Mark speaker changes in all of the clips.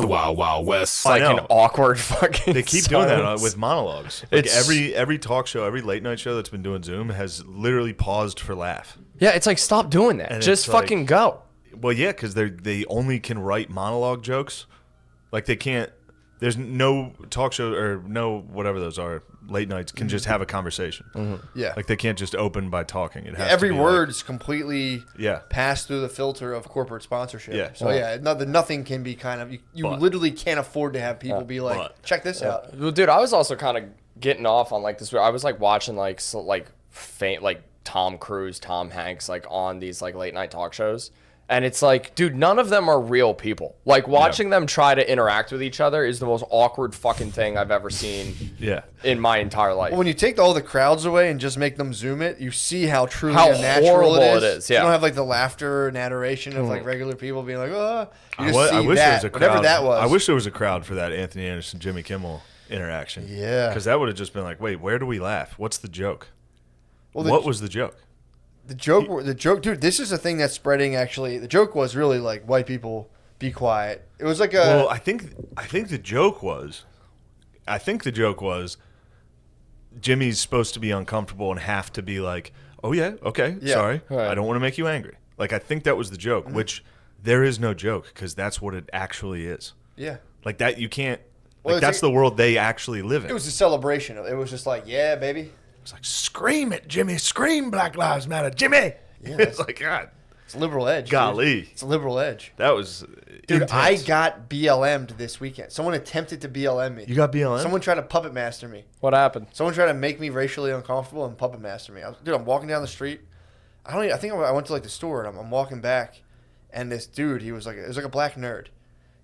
Speaker 1: the Wild Wild West.
Speaker 2: It's like an awkward fucking
Speaker 1: They keep doing that with monologues. Like every talk show, every late night show that's been doing Zoom has literally paused for laugh.
Speaker 2: Yeah, it's like, stop doing that.
Speaker 1: And
Speaker 2: just fucking
Speaker 1: like,
Speaker 2: go.
Speaker 1: Well, yeah, because they only can write monologue jokes. Like they can't. There's no talk show or no whatever those are. Late nights can just have a conversation.
Speaker 3: Yeah.
Speaker 1: Like they can't just open by talking. It has
Speaker 3: Every
Speaker 1: to be
Speaker 3: word's completely
Speaker 1: Yeah.
Speaker 3: passed through the filter of corporate sponsorship.
Speaker 1: Yeah.
Speaker 3: So yeah, nothing can be kind of you literally can't afford to have people be like, check this out.
Speaker 2: Well, dude, I was also kind of getting off on like this. I was like watching like Tom Cruise, Tom Hanks, like on these like late night talk shows. And it's like, dude, none of them are real people. Like, watching them try to interact with each other is the most awkward fucking thing I've ever seen in my entire life.
Speaker 3: Well, when you take all the crowds away and just make them Zoom it, you see how truly unnatural it is.
Speaker 2: Yeah.
Speaker 3: You don't have, like, the laughter and adoration of, like, regular people being like, oh. You just
Speaker 1: I
Speaker 3: see
Speaker 1: wish
Speaker 3: that,
Speaker 1: there was a crowd.
Speaker 3: whatever that was.
Speaker 1: I wish there was a crowd for that Anthony Anderson, Jimmy Kimmel interaction.
Speaker 3: Yeah.
Speaker 1: Because that would have just been like, wait, where do we laugh? What's the joke?
Speaker 3: Well,
Speaker 1: what was the joke?
Speaker 3: The joke, dude, this is a thing that's spreading, actually. The joke was really, like, white people, be quiet. It was like a...
Speaker 1: Well, I think the joke was... Jimmy's supposed to be uncomfortable and have to be like, oh, yeah, okay, sorry. Right. I don't want to make you angry. Like, I think that was the joke, which there is no joke because that's what it actually is.
Speaker 3: Yeah.
Speaker 1: Like, that you can't... Like, that's the world they actually live in.
Speaker 3: It was a celebration. It was just like, yeah, baby.
Speaker 1: It's like, scream it, Jimmy. Scream Black Lives Matter, Jimmy. Yeah, it's like, God.
Speaker 3: It's a liberal edge.
Speaker 1: Golly.
Speaker 3: Dude. It's a liberal edge.
Speaker 1: That was
Speaker 3: Dude,
Speaker 1: intense.
Speaker 3: I got BLM'd this weekend. Someone attempted to BLM me.
Speaker 1: You got BLM?
Speaker 3: Someone tried to puppet master me.
Speaker 2: What happened?
Speaker 3: Someone tried to make me racially uncomfortable and puppet master me. I'm walking down the street. I think I went to, like, the store, and I'm walking back, and this dude, it was like a black nerd.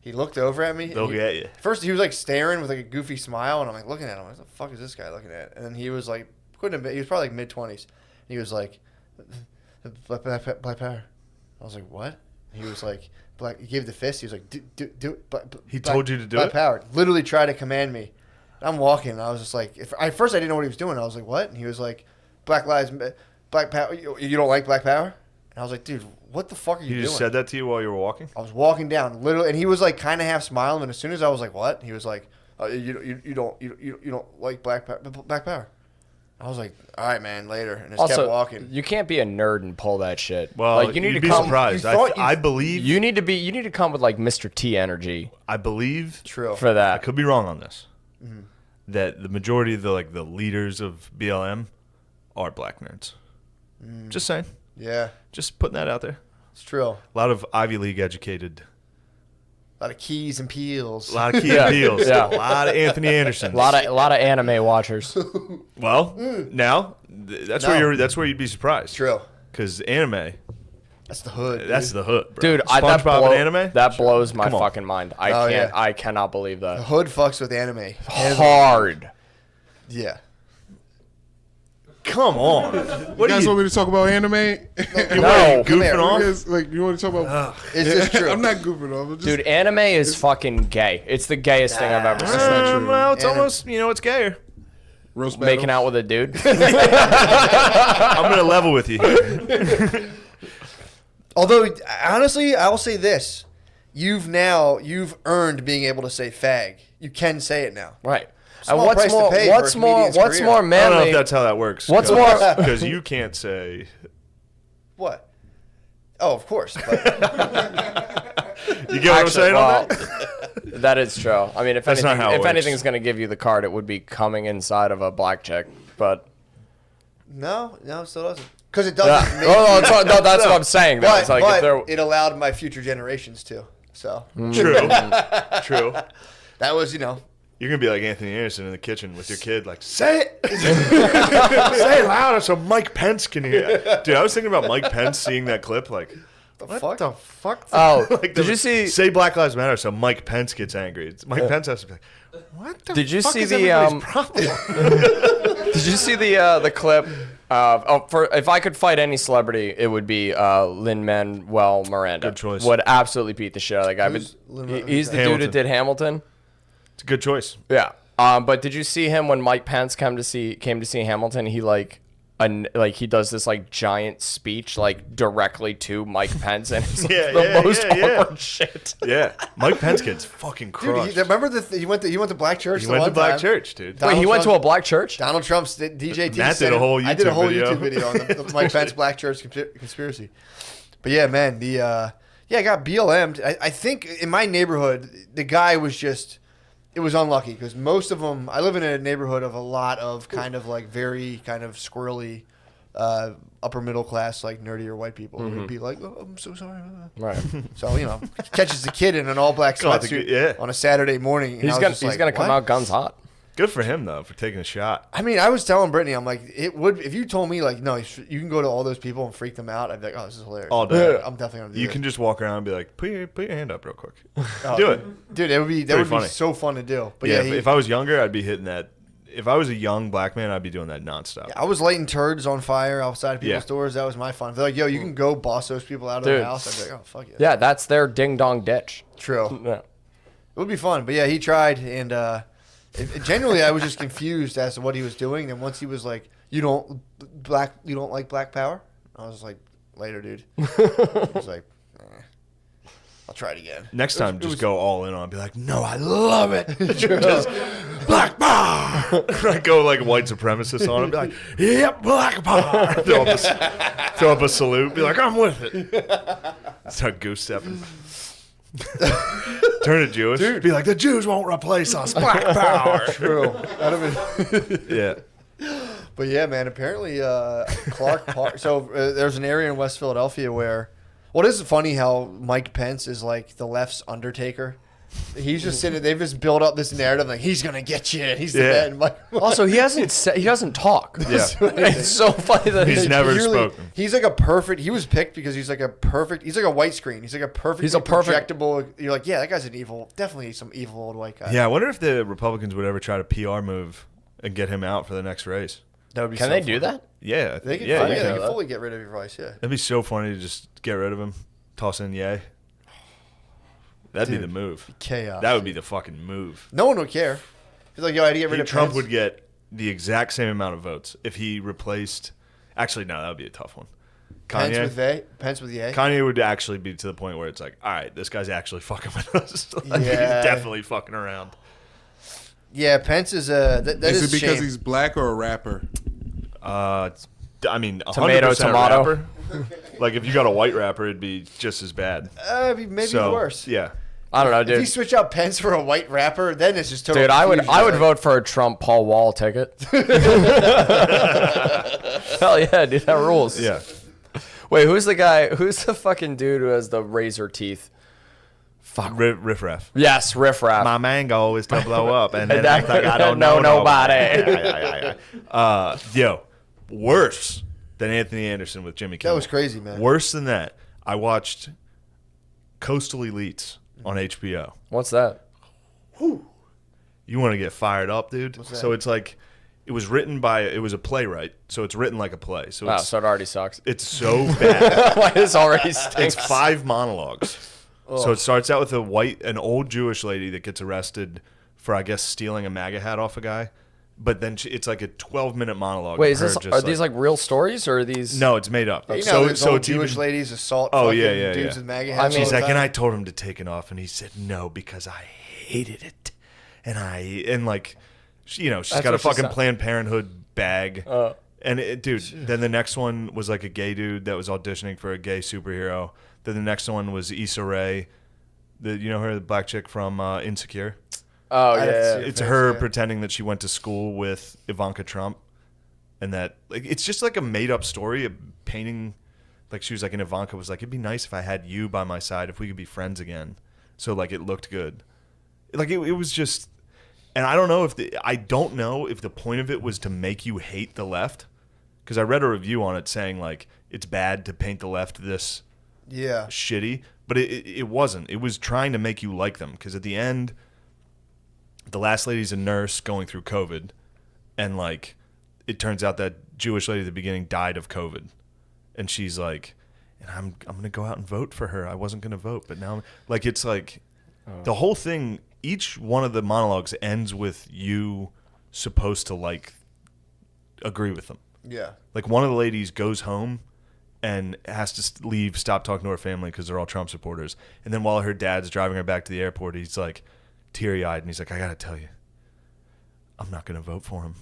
Speaker 3: He looked over at me.
Speaker 1: They'll get you.
Speaker 3: First, he was, like, staring with, like, a goofy smile, and I'm, like, looking at him. What the fuck is this guy looking at? And then he was, like, he was probably like mid-20s. He was like, black power. I was like, what? He was like, he gave the fist. He was like, do it.
Speaker 1: He told you to do
Speaker 3: black
Speaker 1: it?
Speaker 3: Power. Literally tried to command me. I'm walking, and I was just like, at first I didn't know what he was doing. I was like, what? And he was like, black power. You don't like black power? And I was like, dude, what the fuck are you doing?
Speaker 1: He just said that to you while you were walking?
Speaker 3: I was walking down, literally, and he was like kind of half smiling. And as soon as I was like, what? He was like, you don't like black power. I was like, all right, man, later, and just kept walking.
Speaker 2: You can't be a nerd and pull that shit.
Speaker 1: Well,
Speaker 2: like, you need to
Speaker 1: be
Speaker 2: come,
Speaker 1: surprised. I believe
Speaker 2: you need to come with like Mr. T energy.
Speaker 1: I believe
Speaker 2: for that.
Speaker 1: I could be wrong on this. Mm-hmm. That the majority of the leaders of BLM are black nerds. Just saying.
Speaker 3: Yeah.
Speaker 1: Just putting that out there.
Speaker 3: It's true.
Speaker 1: A lot of Ivy League educated.
Speaker 3: A lot of Keys and Peels.
Speaker 1: A lot of Keys and Peels. Yeah. A lot of Anthony Andersons.
Speaker 2: A lot of anime watchers.
Speaker 1: Well, now that's where you'd be surprised.
Speaker 3: True.
Speaker 1: Because anime.
Speaker 3: That's the hood.
Speaker 1: That's the hood, bro.
Speaker 2: Dude,
Speaker 1: SpongeBob and anime.
Speaker 2: That blows my fucking mind. I cannot believe that.
Speaker 3: The hood fucks with anime.
Speaker 2: Hard.
Speaker 3: Yeah.
Speaker 1: Come on.
Speaker 4: You guys want me to talk about anime?
Speaker 1: No. Goofing off?
Speaker 4: Like, you want to talk about...
Speaker 3: Is this true?
Speaker 4: I'm not goofing off.
Speaker 2: Dude, anime is fucking gay. It's the gayest thing I've ever seen.
Speaker 1: Well, it's almost, it's gayer.
Speaker 4: Roast
Speaker 2: Making out with a dude.
Speaker 1: I'm going to level with you.
Speaker 3: Although, honestly, I will say this. You've earned being able to say fag. You can say it now.
Speaker 2: Right.
Speaker 3: What's
Speaker 2: more manly?
Speaker 1: I don't know if that's how that works.
Speaker 2: What's more?
Speaker 1: Because you can't say.
Speaker 3: What? Oh, of course. But...
Speaker 1: You get what I'm saying on that?
Speaker 2: That is true. I mean, if anything's going to give you the card, it would be coming inside of a black chick. But
Speaker 3: no, it still doesn't. Because it doesn't.
Speaker 2: No, that's what I'm saying.
Speaker 3: But it allowed my future generations to. So
Speaker 1: true.
Speaker 3: That was,
Speaker 1: You're going to be like Anthony Anderson in the kitchen with your kid, like, say it! Say it louder so Mike Pence can hear. Dude, I was thinking about Mike Pence seeing that clip, like, what the fuck?
Speaker 2: Oh,
Speaker 1: like,
Speaker 2: did you see...
Speaker 1: Say Black Lives Matter so Mike Pence gets angry. Mike Pence has to be like, what the fuck is everybody's problem?
Speaker 2: Did you see the clip? If I could fight any celebrity, it would be Lin-Manuel Miranda.
Speaker 1: Good choice.
Speaker 2: Would absolutely beat the shit out of that guy. He's the dude that did Hamilton.
Speaker 1: It's a good choice.
Speaker 2: Yeah. But did you see him when Mike Pence came to see Hamilton? He like he does this like giant speech like directly to Mike Pence, and it's like the most awkward shit.
Speaker 1: Yeah, Mike Pence gets fucking crushed.
Speaker 3: Dude, remember he went to black church.
Speaker 1: He went to black church, dude.
Speaker 2: Wait, he went to a black church?
Speaker 3: Donald Trump's DJ.
Speaker 1: Matt did a whole
Speaker 3: I did a whole
Speaker 1: YouTube
Speaker 3: YouTube video on the Mike Pence black church conspiracy. But yeah, man, I got BLM'd. I think in my neighborhood, the guy was just. It was unlucky because most of them. I live in a neighborhood of a lot of kind of like very kind of squirrely, upper middle class, like nerdier white people who would be like, "Oh, I'm so sorry."
Speaker 2: Right.
Speaker 3: So catches the kid in an all black sweatsuit on a Saturday morning.
Speaker 2: He's gonna come out guns hot.
Speaker 1: Good for him though for taking a shot.
Speaker 3: I mean, I was telling Brittany, I'm like, it would if you told me like, no, you can go to all those people and freak them out. I'd be like, oh, this is hilarious.
Speaker 1: All day.
Speaker 3: I'm definitely gonna do it.
Speaker 1: You can just walk around and be like, put your hand up real quick. Do it,
Speaker 3: dude. That would be
Speaker 1: funny.
Speaker 3: so fun to do. But
Speaker 1: yeah, if I was younger, I'd be hitting that. If I was a young black man, I'd be doing that nonstop.
Speaker 3: Yeah, I was lighting turds on fire outside of people's doors. That was my fun. They're like, yo, you can go boss those people out of their house. I'd be like, oh, fuck yeah.
Speaker 2: Yeah, that's their ding dong ditch.
Speaker 3: True.
Speaker 2: Yeah.
Speaker 3: It would be fun. But yeah, he tried, and genuinely, I was just confused as to what he was doing. And once he was like, you don't like black power? I was like, later, dude. I was like, I'll try it again.
Speaker 1: Next time, just go all in on it. Be like, no, I love it. Just black power. I go like white supremacist on him. Be like, yep, black power. Throw up a salute. Be like, I'm with it. Start goose stepping. Turn it Jewish. Dude. Be like, the Jews won't replace us. Black power.
Speaker 3: True.
Speaker 1: Yeah.
Speaker 3: But yeah, man, apparently Clark Park. So there's an area in West Philadelphia where, well, this is funny how Mike Pence is like the left's Undertaker. He's just sitting. They've just built up this narrative like he's gonna get you. He's the man. Mike.
Speaker 2: Also, he doesn't talk.
Speaker 1: Yeah.
Speaker 2: It's so funny that
Speaker 1: He's never spoken.
Speaker 3: He's like a perfect. He was picked because he's like a perfect. He's like a white screen. He's like a perfect.
Speaker 2: He's a perfect
Speaker 3: projectable. You're like, yeah, that guy's an evil. Definitely some evil old white guy.
Speaker 1: Yeah, I wonder if the Republicans would ever try to PR move and get him out for the next race.
Speaker 3: That would be.
Speaker 2: Can they do that?
Speaker 1: Yeah,
Speaker 3: they can.
Speaker 1: Yeah,
Speaker 3: They can fully get rid of your vice. Yeah.
Speaker 1: That'd be so funny to just get rid of him, toss in yay. That'd be the move.
Speaker 3: Chaos.
Speaker 1: That would be the fucking move.
Speaker 3: No one would care. He's like, yo, I had to get rid of
Speaker 1: Trump
Speaker 3: Pence.
Speaker 1: would get the exact same amount of votes if he replaced. Actually, no, that would be a tough one. Kanye.
Speaker 3: Pence with A.
Speaker 1: Kanye would actually be to the point where it's like, all right, this guy's actually fucking with us. Like,
Speaker 3: Yeah.
Speaker 1: He's definitely fucking around.
Speaker 3: Yeah, Pence is a. That
Speaker 4: Is
Speaker 3: is
Speaker 4: it because
Speaker 3: shame.
Speaker 4: he's black or a rapper?
Speaker 1: I mean, 100%
Speaker 2: Tomato.
Speaker 1: rapper. Like if you got a white rapper, it'd be just as bad.
Speaker 3: Maybe
Speaker 1: So,
Speaker 3: worse.
Speaker 1: Yeah.
Speaker 2: I don't know,
Speaker 3: If you
Speaker 2: dude.
Speaker 3: switch out Pence for a white rapper, then it's just totally.
Speaker 2: Dude, I would
Speaker 3: confusion.
Speaker 2: vote for a Trump Paul Wall ticket. Hell yeah, dude, that rules.
Speaker 1: Yeah.
Speaker 2: Wait, who's the fucking dude who has the razor teeth? Fuck.
Speaker 1: Riff raff.
Speaker 2: Yes, Riff Raff.
Speaker 1: My mango is to blow up, and then
Speaker 2: And
Speaker 1: act like I don't
Speaker 2: know
Speaker 1: know
Speaker 2: nobody.
Speaker 1: Yo, worse than Anthony Anderson with Jimmy Kimmel.
Speaker 3: That was crazy, man.
Speaker 1: Worse than that, I watched Coastal Elites on HBO.
Speaker 2: What's that?
Speaker 1: You want to get fired up, dude?
Speaker 3: What's that?
Speaker 1: So it's like, it was a playwright, so it's written like a play. So
Speaker 2: Wow,
Speaker 1: it's,
Speaker 2: so it already sucks.
Speaker 1: it's so bad.
Speaker 2: This already stinks.
Speaker 1: It's 5 monologues. So it starts out with an old Jewish lady that gets arrested for, I guess, stealing a MAGA hat off a guy. But then it's like a 12-minute monologue.
Speaker 2: Wait,
Speaker 1: of her
Speaker 2: are these like real stories or are these?
Speaker 1: No, it's made up.
Speaker 3: You know,
Speaker 1: so
Speaker 3: there's
Speaker 1: so
Speaker 3: old
Speaker 1: it's
Speaker 3: Jewish
Speaker 1: even,
Speaker 3: ladies assault.
Speaker 1: Oh,
Speaker 3: fucking
Speaker 1: yeah,
Speaker 3: dudes
Speaker 1: yeah.
Speaker 3: with MAGA
Speaker 2: I
Speaker 3: hats.
Speaker 2: mean-
Speaker 1: She's
Speaker 3: all the
Speaker 1: like, and
Speaker 3: time.
Speaker 1: I told him to take it off, and he said no because I hated it, and like, she's
Speaker 2: That's
Speaker 1: got a
Speaker 2: what she
Speaker 1: fucking
Speaker 2: said.
Speaker 1: Planned Parenthood bag, and dude, then the next one was like a gay dude that was auditioning for a gay superhero. Then the next one was Issa Rae, the black chick from Insecure.
Speaker 2: Oh
Speaker 3: I didn't
Speaker 2: yeah.
Speaker 3: see it.
Speaker 1: It's her pretending that she went to school with Ivanka Trump, and that like it's just like a made up story of painting. Like she was like, and Ivanka was like, it'd be nice if I had you by my side, if we could be friends again. So like it looked good. Like it was just, and I don't know if the point of it was to make you hate the left, because I read a review on it saying like it's bad to paint the left this
Speaker 3: Yeah.
Speaker 1: shitty, but it wasn't. It was trying to make you like them, because at the end, the last lady's a nurse going through COVID, and like it turns out that Jewish lady at the beginning died of COVID, and she's like, and I'm gonna go out and vote for her. I wasn't gonna vote, but now like it's like the whole thing. Each one of the monologues ends with you supposed to like agree with them.
Speaker 3: Yeah.
Speaker 1: Like one of the ladies goes home and has to leave, stop talking to her family because they're all Trump supporters. And then while her dad's driving her back to the airport, he's like teary-eyed and he's like, I gotta tell you, I'm not gonna vote for him.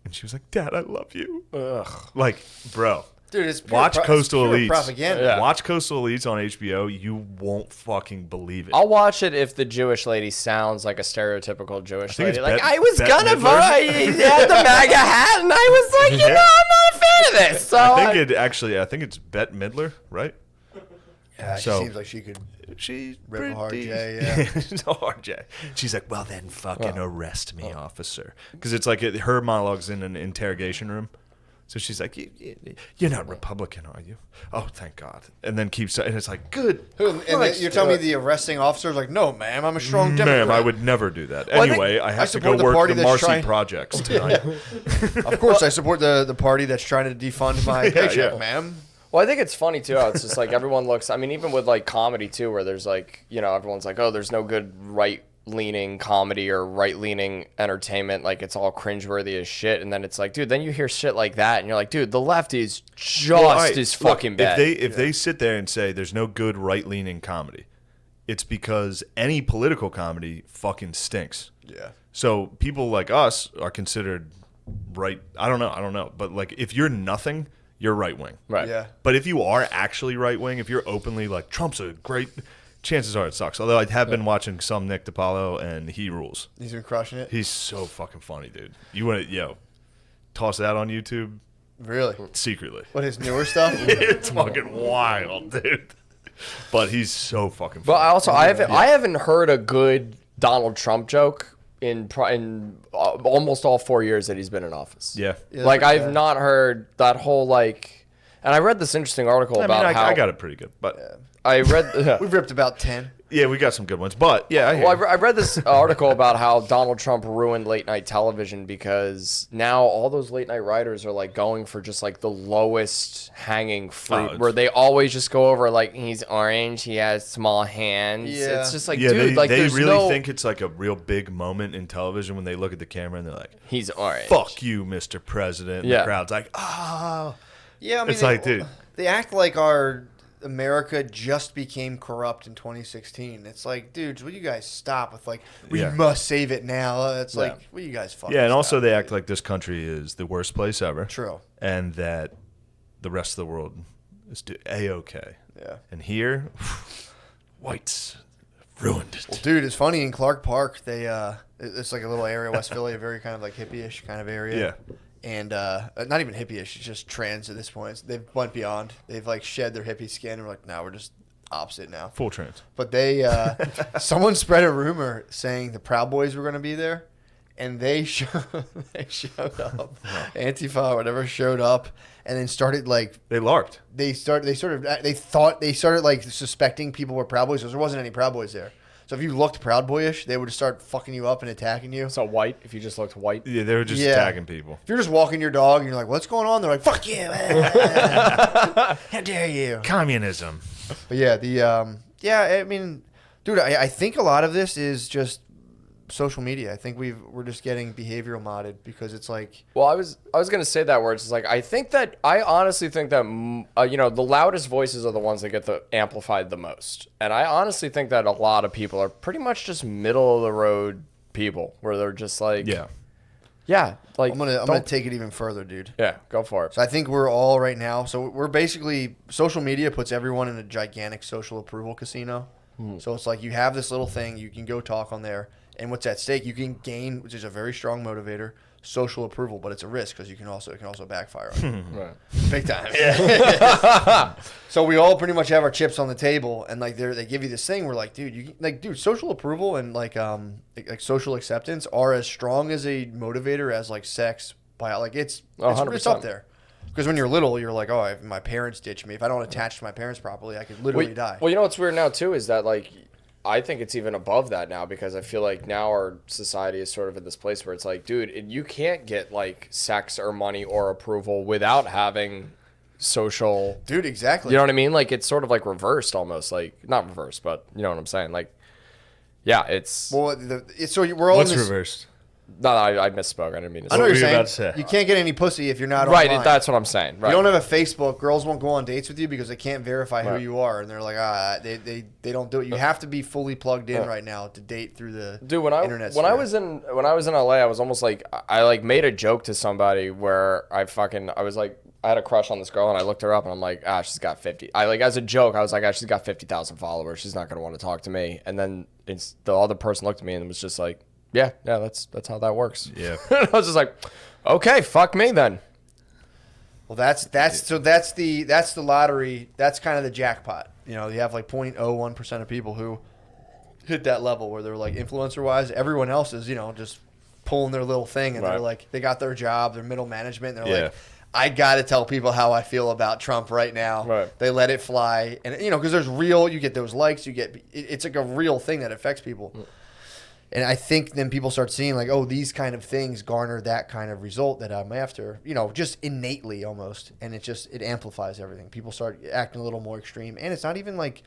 Speaker 1: And she was like, Dad, I love you. Ugh. Like, bro.
Speaker 3: Dude, it's pure
Speaker 1: Watch Coastal
Speaker 3: pure
Speaker 1: Elites.
Speaker 3: propaganda.
Speaker 2: Yeah.
Speaker 1: Watch Coastal Elites on HBO. You won't fucking believe it.
Speaker 2: I'll watch it if the Jewish lady sounds like a stereotypical Jewish
Speaker 1: think
Speaker 2: lady.
Speaker 1: it's
Speaker 2: Like,
Speaker 1: Bette-
Speaker 2: I was
Speaker 1: Bette
Speaker 2: gonna
Speaker 1: Midler.
Speaker 2: vote. He had the MAGA hat, and I was like,
Speaker 1: Yeah.
Speaker 2: I'm not a fan of this. So
Speaker 1: I think it's Bette Midler, right?
Speaker 3: Yeah, she
Speaker 1: So-
Speaker 3: seems like she could
Speaker 1: She's
Speaker 3: rip a hard
Speaker 1: pretty-
Speaker 3: J, yeah.
Speaker 1: No, RJ. She's like, well, then fucking arrest me, officer. Because it's like her monologue's in an interrogation room. So she's like, you're not Republican, are you? Oh, thank God. And then keeps, and it's like, good.
Speaker 3: And
Speaker 1: Christ.
Speaker 3: you're telling me the arresting officer's like, no, ma'am, I'm a strong Democrat.
Speaker 1: Ma'am, I would never do that.
Speaker 2: I think-
Speaker 1: Anyway, I have to
Speaker 3: support
Speaker 1: go
Speaker 3: the
Speaker 1: work
Speaker 3: party
Speaker 1: the
Speaker 3: that's
Speaker 1: Marcy
Speaker 3: trying-
Speaker 1: projects tonight.
Speaker 3: Of course, I support the party that's trying to defund my paycheck,
Speaker 1: yeah.
Speaker 3: ma'am.
Speaker 2: Well, I think it's funny too. How it's just like everyone looks. I mean, even with like comedy too, where there's like, you know, everyone's like, oh, there's no good right-leaning comedy or right-leaning entertainment. Like it's all cringeworthy as shit. And then it's like, dude, then you hear shit like that, and you're like, dude, the left is just
Speaker 1: Well, all right,
Speaker 2: as
Speaker 1: look,
Speaker 2: fucking bad.
Speaker 1: If they sit there and say there's no good right-leaning comedy, it's because any political comedy fucking stinks.
Speaker 3: Yeah.
Speaker 1: So people like us are considered right. I don't know. But like if you're nothing, you're right wing.
Speaker 2: Right.
Speaker 3: Yeah.
Speaker 1: But if you are actually right wing, if you're openly like Trump's a great, chances are it sucks. Although I have been watching some Nick DiPaolo and he rules.
Speaker 3: He's been crushing it.
Speaker 1: He's so fucking funny, dude. You want to toss that on YouTube
Speaker 3: Really?
Speaker 1: secretly.
Speaker 3: What, his newer stuff?
Speaker 1: It's fucking wild, dude. But he's so fucking
Speaker 2: But
Speaker 1: funny.
Speaker 2: I haven't heard a good Donald Trump joke in almost all 4 years that he's been in office.
Speaker 1: Yeah.
Speaker 3: Yeah,
Speaker 2: Like
Speaker 3: that's pretty
Speaker 2: I've
Speaker 3: bad.
Speaker 2: not heard that whole like, and I read this interesting article
Speaker 1: I
Speaker 2: about
Speaker 1: mean,
Speaker 2: how
Speaker 1: I got it pretty good. But
Speaker 2: I read.
Speaker 3: We've ripped about 10.
Speaker 1: yeah, we got some good ones. But yeah, I hear
Speaker 2: Well,
Speaker 1: you.
Speaker 2: I read this article about how Donald Trump ruined late night television because now all those late night writers are like going for just like the lowest hanging fruit,
Speaker 1: it's-
Speaker 2: where they always just go over like he's orange, he has small hands.
Speaker 3: Yeah.
Speaker 2: It's just like,
Speaker 1: yeah,
Speaker 2: dude, like
Speaker 1: they
Speaker 2: there's
Speaker 1: really
Speaker 2: no.
Speaker 1: think it's like a real big moment in television when they look at the camera and they're like,
Speaker 2: He's orange.
Speaker 1: fuck you, Mr. President. And
Speaker 2: Yeah.
Speaker 1: the crowd's like, oh.
Speaker 3: Yeah, I mean,
Speaker 1: It's like, dude.
Speaker 3: They act like our America just became corrupt in 2016. It's like, dudes, will you guys stop with like, we
Speaker 1: Yeah.
Speaker 3: must save it now? It's
Speaker 2: Yeah.
Speaker 3: like, will you guys fucking
Speaker 1: Yeah, and also
Speaker 3: stop,
Speaker 1: they
Speaker 3: dude?
Speaker 1: act like this country is the worst place ever.
Speaker 3: True.
Speaker 1: And that the rest of the world is A-okay.
Speaker 3: Yeah.
Speaker 1: And here, whites ruined it.
Speaker 3: Dude, it's funny in Clark Park. They it's like a little area, West Philly, a very kind of like hippie-ish kind of area.
Speaker 1: Yeah.
Speaker 3: And not even hippie-ish, it's just trans at this point. They've went beyond. They've like shed their hippie skin. And we're like, no, we're just opposite now.
Speaker 1: Full trans.
Speaker 3: But they, someone spread a rumor saying the Proud Boys were going to be there, and they showed up. Antifa or whatever showed up, and then started like
Speaker 1: They larked.
Speaker 3: they started like suspecting people were Proud Boys because there wasn't any Proud Boys there. So if you looked Proud Boyish, they would just start fucking you up and attacking you.
Speaker 2: So white, if you just looked white.
Speaker 1: Yeah, they were just
Speaker 3: Yeah.
Speaker 1: attacking people.
Speaker 3: If you're just walking your dog and you're like, "What's going on?" They're like, "Fuck you! How dare you!"
Speaker 1: Communism.
Speaker 3: But yeah, I mean, dude, I think a lot of this is just social media. I think we're just getting behavioral modded because it's like,
Speaker 2: Well, I was gonna say that word. It's like I honestly think that the loudest voices are the ones that get amplified the most, and I honestly think that a lot of people are pretty much just middle of the road people, where they're just like, yeah, like
Speaker 3: I'm gonna take it even further, dude.
Speaker 2: yeah, go for it.
Speaker 3: So I think we're all right now. So we're basically social media puts everyone in a gigantic social approval casino. So it's like you have this little thing, you can go talk on there, and what's at stake? You can gain, which is a very strong motivator, social approval, but it's a risk because it can also backfire on you.
Speaker 2: Right.
Speaker 3: Big time. So we all pretty much have our chips on the table, and like they give you this thing. We're like, dude, social approval and like social acceptance are as strong as a motivator as like sex. It's
Speaker 2: 100%.
Speaker 3: up there. Because when you're little, you're like, oh, if my parents ditch me, if I don't attach to my parents properly, I could literally die.
Speaker 2: Well, you know what's weird now too is that like I think it's even above that now because I feel like now our society is sort of in this place where it's like, dude, you can't get like sex or money or approval without having social.
Speaker 3: Dude, exactly.
Speaker 2: You know what I mean? Like it's sort of like reversed almost, like not reversed, but you know what I'm saying? Like, yeah, it's
Speaker 3: Well, so we're all
Speaker 1: What's
Speaker 3: in this,
Speaker 1: reversed?
Speaker 2: No, I misspoke. I didn't mean to
Speaker 3: I
Speaker 2: say
Speaker 3: know
Speaker 1: What
Speaker 3: what you're
Speaker 1: were you
Speaker 3: saying.
Speaker 1: about to say?
Speaker 3: You can't get any pussy if you're not
Speaker 2: Right,
Speaker 3: online.
Speaker 2: that's what I'm saying. Right.
Speaker 3: You don't have a Facebook. Girls won't go on dates with you because they can't verify who
Speaker 2: Right.
Speaker 3: you are, and they're like, they don't do it. You have to be fully plugged in right now to date through the
Speaker 2: Dude, when I
Speaker 3: internet.
Speaker 2: when I
Speaker 3: sphere.
Speaker 2: was in LA, I was almost like I like made a joke to somebody where I was like I had a crush on this girl and I looked her up and I'm like, she's got 50. I like as a joke, I was like, she's got 50,000 followers. She's not gonna want to talk to me. And then the other person looked at me and was just like, yeah, that's how that works.
Speaker 1: Yeah.
Speaker 2: And I was just like, okay, fuck me then.
Speaker 3: Well, that's the lottery. That's kind of the jackpot. You know, you have like 0.01% of people who hit that level where they're like influencer wise. Everyone else is, you know, just pulling their little thing and
Speaker 2: Right.
Speaker 3: they're like, they got their job, their middle management. And they're
Speaker 1: Yeah.
Speaker 3: like, I got to tell people how I feel about Trump right now.
Speaker 2: Right.
Speaker 3: They let it fly. And, you know, because there's real, you get those likes, it's like a real thing that affects people. And I think then people start seeing like, oh, these kind of things garner that kind of result that I'm after, you know, just innately almost. And it amplifies everything. People start acting a little more extreme. And it's not even like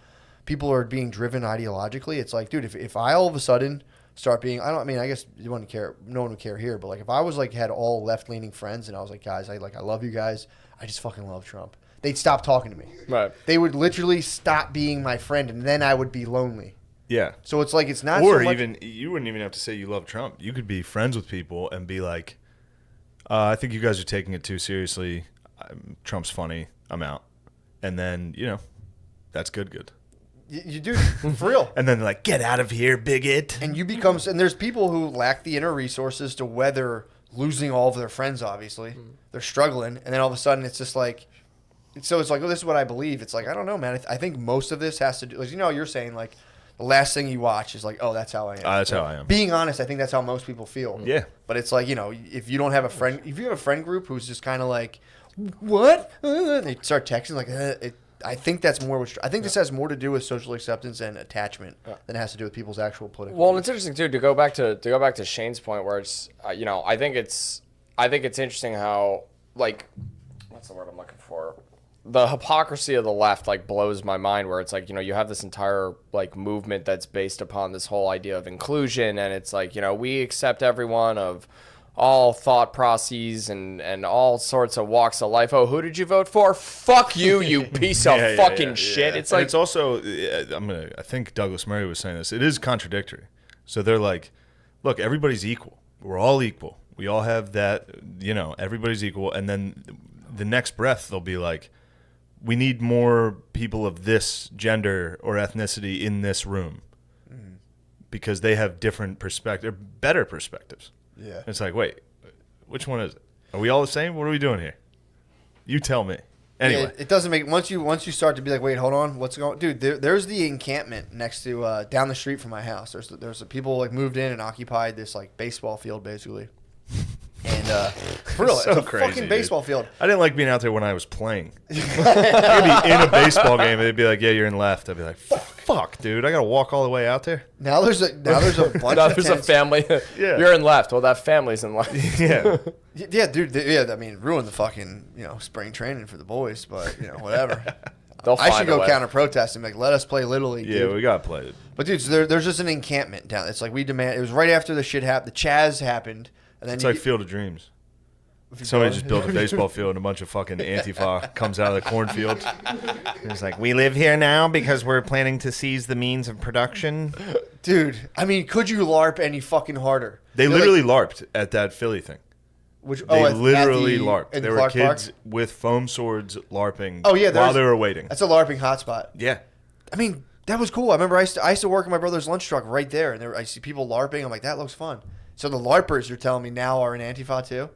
Speaker 3: people are being driven ideologically. It's like, dude, if I all of a sudden start being, I guess you wouldn't care. No one would care here. But like if I was like, had all left leaning friends and I was like, guys, I love you guys. I just fucking love Trump. They'd stop talking to me.
Speaker 2: Right.
Speaker 3: They would literally stop being my friend. And then I would be lonely.
Speaker 1: Yeah.
Speaker 3: So it's like, it's not
Speaker 1: Or
Speaker 3: so much,
Speaker 1: even, you wouldn't even have to say you love Trump. You could be friends with people and be like, I think you guys are taking it too seriously. Trump's funny. I'm out. And then, you know, that's good.
Speaker 3: You do, for real.
Speaker 1: And then they're like, get out of here, bigot.
Speaker 3: And you become, and there's people who lack the inner resources to weather losing all of their friends, obviously. They're struggling. And then all of a sudden it's just like, so it's like, oh, this is what I believe. It's like, I don't know, man. I think most of this has to do, like, you know, you're saying like, the last thing you watch is like, oh, that's how I am.
Speaker 1: That's how I am.
Speaker 3: Being honest, I think that's how most people feel.
Speaker 1: Yeah.
Speaker 3: But it's like, you know, if you don't have a friend, if you have a friend group who's just kind of like, what? They start texting like, I think that's more. I think this has more to do with social acceptance and attachment than it has to do with people's actual political.
Speaker 2: Well, and it's interesting too to go back to Shane's point where it's you know I think it's interesting how like what's the word I'm looking for, the hypocrisy of the left like blows my mind where it's like, you know, you have this entire like movement that's based upon this whole idea of inclusion and it's like, you know, we accept everyone of all thought processes and all sorts of walks of life. Oh, who did you vote for? Fuck you, you piece of fucking shit. It's
Speaker 1: And
Speaker 2: like
Speaker 1: it's also I think Douglas Murray was saying this. It is contradictory. So they're like, look, everybody's equal. We're all equal. We all have that, you know, everybody's equal. And then the next breath they'll be like, we need more people of this gender or ethnicity in this room because they have different perspectives, better perspectives.
Speaker 3: Yeah.
Speaker 1: It's like, wait, which one is it? Are we all the same? What are we doing here? You tell me. Anyway.
Speaker 3: Yeah, it doesn't make once you start to be like, wait, hold on, what's going? Dude, there's the encampment next to down the street from my house. There's people like moved in and occupied this like baseball field basically. And for real,
Speaker 1: So
Speaker 3: it's a
Speaker 1: crazy,
Speaker 3: fucking
Speaker 1: dude.
Speaker 3: baseball field.
Speaker 1: I didn't like being out there when I was playing. I'd be in a baseball game and they'd be like, yeah, you're in left. I'd be like, fuck, dude, I got to walk all the way out there?
Speaker 3: Now there's a bunch
Speaker 2: no,
Speaker 3: of
Speaker 2: there's a
Speaker 3: tents.
Speaker 2: family.
Speaker 1: Yeah.
Speaker 2: You're in left. Well, that family's in left.
Speaker 1: Yeah.
Speaker 3: Yeah, dude. I mean, ruin the fucking spring training for the boys, but whatever.
Speaker 2: They'll
Speaker 3: I
Speaker 2: find
Speaker 3: should
Speaker 2: a
Speaker 3: go
Speaker 2: way.
Speaker 3: counter protest and be like, let us play Little League.
Speaker 1: Yeah,
Speaker 3: dude.
Speaker 1: we got to play it.
Speaker 3: But dude, so there's just an encampment down. It's like we demand. It was right after the shit happened. The Chaz happened, and then
Speaker 1: It's like Field of Dreams. Somebody just built a baseball field and a bunch of fucking Antifa comes out of the cornfield. It's like, we live here now because we're planning to seize the means of production.
Speaker 3: Dude, I mean, could you LARP any fucking harder?
Speaker 1: They
Speaker 3: They're
Speaker 1: literally
Speaker 3: like,
Speaker 1: LARPed at that Philly thing.
Speaker 3: they
Speaker 1: Literally LARPed.
Speaker 3: in
Speaker 1: There
Speaker 3: the
Speaker 1: were
Speaker 3: Clark
Speaker 1: kids
Speaker 3: Park?
Speaker 1: with foam swords LARPing
Speaker 3: Oh, yeah,
Speaker 1: while
Speaker 3: there's-
Speaker 1: they were waiting.
Speaker 3: That's a LARPing hotspot.
Speaker 1: Yeah.
Speaker 3: I mean, that was cool. I remember I used to work in my brother's lunch truck right there, and I see people LARPing. I'm like, that looks fun. So the LARPers, you're telling me now, are in Antifa too?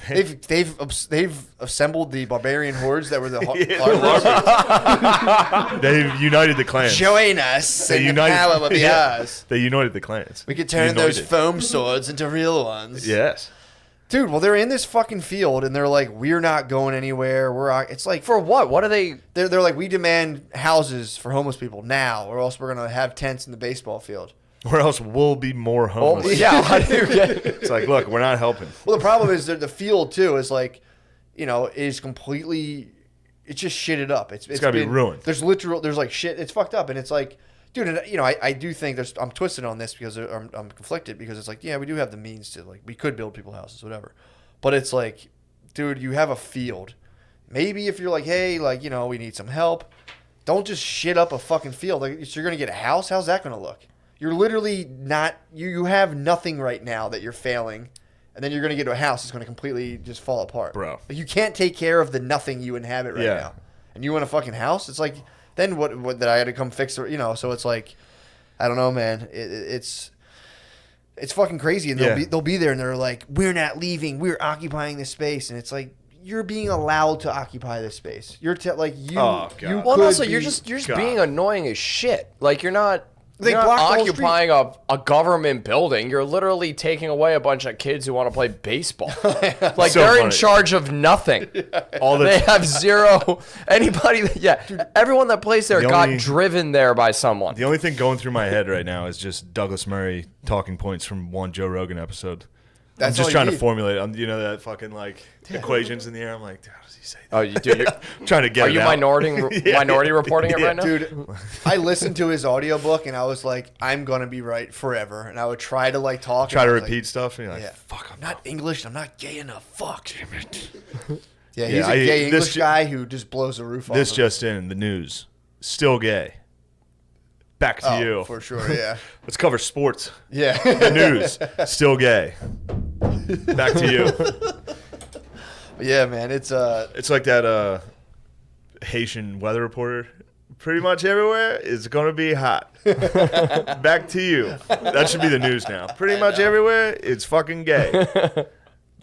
Speaker 3: They've assembled the barbarian hordes that were the LARPers.
Speaker 1: They've united the clans.
Speaker 3: Join us
Speaker 1: They
Speaker 3: in the
Speaker 1: united-
Speaker 3: power of the
Speaker 1: Yeah.
Speaker 3: eyes.
Speaker 1: They united the clans.
Speaker 3: We could turn those
Speaker 1: United.
Speaker 3: foam swords into real ones.
Speaker 1: Yes.
Speaker 3: Dude, well, they're in this fucking field, and they're like, we're not going anywhere. It's like,
Speaker 2: For what? What are they?
Speaker 3: they're like, we demand houses for homeless people now, or else we're going to have tents in the baseball field.
Speaker 1: Or else we'll be more homeless.
Speaker 2: Yeah. How do you get?
Speaker 1: It's like, look, we're not helping.
Speaker 3: Well, the problem is that the field, too, is like, is completely, it's just shitted up. It's
Speaker 1: gotta be ruined.
Speaker 3: There's like shit, it's fucked up, and it's like, dude, and, I do think I'm twisted on this because I'm conflicted because it's like, yeah, we do have the means to, like, we could build people houses, whatever. But it's like, dude, you have a field. Maybe if you're like, hey, like, we need some help, don't just shit up a fucking field. Like, so you're going to get a house? How's that going to look? You're literally not, you have nothing right now that you're failing, and then you're going to get to a house that's going to completely just fall apart.
Speaker 1: Bro.
Speaker 3: Like, you can't take care of the nothing you inhabit right
Speaker 1: Yeah.
Speaker 3: now. And you want a fucking house? It's like, then what that I had to come fix, so it's like, I don't know, man. It's fucking crazy. And they'll be there and they're like, we're not leaving. We're occupying this space. And it's like, you're being allowed to occupy this space. You're like, you.
Speaker 1: Oh, God.
Speaker 3: You
Speaker 2: Well, and
Speaker 3: could
Speaker 2: also
Speaker 3: be,
Speaker 2: you're just
Speaker 1: God.
Speaker 2: being annoying as shit. Like you're not.
Speaker 3: They
Speaker 2: You're not
Speaker 3: blocked the whole
Speaker 2: occupying a government building. You're literally taking away a bunch of kids who want to play baseball. Like
Speaker 1: So
Speaker 2: they're in
Speaker 1: funny.
Speaker 2: charge of nothing.
Speaker 1: All
Speaker 2: They
Speaker 1: the
Speaker 2: have zero. Anybody? Everyone that plays there
Speaker 1: The
Speaker 2: got
Speaker 1: only-
Speaker 2: driven there by someone.
Speaker 1: the only thing going through my head right now is just Douglas Murray talking points from one Joe Rogan episode. I'm
Speaker 3: That's
Speaker 1: just
Speaker 3: all you
Speaker 1: trying to
Speaker 3: need.
Speaker 1: formulate. That fucking like equations in the air. I'm like, how does he say that?
Speaker 2: Oh, dude,
Speaker 1: I'm trying to get.
Speaker 2: are
Speaker 1: it
Speaker 2: you
Speaker 1: out.
Speaker 2: minority reporting it right now?
Speaker 3: Dude, I listened to his audiobook and I was like, I'm going to be right forever. And I would try to like talk.
Speaker 1: Try
Speaker 3: and
Speaker 1: to
Speaker 3: I was like,
Speaker 1: repeat stuff. And you're like,
Speaker 3: yeah.
Speaker 1: fuck,
Speaker 3: I'm not English. I'm not gay enough. Fuck.
Speaker 1: Damn it.
Speaker 3: Yeah, he's
Speaker 1: Yeah,
Speaker 3: a gay
Speaker 1: this
Speaker 3: English
Speaker 1: ju-
Speaker 3: guy who just blows the roof off.
Speaker 1: This
Speaker 3: of
Speaker 1: just in the news. Still gay. Back to you.
Speaker 3: For sure, yeah.
Speaker 1: Let's cover sports.
Speaker 3: Yeah.
Speaker 1: The news. Still gay. Back to you.
Speaker 3: Yeah, man, it's
Speaker 1: It's like that Haitian weather reporter. Pretty much everywhere is going to be hot. Back to you. That should be the news now. Pretty much everywhere it's fucking gay.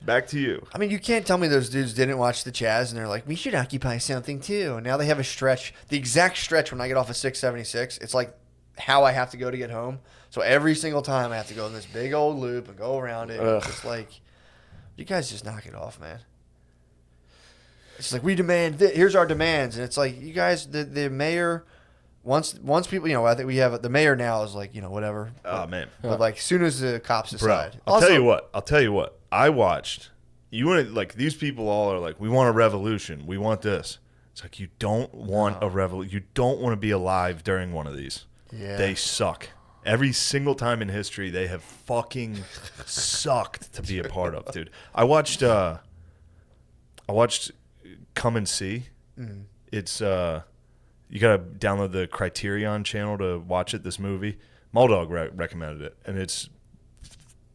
Speaker 1: Back to you.
Speaker 3: I mean, you can't tell me those dudes didn't watch the Chaz and they're like, we should occupy something too. And now they have a stretch, the exact stretch when I get off of 676. It's like how I have to go to get home. So every single time I have to go in this big old loop and go around it. It's just like, you guys just knock it off, man. It's like, we demand here's our demands. And it's like, you guys, the mayor, once people, I think we have, the mayor now is like, whatever.
Speaker 1: Oh, man.
Speaker 3: But like, soon as the cops
Speaker 1: Bro,
Speaker 3: decide.
Speaker 1: I'll tell you what. I watched. You want to, like, these people all are like, we want a revolution. We want this. It's like, you don't want a revolution. You don't want to be alive during one of these.
Speaker 3: Yeah.
Speaker 1: They suck. Every single time in history, they have fucking sucked to be a part of, dude. I watched Come and See. It's you gotta download the Criterion channel to watch it. This movie, Muldog recommended it, and it's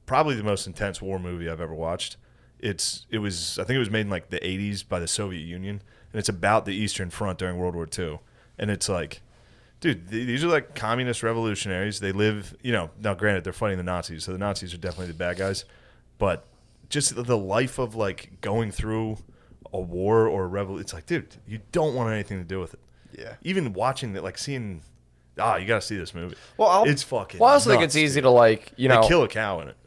Speaker 1: probably the most intense war movie I've ever watched. I think it was made in like the 80s by the Soviet Union, and it's about the Eastern Front during World War II. And it's like, dude, these are like communist revolutionaries. They live, now granted they're fighting the Nazis, so the Nazis are definitely the bad guys, but just the life of like going through a war or a revolution, it's like, dude, you don't want anything to do with it.
Speaker 3: Yeah.
Speaker 1: Even watching that, like seeing, you got to see this movie.
Speaker 3: Well,
Speaker 1: it's fucking
Speaker 2: Well, I also think
Speaker 1: nuts,
Speaker 2: it's easy
Speaker 1: dude.
Speaker 2: to like,
Speaker 1: They kill a cow in it.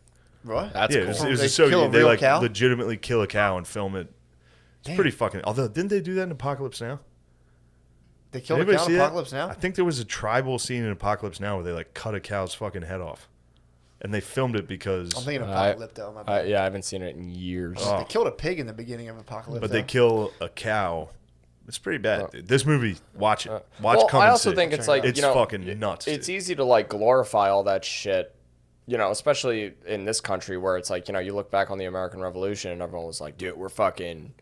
Speaker 3: What?
Speaker 2: That's
Speaker 1: Yeah,
Speaker 2: cool.
Speaker 1: it was
Speaker 3: They
Speaker 1: a Soviet.
Speaker 3: kill a
Speaker 1: They
Speaker 3: real
Speaker 1: like
Speaker 3: cow?
Speaker 1: legitimately kill a cow and film it. It's
Speaker 3: Damn.
Speaker 1: pretty fucking. Although, didn't they do that in Apocalypse Now?
Speaker 3: They killed a
Speaker 1: Anybody
Speaker 3: cow
Speaker 1: see
Speaker 3: in
Speaker 1: that?
Speaker 3: Apocalypse Now?
Speaker 1: I think there was a tribal scene in Apocalypse Now where they like cut a cow's fucking head off, and they filmed it because.
Speaker 3: I'm thinking
Speaker 2: I-
Speaker 3: Apocalypto. My bad.
Speaker 2: Yeah, I haven't seen it in years.
Speaker 3: They killed a pig in the beginning of Apocalypse.
Speaker 1: but they kill a cow. It's pretty bad. Dude. This movie, watch it. Watch.
Speaker 2: Well,
Speaker 1: Come
Speaker 2: I
Speaker 1: and
Speaker 2: also
Speaker 1: See.
Speaker 2: think it's like,
Speaker 1: it's fucking nuts.
Speaker 2: It's
Speaker 1: dude.
Speaker 2: easy to like glorify all that shit, especially in this country where it's like, you look back on the American Revolution and everyone was like, dude, we're fucking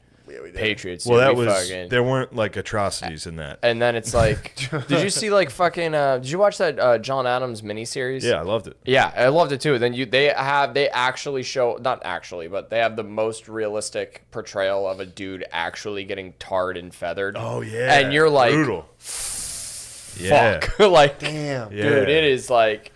Speaker 2: patriots.
Speaker 1: Well,
Speaker 2: dude,
Speaker 1: that
Speaker 2: we
Speaker 1: was
Speaker 2: fucking...
Speaker 1: there weren't like atrocities in that.
Speaker 2: And then it's like, did you see like fucking? Did you watch that John Adams miniseries?
Speaker 1: Yeah, I loved it.
Speaker 2: Yeah, I loved it too. Then they actually show, not actually, but they have the most realistic portrayal of a dude actually getting tarred and feathered.
Speaker 1: Oh yeah,
Speaker 2: and you're like,
Speaker 1: brutal. Yeah.
Speaker 2: fuck, like,
Speaker 3: Damn.
Speaker 1: Yeah.
Speaker 2: dude, it is like.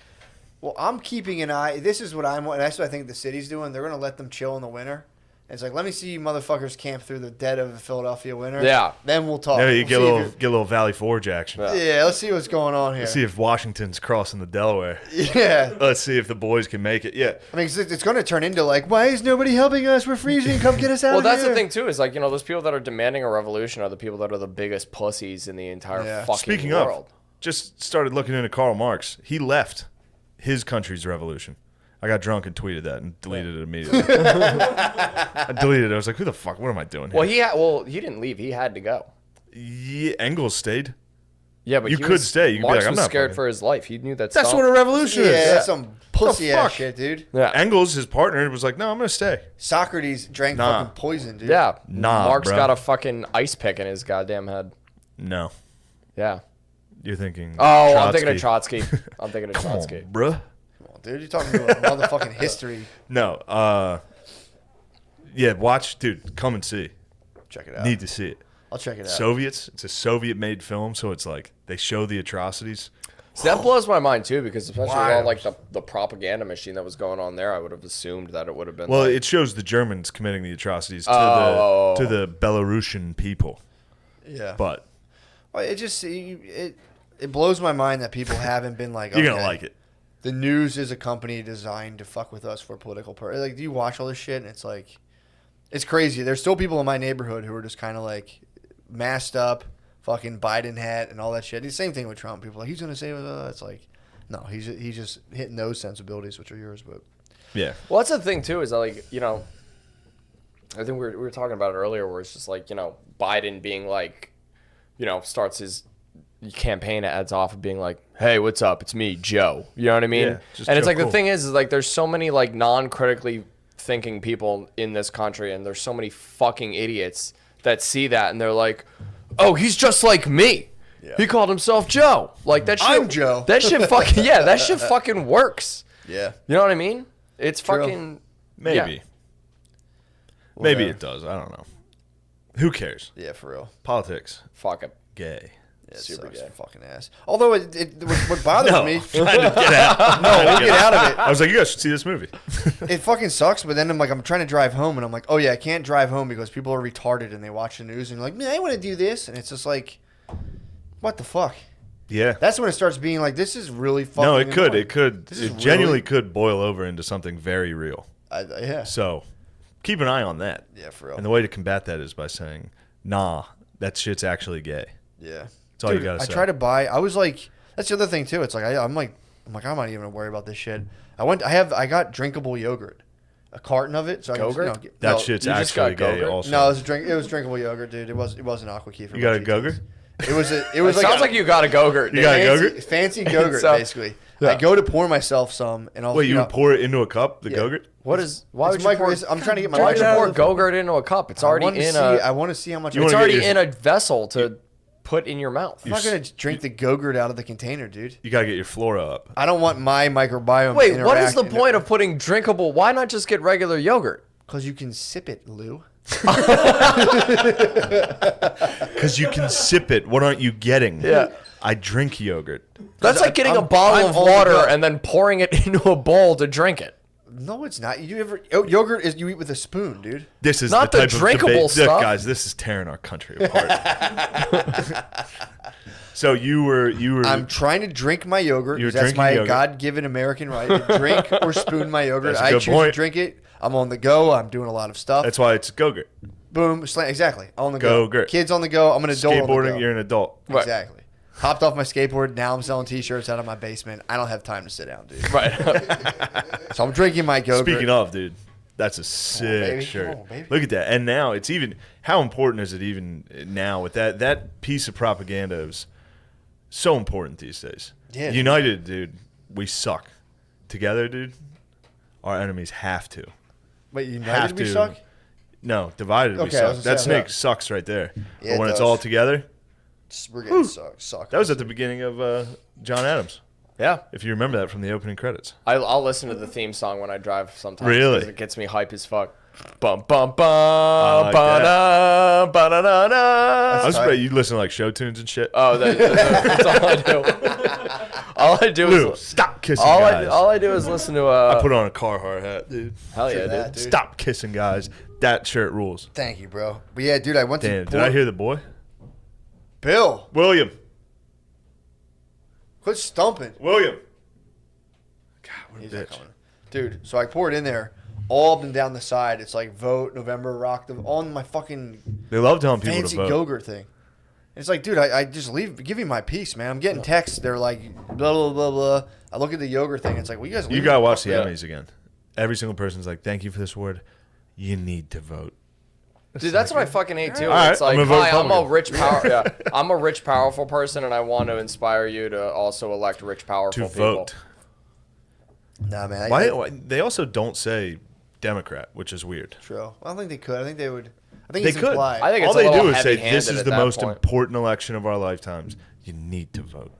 Speaker 3: Well, I'm keeping an eye. This is what that's what I think the city's doing. They're going to let them chill in the winter. It's like, let me see you motherfuckers camp through the dead of the Philadelphia winter.
Speaker 2: Yeah.
Speaker 3: Then we'll talk.
Speaker 1: Yeah, you
Speaker 3: We'll
Speaker 1: get
Speaker 3: see
Speaker 1: a
Speaker 3: if
Speaker 1: little Valley Forge action.
Speaker 3: yeah, let's see what's going on here.
Speaker 1: See if Washington's crossing the Delaware.
Speaker 3: Yeah.
Speaker 1: Let's see if the boys can make it. Yeah.
Speaker 3: I mean, it's going to turn into like, why is nobody helping us? We're freezing. Come get us out
Speaker 2: Well,
Speaker 3: of
Speaker 2: that's
Speaker 3: here.
Speaker 2: the thing too. Is like, those people that are demanding a revolution are the people that are the biggest pussies in the entire
Speaker 3: Yeah.
Speaker 2: fucking
Speaker 1: Speaking
Speaker 2: world.
Speaker 1: of, just started looking into Karl Marx. He left his country's revolution. I got drunk and tweeted that and deleted it immediately. I deleted it. I was like, who the fuck? What am I doing here?
Speaker 2: Well, he didn't leave. He had to go.
Speaker 1: Yeah, Engels stayed.
Speaker 2: Yeah, but
Speaker 1: You
Speaker 2: he
Speaker 1: could
Speaker 2: was,
Speaker 1: stay. You could be
Speaker 2: Marx
Speaker 1: like, I'm
Speaker 2: was
Speaker 1: not
Speaker 2: scared
Speaker 1: fucking-
Speaker 2: for his life. He knew that.
Speaker 1: That's
Speaker 2: Stalin-
Speaker 1: what a revolution
Speaker 3: Yeah,
Speaker 1: is.
Speaker 3: that's some pussy
Speaker 1: fuck?
Speaker 3: ass shit, dude.
Speaker 2: Yeah.
Speaker 1: Engels, his partner, was like, no, I'm going to stay.
Speaker 3: Socrates drank
Speaker 1: Nah.
Speaker 3: fucking poison, dude.
Speaker 2: Yeah.
Speaker 1: Nah,
Speaker 2: Marx
Speaker 1: bro.
Speaker 2: got a fucking ice pick in his goddamn head.
Speaker 1: No.
Speaker 2: Yeah.
Speaker 1: You're thinking
Speaker 2: Oh, I'm thinking of Trotsky. I'm thinking of
Speaker 1: Come on,
Speaker 2: Trotsky.
Speaker 1: bruh.
Speaker 3: Come on, dude. You're talking about motherfucking history.
Speaker 1: No. Yeah, watch, dude, come and see.
Speaker 3: Check it out.
Speaker 1: Need to see it.
Speaker 3: I'll check it out.
Speaker 1: Soviets. It's a Soviet-made film, so it's like they show the atrocities.
Speaker 2: See, that blows my mind too, because especially with all
Speaker 1: Wild.
Speaker 2: like the propaganda machine that was going on there, I would have assumed that it would have been.
Speaker 1: Well,
Speaker 2: like,
Speaker 1: it shows the Germans committing the atrocities to
Speaker 2: Oh.
Speaker 1: the Belarusian people.
Speaker 3: Yeah.
Speaker 1: But
Speaker 3: Well, it just it blows my mind that people haven't been like,
Speaker 1: you're
Speaker 3: okay,
Speaker 1: gonna like it.
Speaker 3: The news is a company designed to fuck with us for political purposes. Like, do you watch all this shit? And it's like, it's crazy. There's still people in my neighborhood who are just kind of like masked up, fucking Biden hat and all that shit. The same thing with Trump. People are like, he's gonna save us. It's like, no, he's just hitting those sensibilities, which are yours. But
Speaker 1: Yeah.
Speaker 2: well, that's the thing too, is that, like, you know, I think we were talking about it earlier, where it's just like, you know, Biden being like, you know, starts his campaign ads off of being like, hey, what's up? It's me, Joe. You know what I mean?
Speaker 1: Yeah, just
Speaker 2: and it's
Speaker 1: Joe
Speaker 2: like
Speaker 1: Cool.
Speaker 2: the thing is like there's so many like non-critically thinking people in this country, and there's so many fucking idiots that see that and they're like, oh, he's just like me.
Speaker 3: Yeah.
Speaker 2: He called himself Joe. Like that shit.
Speaker 3: I'm Joe.
Speaker 2: That shit fucking yeah. That shit fucking works.
Speaker 3: yeah,
Speaker 2: You know what I mean? It's
Speaker 3: True.
Speaker 2: fucking
Speaker 1: Maybe.
Speaker 2: yeah.
Speaker 1: Maybe
Speaker 3: Whatever.
Speaker 1: it does. I don't know. Who cares?
Speaker 3: yeah, for real.
Speaker 1: Politics.
Speaker 2: Fuck it.
Speaker 1: Gay.
Speaker 3: Yeah, it
Speaker 2: Super
Speaker 3: sucks
Speaker 2: gay.
Speaker 3: fucking ass. Although what bothers me,
Speaker 1: Trying to get out.
Speaker 3: no, we'll get out of it.
Speaker 1: I was like, you guys should see this movie.
Speaker 3: It fucking sucks, but then I'm trying to drive home, and I'm like, oh yeah, I can't drive home because people are retarded and they watch the news and you're like, man, I want to do this, and it's just like, what the fuck?
Speaker 1: Yeah.
Speaker 3: That's when it starts being like, this is really fucking.
Speaker 1: No, it could.
Speaker 3: annoying.
Speaker 1: It could.
Speaker 3: This is
Speaker 1: It genuinely
Speaker 3: really-
Speaker 1: could boil over into something very real.
Speaker 3: Yeah,
Speaker 1: So keep an eye on that.
Speaker 3: yeah, for real.
Speaker 1: And the way to combat that is by saying, nah, that shit's actually gay.
Speaker 3: Yeah,
Speaker 1: That's all you gotta
Speaker 3: I
Speaker 1: say.
Speaker 3: try to buy. I was like, that's the other thing too. It's like I'm like I'm not even gonna worry about this shit. I got drinkable yogurt, a carton of it. So
Speaker 2: Go-Gurt?
Speaker 3: I can just,
Speaker 1: That
Speaker 3: no,
Speaker 1: shit's
Speaker 2: you just
Speaker 1: actually
Speaker 2: got
Speaker 1: gay
Speaker 2: Go-Gurt?
Speaker 1: also.
Speaker 3: No, it was drinkable yogurt, dude. It wasn't aqua kefir.
Speaker 1: You got
Speaker 3: by
Speaker 1: a
Speaker 3: GT's.
Speaker 1: Go-Gurt?
Speaker 3: It was
Speaker 2: It
Speaker 3: like
Speaker 2: sounds like you got a Go-Gurt.
Speaker 1: You got a
Speaker 2: dude.
Speaker 1: Go-Gurt?
Speaker 3: fancy Go-Gurt,
Speaker 2: So-
Speaker 3: basically.
Speaker 2: Yeah.
Speaker 3: I go to pour myself some, and I'll
Speaker 1: Wait, you
Speaker 3: know,
Speaker 1: would pour it into a cup, the
Speaker 3: Yeah.
Speaker 1: Go-Gurt?
Speaker 2: What is? Why would
Speaker 3: it's
Speaker 2: you
Speaker 3: micro-
Speaker 2: pour?
Speaker 3: it's- I'm trying to get my
Speaker 2: Why would you
Speaker 3: micro-
Speaker 2: pour Go-Gurt into a cup? It's already in
Speaker 3: I
Speaker 2: a.
Speaker 3: want to see how much.
Speaker 1: You
Speaker 2: It's
Speaker 1: wanna get
Speaker 2: already
Speaker 1: your-
Speaker 2: in a vessel to put in your mouth.
Speaker 3: I'm not gonna drink the Go-Gurt out of the container, dude.
Speaker 1: You got to get your flora up.
Speaker 3: I don't want my microbiome.
Speaker 2: Wait, what is the point of putting drinkable? Why not just get regular yogurt?
Speaker 3: Because you can sip it, Lou.
Speaker 1: Because you can sip it. What aren't you getting?
Speaker 2: Yeah.
Speaker 1: I drink yogurt.
Speaker 2: That's like getting a
Speaker 3: I'm
Speaker 2: bottle of
Speaker 3: on the
Speaker 2: water
Speaker 3: go.
Speaker 2: and then pouring it into a bowl to drink it.
Speaker 3: No, it's not. Yogurt is you eat with a spoon, dude.
Speaker 1: This is
Speaker 2: Not
Speaker 1: the
Speaker 2: the
Speaker 1: type
Speaker 2: drinkable
Speaker 1: of debate. Look,
Speaker 2: stuff.
Speaker 1: guys, this is tearing our country apart. So you were.
Speaker 3: I'm trying to drink my yogurt.
Speaker 1: You're
Speaker 3: 'Cause that's
Speaker 1: drinking
Speaker 3: my
Speaker 1: yogurt.
Speaker 3: God-given American right to drink or spoon my yogurt.
Speaker 1: That's a
Speaker 3: I
Speaker 1: good
Speaker 3: choose
Speaker 1: point.
Speaker 3: to drink it. I'm on the go. I'm doing a lot of stuff.
Speaker 1: That's why it's Go-Gurt.
Speaker 3: Boom, exactly. On the go.
Speaker 1: Go-Gurt.
Speaker 3: Kids on the go. I'm an adult on the
Speaker 1: Skateboarding,
Speaker 3: go.
Speaker 1: you're an adult.
Speaker 2: Right.
Speaker 3: Exactly. Hopped off my skateboard. Now I'm selling T-shirts out of my basement. I don't have time to sit down, dude.
Speaker 2: Right.
Speaker 3: So I'm drinking my Go-Gurt.
Speaker 1: Speaking of, dude, that's a sick
Speaker 3: baby.
Speaker 1: shirt.
Speaker 3: Come on, baby.
Speaker 1: Look at that. And now it's even. How important is it even now with that piece of propaganda is so important these days.
Speaker 3: Yeah.
Speaker 1: United, dude, we suck. Together, dude, our enemies have to.
Speaker 3: Wait,
Speaker 1: Have
Speaker 3: United we
Speaker 1: to.
Speaker 3: suck?
Speaker 1: No, divided we
Speaker 3: Okay, I was
Speaker 1: suck.
Speaker 3: gonna
Speaker 1: That
Speaker 3: say,
Speaker 1: snake
Speaker 3: yeah.
Speaker 1: sucks right there.
Speaker 3: Yeah,
Speaker 1: but when
Speaker 3: it
Speaker 1: it's
Speaker 3: does.
Speaker 1: all together,
Speaker 3: We're getting suck.
Speaker 1: that was at the beginning of John Adams.
Speaker 2: Yeah.
Speaker 1: If you remember that from the opening credits.
Speaker 2: I'll listen to the theme song when I drive sometimes.
Speaker 1: Really?
Speaker 2: 'Cause it gets me hype as fuck. Bum bum bum
Speaker 1: like
Speaker 2: ba-da, ba-da-da-da.
Speaker 1: I was
Speaker 3: tight.
Speaker 1: afraid you listen to like show tunes and shit.
Speaker 2: Oh, that's all I do. All I do
Speaker 1: Lou,
Speaker 2: is
Speaker 1: stop kissing
Speaker 2: all
Speaker 1: guys.
Speaker 2: I do is listen to
Speaker 1: I put on a Carhartt hat, dude.
Speaker 2: hell yeah,
Speaker 3: that,
Speaker 2: dude.
Speaker 3: dude.
Speaker 1: Stop kissing guys. That shirt rules.
Speaker 3: Thank you, bro. But yeah, dude, I went
Speaker 1: Damn,
Speaker 3: to
Speaker 1: did I hear the boy?
Speaker 3: Bill.
Speaker 1: William.
Speaker 3: Quit stumping.
Speaker 1: William. God, what a
Speaker 3: He's not
Speaker 1: bitch.
Speaker 3: coming. Dude, so I poured in there, all up and down the side. It's like vote, November, rock, on my fucking
Speaker 1: They love telling people
Speaker 3: fancy
Speaker 1: to vote.
Speaker 3: Go-Gurt thing. It's like, dude, I just give me my peace, man. I'm getting texts. They're like, blah, blah, blah, blah. I look at the yogurt thing. It's like, well, you guys
Speaker 1: You
Speaker 3: leave
Speaker 1: got to
Speaker 3: me
Speaker 1: watch
Speaker 3: fuck
Speaker 1: the
Speaker 3: up.
Speaker 1: Emmys again. Every single person's like, thank you for this award. You need to vote.
Speaker 2: Dude, that's what I fucking hate too.
Speaker 1: All right,
Speaker 2: It's like,
Speaker 1: I'm gonna vote
Speaker 2: hi, I'm a
Speaker 1: Republican."
Speaker 2: I'm a rich, powerful person, and I want to inspire you to also elect rich, powerful
Speaker 1: To
Speaker 2: people.
Speaker 1: vote.
Speaker 3: Nah, man.
Speaker 1: Why? They also don't say Democrat, which is weird.
Speaker 3: True. I don't think they could. I think they would. I think
Speaker 1: They
Speaker 3: it's
Speaker 1: could.
Speaker 3: implied.
Speaker 2: I think
Speaker 1: All
Speaker 2: it's a
Speaker 1: they
Speaker 2: little
Speaker 1: do is say this
Speaker 2: heavy-handed
Speaker 1: is
Speaker 2: at
Speaker 1: the
Speaker 2: that
Speaker 1: most
Speaker 2: point.
Speaker 1: important election of our lifetimes. You need to vote.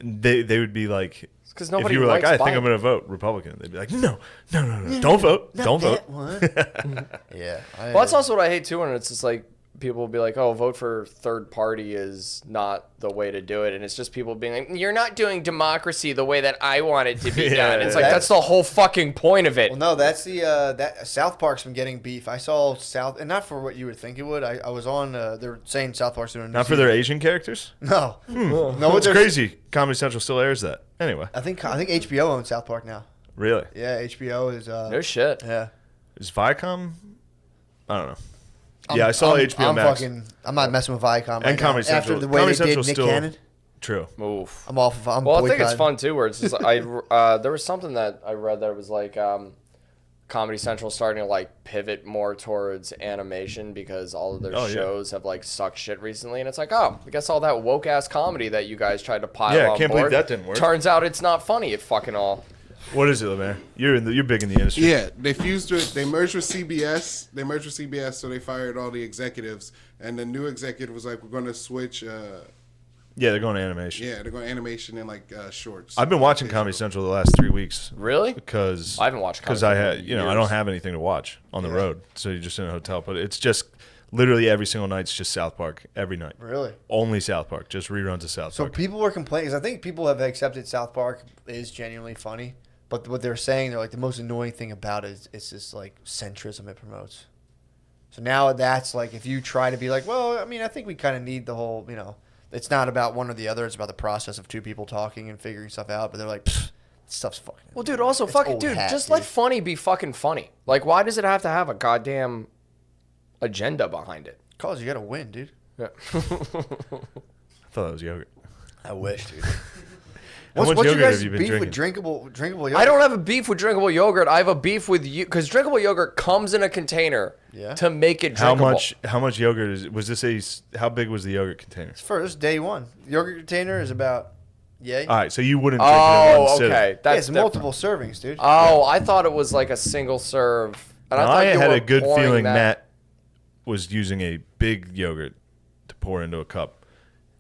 Speaker 1: They would be like,
Speaker 2: 'cause
Speaker 1: if
Speaker 2: nobody
Speaker 1: you were like,
Speaker 2: likes
Speaker 1: I think
Speaker 2: Biden.
Speaker 1: I'm going to vote Republican. They'd be like, no, don't vote,
Speaker 3: Not
Speaker 1: don't vote.
Speaker 3: that one. Yeah.
Speaker 2: Well, that's also what I hate too, and it's just like people will be like, "Oh, vote for third party is not the way to do it," and it's just people being like, "You're not doing democracy the way that I want it to be
Speaker 1: Yeah,
Speaker 2: done." It's like
Speaker 3: that's-
Speaker 2: that's the whole fucking point of it.
Speaker 3: Well, no, that's the that South Park's been getting beef. I saw South, and not for what you would think it would. I was on. They're saying South Park's doing a new
Speaker 1: Not for their
Speaker 3: season.
Speaker 1: Asian characters?
Speaker 3: No, no.
Speaker 1: No, it's
Speaker 3: they're-
Speaker 1: crazy. Comedy Central still airs that. Anyway,
Speaker 3: I think HBO owns South Park now.
Speaker 1: really?
Speaker 3: Yeah, HBO is.
Speaker 2: No shit.
Speaker 3: Yeah.
Speaker 1: Is Viacom? I don't know. Yeah, I saw HBO
Speaker 3: I'm
Speaker 1: Max.
Speaker 3: I'm not messing with Viacom.
Speaker 1: And
Speaker 3: right now.
Speaker 1: Comedy Central.
Speaker 3: After the way
Speaker 1: Comedy
Speaker 3: they did
Speaker 1: Central's
Speaker 3: Nick
Speaker 1: still-
Speaker 3: Cannon,
Speaker 1: True.
Speaker 2: Oof.
Speaker 3: I'm off of. I'm
Speaker 2: Well, I think it's
Speaker 3: boycotting.
Speaker 2: fun too. Where it's just there was something that I read that was like Comedy Central starting to like pivot more towards animation because all of their
Speaker 1: Oh, yeah.
Speaker 2: shows have like sucked shit recently, and it's like, oh, I guess all that woke ass comedy that you guys tried to pile
Speaker 1: Yeah, I
Speaker 2: on
Speaker 1: can't believe
Speaker 2: board,
Speaker 1: that didn't work.
Speaker 2: Turns out it's not funny at fucking all.
Speaker 1: What is it, LeMaire? You're big in the industry.
Speaker 4: Yeah, they fused with. They merged with CBS. They merged with CBS, so they fired all the executives. And the new executive was like, "We're going to switch."
Speaker 1: Yeah, they're going to animation.
Speaker 4: Yeah, they're going animation and like shorts.
Speaker 1: I've been watching Comedy Central the last 3 weeks
Speaker 2: Really?
Speaker 1: because
Speaker 2: I haven't watched
Speaker 1: because
Speaker 2: Comedy
Speaker 1: I
Speaker 2: Central
Speaker 1: had
Speaker 2: in
Speaker 1: I
Speaker 2: years.
Speaker 1: don't have anything to watch on the road, so you're just in a hotel. But it's just literally every single night. It's just South Park every night.
Speaker 3: Really?
Speaker 1: Only South Park, just reruns of South
Speaker 3: So
Speaker 1: Park.
Speaker 3: people were complaining. 'Cause I think people have accepted South Park is genuinely funny, but what they're saying, they're like the most annoying thing about it is it's this like centrism it promotes. So now that's like if you try to be like, well, I mean, I think we kind of need the whole, it's not about one or the other. It's about the process of two people talking and figuring stuff out. But they're like, this stuff's fucking.
Speaker 2: Well, dude, also
Speaker 3: it's
Speaker 2: fucking,
Speaker 3: old
Speaker 2: dude,
Speaker 3: hat,
Speaker 2: just
Speaker 3: dude.
Speaker 2: let funny be fucking funny. Like, why does it have to have a goddamn agenda behind it?
Speaker 3: Cause you gotta win, dude.
Speaker 2: Yeah.
Speaker 1: I thought that was yogurt.
Speaker 3: I wish, dude.
Speaker 1: How much
Speaker 3: What's your
Speaker 1: yogurt have
Speaker 3: guys'
Speaker 1: you been
Speaker 3: beef with
Speaker 1: drinking?
Speaker 3: drinkable yogurt?
Speaker 2: I don't have a beef with drinkable yogurt. I have a beef with you because drinkable yogurt comes in a container
Speaker 3: Yeah.
Speaker 2: to make it
Speaker 1: How
Speaker 2: drinkable.
Speaker 1: How much yogurt is? Was this how big was the yogurt container?
Speaker 3: First day one. The yogurt container is about yay.
Speaker 1: All right, so you wouldn't drink it in
Speaker 2: Oh,
Speaker 1: one sitting.
Speaker 2: okay.
Speaker 3: Yeah,
Speaker 2: That's
Speaker 3: it's
Speaker 2: different.
Speaker 3: multiple servings, dude.
Speaker 2: Oh, I thought it was like a single serve. And
Speaker 1: Now,
Speaker 2: thought
Speaker 1: I
Speaker 2: you
Speaker 1: had
Speaker 2: were
Speaker 1: a good
Speaker 2: pouring
Speaker 1: feeling
Speaker 2: that.
Speaker 1: Matt was using a big yogurt to pour into a cup.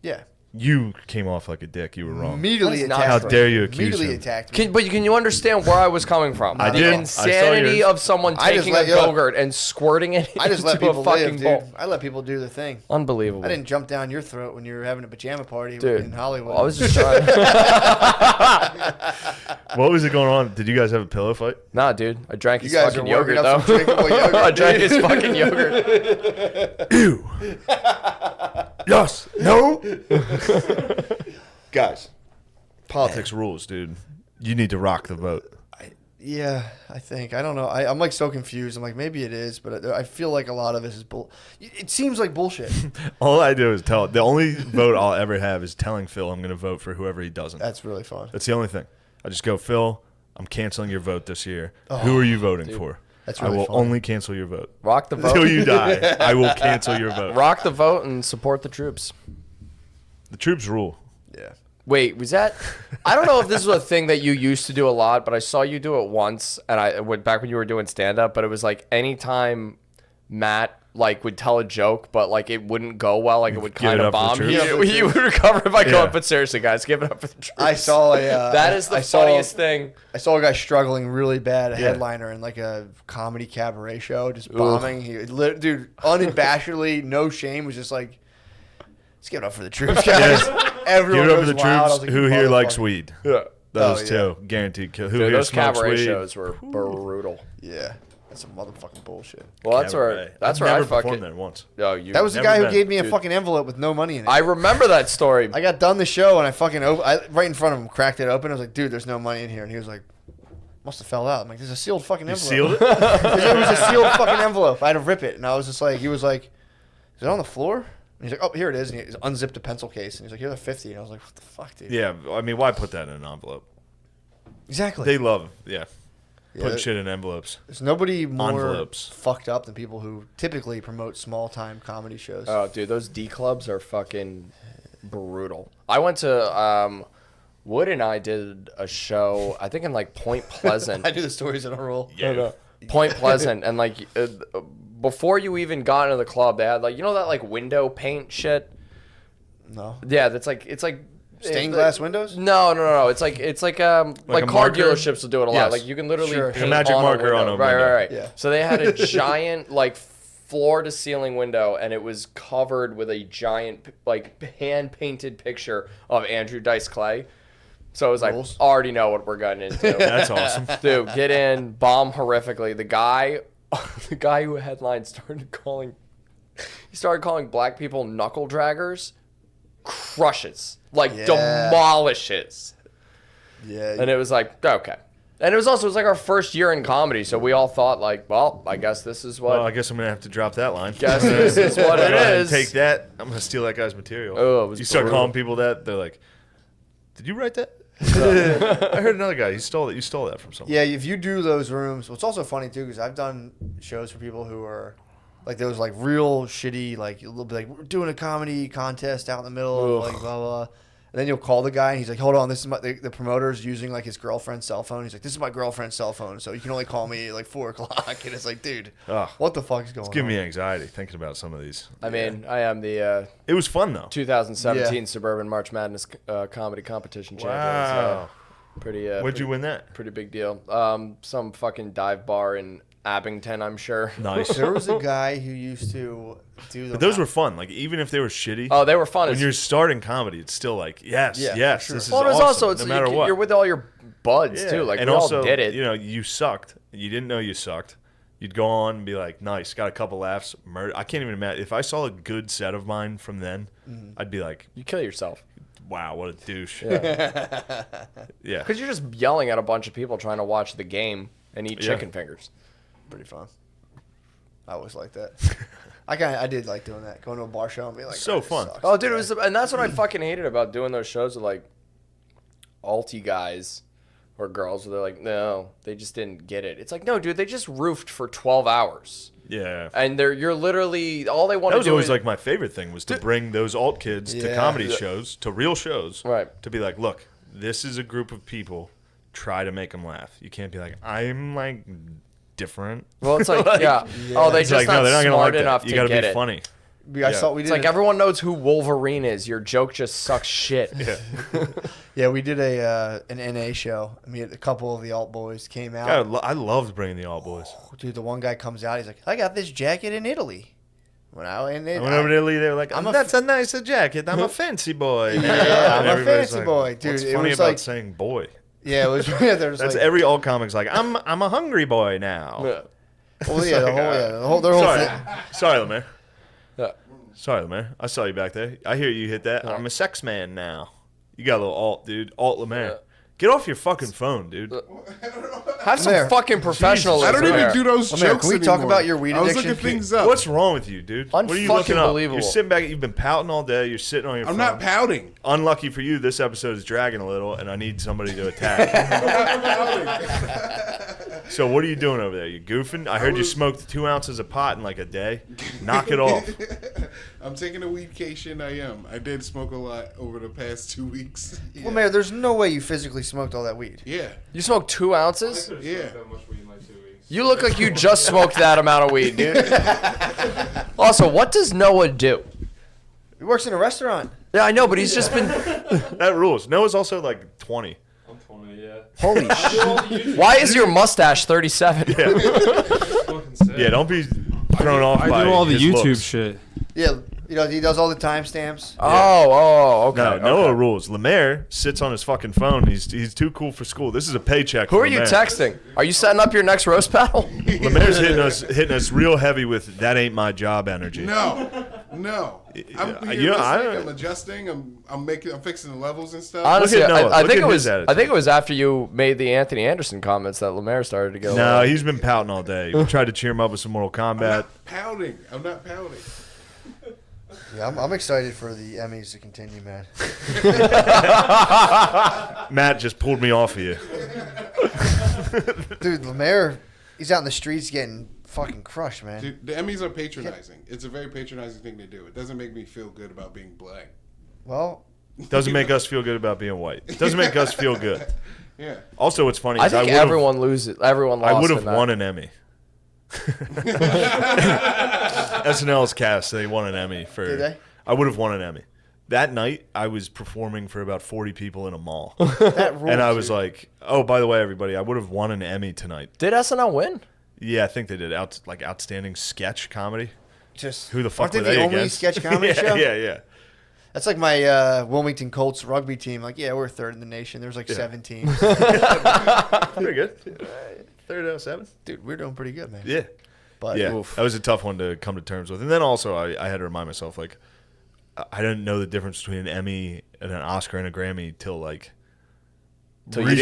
Speaker 3: Yeah.
Speaker 1: You came off like a dick. You were wrong.
Speaker 3: Immediately
Speaker 2: That is not
Speaker 3: attacked
Speaker 2: true.
Speaker 3: me.
Speaker 1: How dare you accuse
Speaker 3: Immediately
Speaker 1: him.
Speaker 3: attacked me.
Speaker 2: Can you understand where I was coming from?
Speaker 1: I
Speaker 2: the
Speaker 1: did. I saw
Speaker 2: insanity
Speaker 1: yours.
Speaker 2: of someone
Speaker 3: I just
Speaker 2: taking a
Speaker 3: let you-
Speaker 2: yogurt and squirting it
Speaker 3: I just let
Speaker 2: into
Speaker 3: people
Speaker 2: a fucking
Speaker 3: live,
Speaker 2: bowl.
Speaker 3: dude. I let people do their thing.
Speaker 2: Unbelievable.
Speaker 3: I didn't jump down your throat when you were having a pajama party
Speaker 2: Dude,
Speaker 3: in Hollywood.
Speaker 2: I was just trying.
Speaker 1: What was it going on? Did you guys have a pillow fight?
Speaker 2: Nah, dude. I drank his
Speaker 3: guys
Speaker 2: fucking
Speaker 3: are working
Speaker 2: yogurt,
Speaker 3: up
Speaker 2: though.
Speaker 3: some drinkable yogurt,
Speaker 2: I drank
Speaker 3: dude.
Speaker 2: his fucking yogurt.
Speaker 1: Ew. Yes. No. Guys, politics rules, dude. You need to rock the vote.
Speaker 3: Yeah, I think. I don't know. I'm like so confused. I'm like, maybe it is, but I feel like a lot of it is bull. It seems like bullshit.
Speaker 1: All I do is tell. The only vote I'll ever have is telling Phil I'm going to vote for whoever he doesn't.
Speaker 3: That's really fun.
Speaker 1: That's the only thing. I just go, Phil, I'm canceling your vote this year. Who are you voting for?
Speaker 3: That's
Speaker 1: I
Speaker 3: really
Speaker 1: will
Speaker 3: fun.
Speaker 1: only cancel your vote.
Speaker 2: Rock the
Speaker 1: Until
Speaker 2: vote.
Speaker 1: you die, I will cancel your vote.
Speaker 2: Rock the vote and support the troops.
Speaker 1: The troops rule.
Speaker 3: Yeah.
Speaker 2: Wait, was that? I don't know if this was a thing that you used to do a lot, but I saw you do it once, and I went back when you were doing stand up. But it was like anytime Matt like would tell a joke, but like it wouldn't go well, like it would
Speaker 1: Give it
Speaker 2: kind of
Speaker 1: up for
Speaker 2: bomb.
Speaker 1: the troops.
Speaker 2: He would recover it by
Speaker 1: Yeah.
Speaker 2: going. But seriously, guys, give it up for the troops.
Speaker 3: I saw a.
Speaker 2: that is the
Speaker 3: I saw-
Speaker 2: funniest thing.
Speaker 3: I saw a guy struggling really bad, a
Speaker 1: Yeah.
Speaker 3: headliner in like a comedy cabaret show, just bombing. Dude, unabashedly, no shame, was just like, let's give it up for the troops, guys. Everyone
Speaker 1: Give it up for
Speaker 3: goes
Speaker 1: the
Speaker 3: wild. I was
Speaker 1: troops.
Speaker 3: like,
Speaker 1: Who
Speaker 3: you
Speaker 1: here likes
Speaker 3: motherfucker.
Speaker 1: weed?
Speaker 2: Yeah.
Speaker 1: Those
Speaker 3: Oh,
Speaker 1: two. Guaranteed kill. Who
Speaker 2: Dude,
Speaker 1: here
Speaker 2: those
Speaker 1: smokes
Speaker 2: cabaret
Speaker 1: weed?
Speaker 2: shows were brutal.
Speaker 3: Yeah, that's some motherfucking bullshit.
Speaker 2: Well, that's
Speaker 1: Cabaret.
Speaker 2: where that's
Speaker 1: I've
Speaker 2: where I
Speaker 1: never performed
Speaker 2: fucking.
Speaker 1: there once.
Speaker 2: Oh, you.
Speaker 3: That was the
Speaker 1: Never
Speaker 3: guy who
Speaker 1: been,
Speaker 3: gave me a
Speaker 2: dude.
Speaker 3: fucking envelope with no money in it.
Speaker 2: I remember that story.
Speaker 3: I got done the show and I fucking right in front of him, cracked it open. I was like, dude, there's no money in here. And he was like, must have fell out. I'm like, there's a sealed fucking
Speaker 1: You
Speaker 3: envelope.
Speaker 1: sealed it?
Speaker 3: It was a sealed fucking envelope. I had to rip it. And I was just like, he was like, is it on the floor? And he's like, oh, here it is. And he unzipped a pencil case. And he's like, here's a 50. And I was like, what the fuck, dude?
Speaker 1: Yeah. I mean, why put that in an envelope?
Speaker 3: Exactly.
Speaker 1: They love. Yeah. Putting shit in envelopes.
Speaker 3: There's nobody more
Speaker 1: Envelopes.
Speaker 3: fucked up than people who typically promote small-time comedy shows.
Speaker 2: Oh, dude, those D clubs are fucking brutal. I went to Wood and I did a show, I think in like Point Pleasant.
Speaker 3: I do the stories in a roll.
Speaker 1: Yeah.
Speaker 2: Point Pleasant, and like before you even got into the club, they had like that like window paint shit.
Speaker 3: No.
Speaker 2: Yeah, that's like it's like
Speaker 3: Stained glass windows?
Speaker 2: No. It's like
Speaker 1: a
Speaker 2: car
Speaker 1: marker?
Speaker 2: dealerships will do it a lot.
Speaker 1: Yes.
Speaker 2: Like you can literally
Speaker 3: Sure.
Speaker 2: paint
Speaker 1: A magic
Speaker 2: on
Speaker 1: marker
Speaker 2: a window.
Speaker 1: on a
Speaker 2: right,
Speaker 1: window.
Speaker 2: right.
Speaker 3: Yeah.
Speaker 2: So they had a giant like floor to ceiling window, and it was covered with a giant like hand painted picture of Andrew Dice Clay. So it was like,
Speaker 3: Rules.
Speaker 2: already know what we're getting into.
Speaker 1: That's awesome.
Speaker 2: Dude, get in, bomb horrifically. The guy who headlined started calling black people knuckle draggers. Crushes, like demolishes.
Speaker 3: Yeah.
Speaker 2: And it was like, okay. And it was like our first year in comedy, so we all thought like, well, I guess this is what.
Speaker 1: Well, I guess I'm gonna have to drop that line.
Speaker 2: Guess this is what it
Speaker 1: Go ahead and
Speaker 2: is.
Speaker 1: Take that. I'm gonna steal that guy's material.
Speaker 2: Oh, it was
Speaker 1: you start
Speaker 2: brutal.
Speaker 1: calling people that, they're like, "Did you write that?" I heard another guy. You stole that from someone.
Speaker 3: Yeah, if you do those rooms, well, it's also funny too because I've done shows for people who are like those like real shitty like you'll be like we're doing a comedy contest out in the middle of like blah blah, and then you'll call the guy and he's like, hold on, this is the promoter's using like his girlfriend's cell phone. He's like, this is my girlfriend's cell phone, so you can only call me at like 4 o'clock, and it's like, dude,
Speaker 1: Ugh.
Speaker 3: what the fuck is going
Speaker 1: It's
Speaker 3: on?
Speaker 1: giving me anxiety thinking about some of these.
Speaker 2: I mean, I am the
Speaker 1: It was fun though.
Speaker 2: 2017
Speaker 3: Yeah.
Speaker 2: Suburban March Madness comedy competition champions.
Speaker 1: Wow.
Speaker 2: Pretty.
Speaker 1: Where'd you win that?
Speaker 2: Pretty big deal. Some fucking dive bar in Abington, I'm sure.
Speaker 1: Nice.
Speaker 3: There was a guy who used to do the.
Speaker 1: But those were fun. Like even if they were shitty,
Speaker 2: Oh, they were fun.
Speaker 1: when you're starting comedy, it's still like yes,
Speaker 3: Yeah,
Speaker 1: yes,
Speaker 3: for
Speaker 1: this is
Speaker 2: well, it was
Speaker 1: awesome,
Speaker 2: also it's
Speaker 1: no matter what.
Speaker 2: you're with all your buds
Speaker 1: Yeah.
Speaker 2: too. Like
Speaker 1: and
Speaker 2: we
Speaker 1: also,
Speaker 2: all did it.
Speaker 1: You know, you sucked. You didn't know you sucked. You'd go on and be like, nice, got a couple laughs. I can't even imagine. If I saw a good set of mine from then, I'd be like,
Speaker 2: You kill yourself
Speaker 1: wow, what a douche.
Speaker 2: Yeah.
Speaker 1: Yeah.
Speaker 2: because you're just yelling at a bunch of people trying to watch the game and eat
Speaker 1: Yeah.
Speaker 2: chicken fingers.
Speaker 3: pretty fun. I always like that. I did like doing that, going to a bar show and being like,
Speaker 1: So
Speaker 3: "Oh, this
Speaker 1: fun."
Speaker 3: sucks."
Speaker 2: Oh, dude, it was, and that's what I fucking hated about doing those shows with like alty guys or girls where they're like, no, they just didn't get it. It's like, no, dude, they just roofed for 12 hours.
Speaker 1: Yeah.
Speaker 2: And you're literally, all they want
Speaker 1: That
Speaker 2: to
Speaker 1: was
Speaker 2: do
Speaker 1: always
Speaker 2: is,
Speaker 1: like my favorite thing was to bring those alt kids to
Speaker 3: Yeah.
Speaker 1: comedy shows, to real shows.
Speaker 2: Right.
Speaker 1: To be like, look, this is a group of people. Try to make them laugh. You can't be like, I'm like different.
Speaker 2: well, it's like, yeah. Oh, they
Speaker 1: It's
Speaker 2: just
Speaker 1: like, no, they're not gonna
Speaker 2: smart
Speaker 1: like
Speaker 2: enough
Speaker 1: that. You
Speaker 2: to
Speaker 1: gotta
Speaker 2: get
Speaker 1: be
Speaker 2: it.
Speaker 1: funny.
Speaker 3: I
Speaker 1: Yeah.
Speaker 3: saw we
Speaker 2: It's
Speaker 3: did
Speaker 2: like everyone knows who Wolverine is. Your joke just sucks shit.
Speaker 1: Yeah.
Speaker 3: we did an NA show. I mean, a couple of the alt boys came out.
Speaker 1: God, I loved bringing the alt boys.
Speaker 3: Dude, the one guy comes out. He's like, I got this jacket in Italy.
Speaker 1: I went over to Italy. They were like, that's a nice jacket. I'm a fancy boy.
Speaker 3: Yeah, I'm
Speaker 1: And
Speaker 3: a
Speaker 1: everybody's
Speaker 3: fancy boy. Dude,
Speaker 1: What's
Speaker 3: it
Speaker 1: funny
Speaker 3: was
Speaker 1: about
Speaker 3: like-
Speaker 1: saying boy?
Speaker 3: Yeah, it was. Yeah, there's
Speaker 1: That's
Speaker 3: like,
Speaker 1: every alt comic's like, I'm a hungry boy now.
Speaker 2: Yeah.
Speaker 3: well, yeah, the whole their whole
Speaker 1: Sorry,
Speaker 3: thing.
Speaker 1: sorry, Lemaire.
Speaker 2: Yeah.
Speaker 1: Sorry, Lemaire. I saw you back there. I hear you hit that. I'm a sex man now. You got a little alt, dude. Alt Lemaire.
Speaker 2: Yeah.
Speaker 1: Get off your fucking phone, dude.
Speaker 2: Have some
Speaker 3: There.
Speaker 2: fucking professionalism.
Speaker 4: I don't even
Speaker 2: there.
Speaker 4: do those
Speaker 3: Lemaire,
Speaker 4: jokes
Speaker 3: can we talk
Speaker 4: anymore.
Speaker 3: about your weed
Speaker 4: I was
Speaker 3: addiction?
Speaker 4: looking things up.
Speaker 1: What's wrong with you, dude? What are you looking up?
Speaker 2: Unfucking-believable.
Speaker 1: You're sitting back. You've been pouting all day. You're sitting on your
Speaker 4: I'm
Speaker 1: phone.
Speaker 4: not pouting.
Speaker 1: Unlucky for you, this episode is dragging a little, and I need somebody to attack. So what are you doing over there? You goofing? I heard you smoked 2 ounces of pot in like a day. Knock it off.
Speaker 4: I'm taking a weedcation. I am. I did smoke a lot over the past 2 weeks.
Speaker 3: Well, Mayor, there's no way you physically smoked all that weed.
Speaker 4: Yeah.
Speaker 2: You smoked 2 ounces?
Speaker 4: Yeah.
Speaker 2: You look like you just smoked that amount of weed, dude. Also, what does Noah do?
Speaker 3: He works in a restaurant.
Speaker 2: Yeah, I know, but he's just been.
Speaker 1: That rules. Noah's also like 20.
Speaker 5: I'm 20, yeah.
Speaker 2: Holy shit. Why is your mustache 37?
Speaker 5: Fucking sick.
Speaker 1: Yeah, don't be thrown off by
Speaker 5: I do all the
Speaker 1: his
Speaker 5: YouTube
Speaker 1: looks.
Speaker 5: shit.
Speaker 3: Yeah, you know, he does all the timestamps.
Speaker 2: Okay.
Speaker 1: No,
Speaker 2: okay.
Speaker 1: Noah rules. Lemaire sits on his fucking phone. He's too cool for school. This is a paycheck.
Speaker 2: Who
Speaker 1: for
Speaker 2: are you
Speaker 1: Lemaire.
Speaker 2: texting? Are you setting up your next roast battle?
Speaker 1: Lemaire's hitting us real heavy with that ain't my job energy.
Speaker 4: No. I'm
Speaker 1: Yeah,
Speaker 4: here
Speaker 1: I
Speaker 4: listening,
Speaker 1: don't-
Speaker 4: I'm adjusting. I'm fixing the levels and stuff.
Speaker 2: Honestly,
Speaker 1: Look at Noah.
Speaker 2: I
Speaker 1: Look
Speaker 2: think
Speaker 1: at
Speaker 2: it was.
Speaker 1: his attitude.
Speaker 2: I think it was after you made the Anthony Anderson comments that Lemaire started to go.
Speaker 1: No, he's been pouting all day. We tried to cheer him up with some Mortal
Speaker 4: I'm
Speaker 1: Kombat.
Speaker 4: not pouting. I'm not pouting.
Speaker 3: Yeah, I'm excited for the Emmys to continue, man.
Speaker 1: Matt just pulled me off of you.
Speaker 3: Dude, Lemaire, he's out in the streets getting fucking crushed, man.
Speaker 4: Dude, the Emmys are patronizing. It's a very patronizing thing to do. It doesn't make me feel good about being black.
Speaker 3: Well,
Speaker 1: Doesn't make us feel good about being white. Doesn't make us feel good.
Speaker 4: Yeah.
Speaker 1: Also, what's funny
Speaker 2: I
Speaker 1: is
Speaker 2: think
Speaker 1: would've-
Speaker 2: everyone loses. Everyone lost.
Speaker 1: I would
Speaker 2: in
Speaker 1: have
Speaker 2: that.
Speaker 1: won an Emmy. SNL's cast, they won an Emmy for.
Speaker 3: Did they?
Speaker 1: I would have won an Emmy. That night, I was performing for about 40 people in a mall,
Speaker 3: that rules.
Speaker 1: and I was
Speaker 3: dude.
Speaker 1: like, "Oh, by the way, everybody, I would have won an Emmy tonight."
Speaker 2: Did SNL win?
Speaker 1: Yeah, I think they did. Outstanding sketch comedy.
Speaker 3: just
Speaker 1: Who the fuck
Speaker 3: aren't they
Speaker 1: were
Speaker 3: the
Speaker 1: they
Speaker 3: only
Speaker 1: against?
Speaker 3: sketch comedy
Speaker 1: yeah,
Speaker 3: show?
Speaker 1: Yeah.
Speaker 3: That's like my Wilmington Colts rugby team. Like, yeah, we're third in the nation. There's like 7 teams.
Speaker 1: Pretty good. 3rd out of 7.
Speaker 3: Dude, we're doing pretty good, man.
Speaker 1: Yeah.
Speaker 3: But
Speaker 1: Yeah,
Speaker 3: oof.
Speaker 1: that was a tough one to come to terms with. And then also, I had to remind myself, like, I didn't know the difference between an Emmy and an Oscar and a Grammy till, like,
Speaker 2: Till you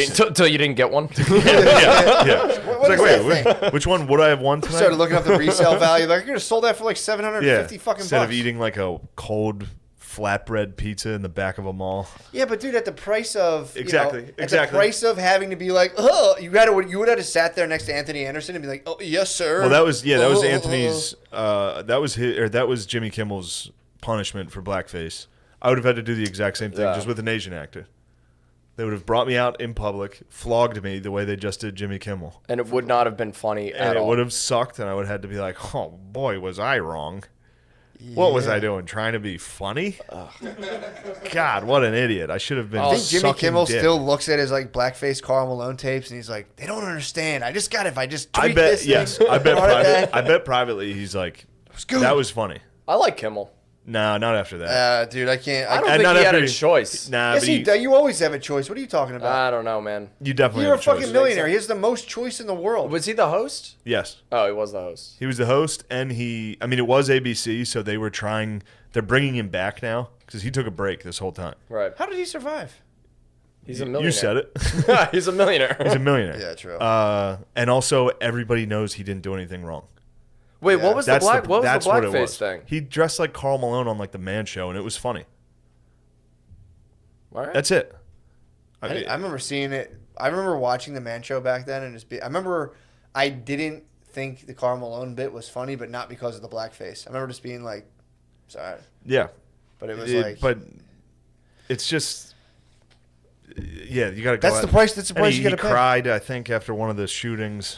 Speaker 2: didn't get one.
Speaker 1: yeah.
Speaker 3: What
Speaker 1: It's
Speaker 3: is
Speaker 1: like,
Speaker 3: that thing?
Speaker 1: which one would I have won tonight?
Speaker 3: Started looking up the resale value. Like, I could have sold that for like 750 fucking
Speaker 1: Instead
Speaker 3: bucks.
Speaker 1: of eating, like, a cold flatbread pizza in the back of a mall.
Speaker 3: Yeah, but dude, at the price of
Speaker 1: Exactly,
Speaker 3: at
Speaker 1: exactly.
Speaker 3: the price of having to be like, oh, you would have sat there next to Anthony Anderson and be like, oh yes, sir.
Speaker 1: Well, that was
Speaker 3: Oh,
Speaker 1: Anthony's. That was Jimmy Kimmel's punishment for blackface. I would have had to do the exact same thing,
Speaker 2: Yeah.
Speaker 1: just with an Asian actor. They would have brought me out in public, flogged me the way they just did Jimmy Kimmel,
Speaker 2: And it would not have been funny
Speaker 1: and
Speaker 2: at
Speaker 1: it
Speaker 2: all.
Speaker 1: would have sucked. And I would have had to be like, "Oh boy, was I wrong? What was I doing? Trying to be funny? God, what an idiot! I should have been."
Speaker 3: I think Jimmy
Speaker 1: sucking
Speaker 3: Kimmel
Speaker 1: dick.
Speaker 3: still looks at his like blackface Karl Malone tapes and he's like, they don't understand. I just got it. If I just tweak
Speaker 1: I bet.
Speaker 3: this
Speaker 1: Yes,
Speaker 3: thing,
Speaker 1: I bet.
Speaker 3: heart attack."
Speaker 1: I bet privately he's like,
Speaker 3: good.
Speaker 1: "That was funny."
Speaker 2: I like Kimmel.
Speaker 1: No, not after that.
Speaker 3: Dude, I can't.
Speaker 2: I don't
Speaker 1: And
Speaker 2: think
Speaker 1: not
Speaker 2: he had
Speaker 1: after
Speaker 2: a choice.
Speaker 1: Nah,
Speaker 3: Yes,
Speaker 1: but
Speaker 3: you always have a choice. What are you talking about?
Speaker 2: I don't know, man.
Speaker 1: you definitely
Speaker 3: You're a
Speaker 1: have a choice.
Speaker 3: fucking millionaire. He has the most choice in the world.
Speaker 2: Was he the host?
Speaker 1: Yes.
Speaker 2: Oh, he was the host.
Speaker 1: He was the host, and it was ABC, so they're bringing him back now because he took a break this whole time.
Speaker 2: Right.
Speaker 3: How did he survive?
Speaker 2: He's a millionaire.
Speaker 1: You said it.
Speaker 2: He's a millionaire.
Speaker 1: He's a millionaire.
Speaker 3: Yeah, true.
Speaker 1: And also, everybody knows he didn't do anything wrong.
Speaker 2: Wait,
Speaker 3: Yeah.
Speaker 2: what was the
Speaker 1: That's
Speaker 2: black? What was
Speaker 1: that's
Speaker 2: the
Speaker 1: what it
Speaker 2: blackface
Speaker 1: was.
Speaker 2: thing?
Speaker 1: He dressed like Karl Malone on like the Man Show, and it was funny.
Speaker 2: All right.
Speaker 1: That's it.
Speaker 3: I remember seeing it. I remember watching the Man Show back then, and I remember I didn't think the Karl Malone bit was funny, but not because of the blackface. I remember just being like, sorry,
Speaker 1: Yeah.
Speaker 3: but it was like,
Speaker 1: But it's just. Yeah, you got to go.
Speaker 3: That's the price. That's the
Speaker 1: And
Speaker 3: price
Speaker 1: he
Speaker 3: you got to pay.
Speaker 1: cried, I think, after one of the shootings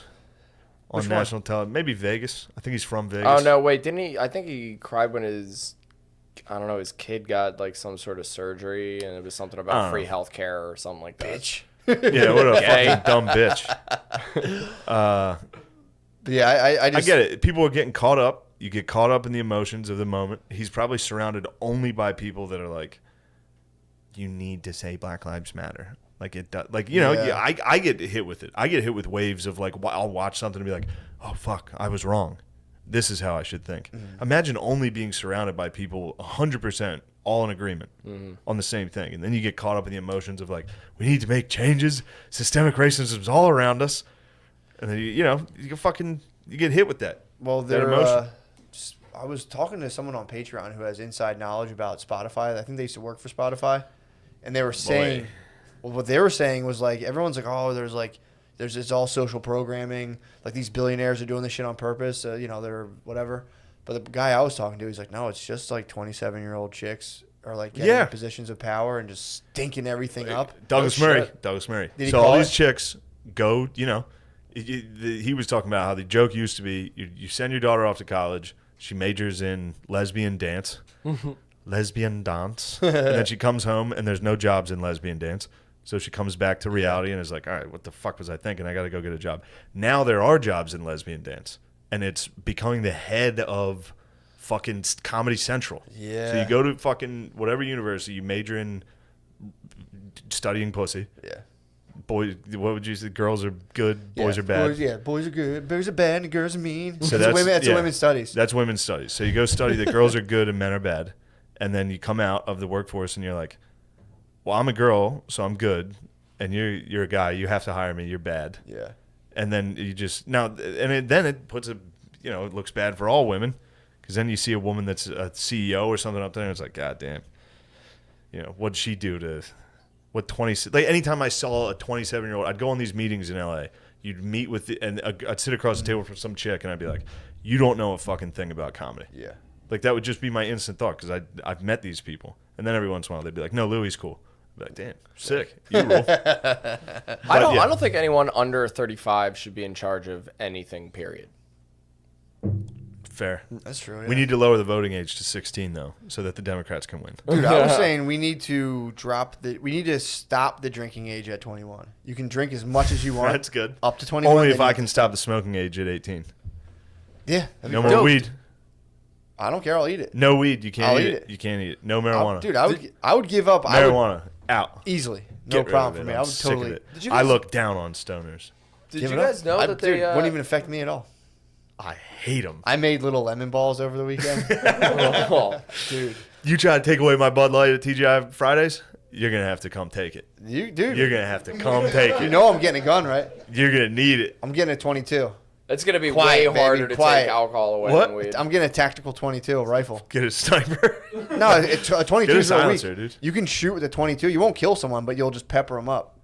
Speaker 1: on
Speaker 3: Which one?
Speaker 1: national television. Maybe Vegas. I think he's from Vegas.
Speaker 2: Oh no, wait, didn't he? I think he cried when his his kid got like some sort of surgery, and it was something
Speaker 1: I
Speaker 2: about
Speaker 1: don't
Speaker 2: free
Speaker 1: know.
Speaker 2: health care or something like that.
Speaker 3: Bitch.
Speaker 1: Yeah, what a
Speaker 2: Okay.
Speaker 1: fucking dumb bitch.
Speaker 3: But yeah, I
Speaker 1: I
Speaker 3: just
Speaker 1: get it. People are getting caught up. You get caught up in the emotions of the moment. He's probably surrounded only by people that are like, you need to say Black Lives Matter. Like it does. Like, you know,
Speaker 3: Yeah.
Speaker 1: I get hit with it. I get hit with waves of like, I'll watch something and be like, oh, fuck, I was wrong. This is how I should think. Imagine only being surrounded by people 100% all in agreement on the same thing. And then you get caught up in the emotions of like, we need to make changes. Systemic racism's all around us. And then, you get hit with that.
Speaker 3: Well,
Speaker 1: that emotion.
Speaker 3: I was talking to someone on Patreon who has inside knowledge about Spotify. I think they used to work for Spotify, and they were saying, well, what they were saying was like everyone's like, oh, there's it's all social programming. Like these billionaires are doing this shit on purpose. They're whatever. But the guy I was talking to, he's like, no, it's just like 27-year-old chicks are like getting in positions of power and just stinking everything up.
Speaker 1: Douglas
Speaker 2: Oh,
Speaker 1: Murray.
Speaker 2: shit.
Speaker 1: Douglas Murray.
Speaker 3: Did he
Speaker 1: So
Speaker 3: call
Speaker 1: all
Speaker 3: it?
Speaker 1: these chicks go, he was talking about how the joke used to be you send your daughter off to college. She majors in lesbian dance. Lesbian dance. And then she comes home and there's no jobs in lesbian dance. So she comes back to reality and is like, all right, what the fuck was I thinking? I got to go get a job. Now there are jobs in lesbian dance. And it's becoming the head of fucking Comedy Central.
Speaker 3: Yeah.
Speaker 1: So you go to fucking whatever university, you major in studying pussy.
Speaker 3: Yeah.
Speaker 1: Boys, what would you say? Girls are good, boys are bad.
Speaker 3: Boys are good, boys are bad, and girls are mean.
Speaker 1: So
Speaker 3: that's women's studies.
Speaker 1: That's women's studies. So you go study that girls are good and men are bad, and then you come out of the workforce and you're like, well, I'm a girl, so I'm good, and you're a guy. You have to hire me. You're bad.
Speaker 3: Yeah.
Speaker 1: And then you just then it puts it looks bad for all women, because then you see a woman that's a CEO or something up there, and it's like, God damn, what'd she do to? What 20? Like anytime I saw a 27-year-old, I'd go on these meetings in LA. you'd meet with and I'd sit across the table from some chick and I'd be like, you don't know a fucking thing about comedy.
Speaker 3: Yeah.
Speaker 1: Like that would just be my instant thought because I've met these people, and then every once in a while they'd be like, no, Louis cool. I'd be like, damn, sick, you rule.
Speaker 2: I don't think anyone under 35 should be in charge of anything. Period.
Speaker 1: Fair.
Speaker 3: That's true.
Speaker 1: We need to lower the voting age to 16 though, so that the Democrats can win.
Speaker 3: Dude, I was saying we need to stop the drinking age at 21. You can drink as much as you want.
Speaker 1: That's good.
Speaker 3: Up to 21.
Speaker 1: Only if
Speaker 3: then
Speaker 1: I
Speaker 3: you
Speaker 1: can stop the smoking age at 18.
Speaker 3: Yeah. that'd be
Speaker 1: No
Speaker 3: great.
Speaker 1: more weed.
Speaker 3: I don't care. I'll eat it.
Speaker 1: No weed. You can't
Speaker 3: I'll
Speaker 1: eat
Speaker 3: eat
Speaker 1: it.
Speaker 3: it.
Speaker 1: You can't eat it. No marijuana.
Speaker 3: Dude, I would give up.
Speaker 1: Marijuana out.
Speaker 3: Easily.
Speaker 1: Get
Speaker 3: No
Speaker 1: rid
Speaker 3: problem
Speaker 1: of
Speaker 3: for
Speaker 1: it.
Speaker 3: me.
Speaker 1: I'm
Speaker 3: I would
Speaker 1: sick of
Speaker 3: totally.
Speaker 1: it.
Speaker 2: Did you
Speaker 1: I
Speaker 2: guys-
Speaker 1: look down on stoners.
Speaker 2: Did
Speaker 3: give
Speaker 2: you
Speaker 3: it up.
Speaker 2: guys know that
Speaker 3: dude,
Speaker 2: they
Speaker 3: wouldn't even affect me at all.
Speaker 1: I hate them.
Speaker 3: I made little lemon balls over the weekend.
Speaker 2: Oh,
Speaker 3: Dude.
Speaker 1: You try to take away my Bud Light at TGI Fridays, you're gonna have to come take it.
Speaker 3: Dude.
Speaker 1: You're gonna have to come take
Speaker 3: You
Speaker 1: it.
Speaker 3: know I'm getting a gun, right?
Speaker 1: You're gonna need it.
Speaker 3: I'm getting a 22.
Speaker 2: it's gonna be
Speaker 3: Quiet,
Speaker 2: way harder
Speaker 3: baby,
Speaker 2: to
Speaker 3: quiet.
Speaker 2: take alcohol away
Speaker 1: What?
Speaker 2: than weed.
Speaker 3: I'm getting a tactical 22 rifle.
Speaker 1: Get a sniper.
Speaker 3: No, a 22
Speaker 1: Get a
Speaker 3: is a weak.
Speaker 1: silencer, dude.
Speaker 3: You can shoot with a 22. You won't kill someone, but you'll just pepper them up.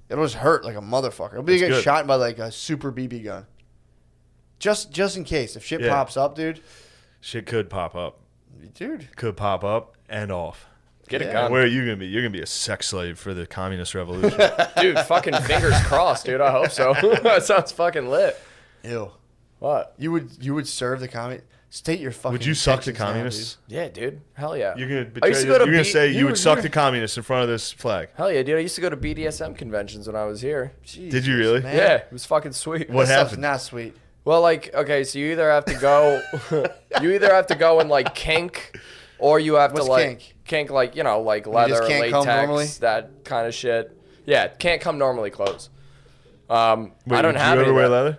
Speaker 3: It'll just hurt like a motherfucker. It'll be
Speaker 1: That's
Speaker 3: get
Speaker 1: good.
Speaker 3: shot by like a super BB gun. Just in case if shit
Speaker 1: Yeah.
Speaker 3: pops up, dude.
Speaker 1: Shit could pop up.
Speaker 3: Dude,
Speaker 1: Could pop up and off.
Speaker 2: Get a
Speaker 3: Yeah.
Speaker 2: gun,
Speaker 1: Where are you gonna be? You're gonna be a sex slave for the communist revolution.
Speaker 2: dude. Fucking fingers crossed, dude. I hope so. That sounds fucking lit.
Speaker 3: ew.
Speaker 2: What?
Speaker 3: You would serve the communist. State your fucking.
Speaker 1: Would you suck the
Speaker 3: intentions now,
Speaker 1: communists?
Speaker 2: Yeah, dude. Hell yeah.
Speaker 1: You're gonna
Speaker 2: I
Speaker 1: betray.
Speaker 2: used to go to
Speaker 1: You're gonna
Speaker 2: B-
Speaker 1: say you would suck
Speaker 2: you-
Speaker 1: the communists in front of this flag.
Speaker 2: Hell yeah, dude. I used to go to BDSM conventions when I was here.
Speaker 3: dude.
Speaker 1: Did you really?
Speaker 3: Man.
Speaker 2: Yeah, it was fucking sweet.
Speaker 1: What
Speaker 3: That stuff's
Speaker 1: happened?
Speaker 3: not sweet.
Speaker 2: Well, like, okay, so you either have to go, and like kink, or you have
Speaker 3: What's
Speaker 2: to like
Speaker 3: kink?
Speaker 2: like like
Speaker 3: just
Speaker 2: leather,
Speaker 3: can't come normally?
Speaker 2: latex, that kind of shit. Yeah, can't come normally clothes. I
Speaker 1: Wait,
Speaker 2: don't
Speaker 1: did
Speaker 2: have
Speaker 1: you
Speaker 2: any
Speaker 1: ever wear
Speaker 2: of
Speaker 1: leather?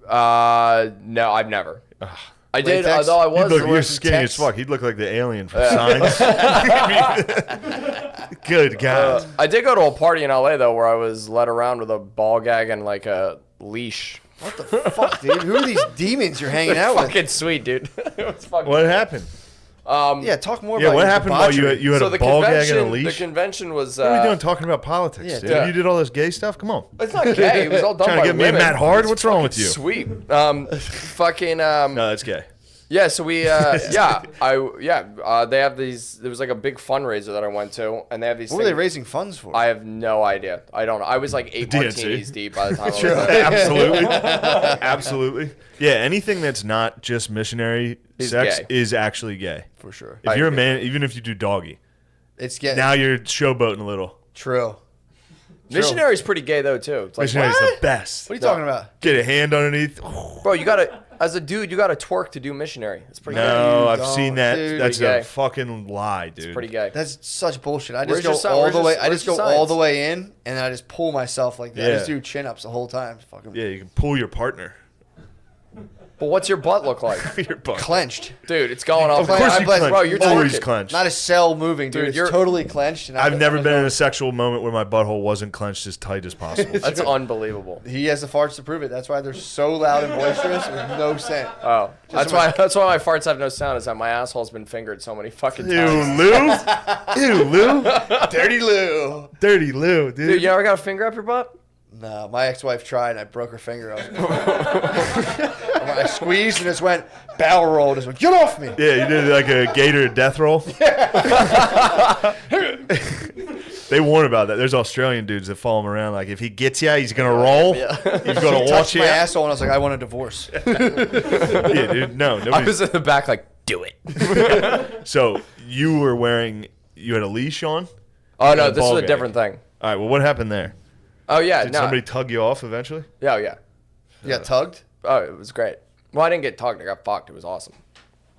Speaker 2: that. No, I've never. I did,
Speaker 3: Latex?
Speaker 2: although I
Speaker 1: You'd
Speaker 2: was.
Speaker 1: look,
Speaker 3: wear
Speaker 1: you're
Speaker 3: some
Speaker 1: skinny as
Speaker 3: text?
Speaker 1: fuck. He'd look like the alien from Signs. Good God.
Speaker 2: I did go to a party in LA though where I was led around with a ball gag and like a leash.
Speaker 3: What the fuck, dude? Who are these demons you're hanging out with?
Speaker 2: Fucking sweet, dude. It was fucking.
Speaker 1: What happened?
Speaker 3: Yeah, talk more
Speaker 1: Yeah,
Speaker 3: about
Speaker 1: what
Speaker 3: your
Speaker 1: happened while
Speaker 3: debauchery.
Speaker 1: you had
Speaker 2: So
Speaker 1: a
Speaker 2: the
Speaker 1: ball gag and a
Speaker 2: convention,
Speaker 1: leash?
Speaker 2: the convention was.
Speaker 1: What are we doing talking about politics,
Speaker 3: Yeah,
Speaker 1: dude?
Speaker 2: yeah.
Speaker 1: You did all this gay stuff? Come on.
Speaker 2: It's not gay. It was all done
Speaker 1: Trying
Speaker 2: by
Speaker 1: to get me and
Speaker 2: women.
Speaker 1: Matt hard?
Speaker 2: It's
Speaker 1: What's wrong with
Speaker 2: fucking
Speaker 1: you?
Speaker 2: Sweet. Fucking.
Speaker 1: No, that's gay.
Speaker 2: Yeah. So we. They have these. There was like a big fundraiser that I went to, and they have these.
Speaker 3: What were they
Speaker 2: things-
Speaker 3: raising funds for?
Speaker 2: I have no idea. I don't know. I was like 8
Speaker 1: DNC.
Speaker 2: martinis deep by the time I was there.
Speaker 1: Absolutely. Absolutely. Yeah, anything that's not just missionary
Speaker 2: Is
Speaker 1: sex
Speaker 2: gay.
Speaker 1: is actually gay.
Speaker 3: For sure.
Speaker 1: If you're a man, even if you do doggy,
Speaker 3: It's getting
Speaker 1: now you're showboating a little.
Speaker 3: true.
Speaker 2: Missionary's pretty gay though too. It's like,
Speaker 1: Missionary's
Speaker 2: what?
Speaker 1: the best.
Speaker 3: What are you talking about?
Speaker 1: Get a hand underneath.
Speaker 2: Bro, you gotta, as a dude, you gotta twerk to do missionary. It's pretty gay.
Speaker 1: No, I've
Speaker 3: don't,
Speaker 1: seen that.
Speaker 3: dude.
Speaker 1: That's
Speaker 2: Pretty
Speaker 1: a
Speaker 2: gay.
Speaker 1: fucking lie, dude.
Speaker 2: Pretty gay.
Speaker 3: That's such bullshit. I
Speaker 2: Where's
Speaker 3: just
Speaker 2: your
Speaker 3: go
Speaker 2: si-
Speaker 3: all
Speaker 2: where's
Speaker 3: the
Speaker 2: your-
Speaker 3: way. I
Speaker 2: where's
Speaker 3: just go
Speaker 2: your
Speaker 3: all the
Speaker 2: science?
Speaker 3: way in, and I just pull myself like that. I
Speaker 1: Yeah.
Speaker 3: just do chin ups the whole time. Fucking
Speaker 1: Yeah, you can pull your partner.
Speaker 2: But what's your butt look like?
Speaker 1: Your butt.
Speaker 3: clenched.
Speaker 2: Dude, it's going off.
Speaker 3: Of course
Speaker 2: I-
Speaker 3: you clench.
Speaker 2: Bro, you're
Speaker 1: Always
Speaker 2: twerking.
Speaker 1: clenched.
Speaker 3: Not a cell moving, dude.
Speaker 2: Dude,
Speaker 3: It's
Speaker 2: you're-
Speaker 3: totally clenched. And
Speaker 1: I've never
Speaker 3: I'm
Speaker 1: been in
Speaker 3: going-
Speaker 1: a sexual moment where my butthole wasn't clenched as tight as possible.
Speaker 2: That's unbelievable.
Speaker 3: He has the farts to prove it. That's why they're so loud and boisterous with no scent.
Speaker 2: Oh, that's why my farts have no sound. Is that my asshole's been fingered so many fucking
Speaker 1: Ew,
Speaker 2: times.
Speaker 1: Lou. Ew, Lou.
Speaker 3: Dirty Lou.
Speaker 1: Dirty Lou, dude.
Speaker 2: Dude, you ever got a finger up your butt?
Speaker 3: No, my ex-wife tried, and I broke her finger. I squeezed, and it just went barrel roll. Just went, get off me.
Speaker 1: Yeah, you did like a gator death roll. They warn about that. There's Australian dudes that follow him around. Like, if he gets you, he's gonna roll.
Speaker 2: Yeah.
Speaker 1: He's gonna watch
Speaker 3: Touched
Speaker 1: you.
Speaker 3: my asshole, and I was like, I want a divorce.
Speaker 1: Yeah, dude. No,
Speaker 2: I
Speaker 1: nobody.
Speaker 2: was in the back like, do it.
Speaker 1: So you were wearing. You had a leash on.
Speaker 2: Oh no,
Speaker 1: A
Speaker 2: this
Speaker 1: ball
Speaker 2: is a
Speaker 1: gag.
Speaker 2: different thing.
Speaker 1: All right. Well, what happened there?
Speaker 2: Oh yeah,
Speaker 1: Did
Speaker 2: no.
Speaker 1: somebody tug you off eventually?
Speaker 2: Yeah, yeah.
Speaker 3: You got tugged?
Speaker 2: Oh, it was great. Well, I didn't get tugged. I got fucked. It was awesome.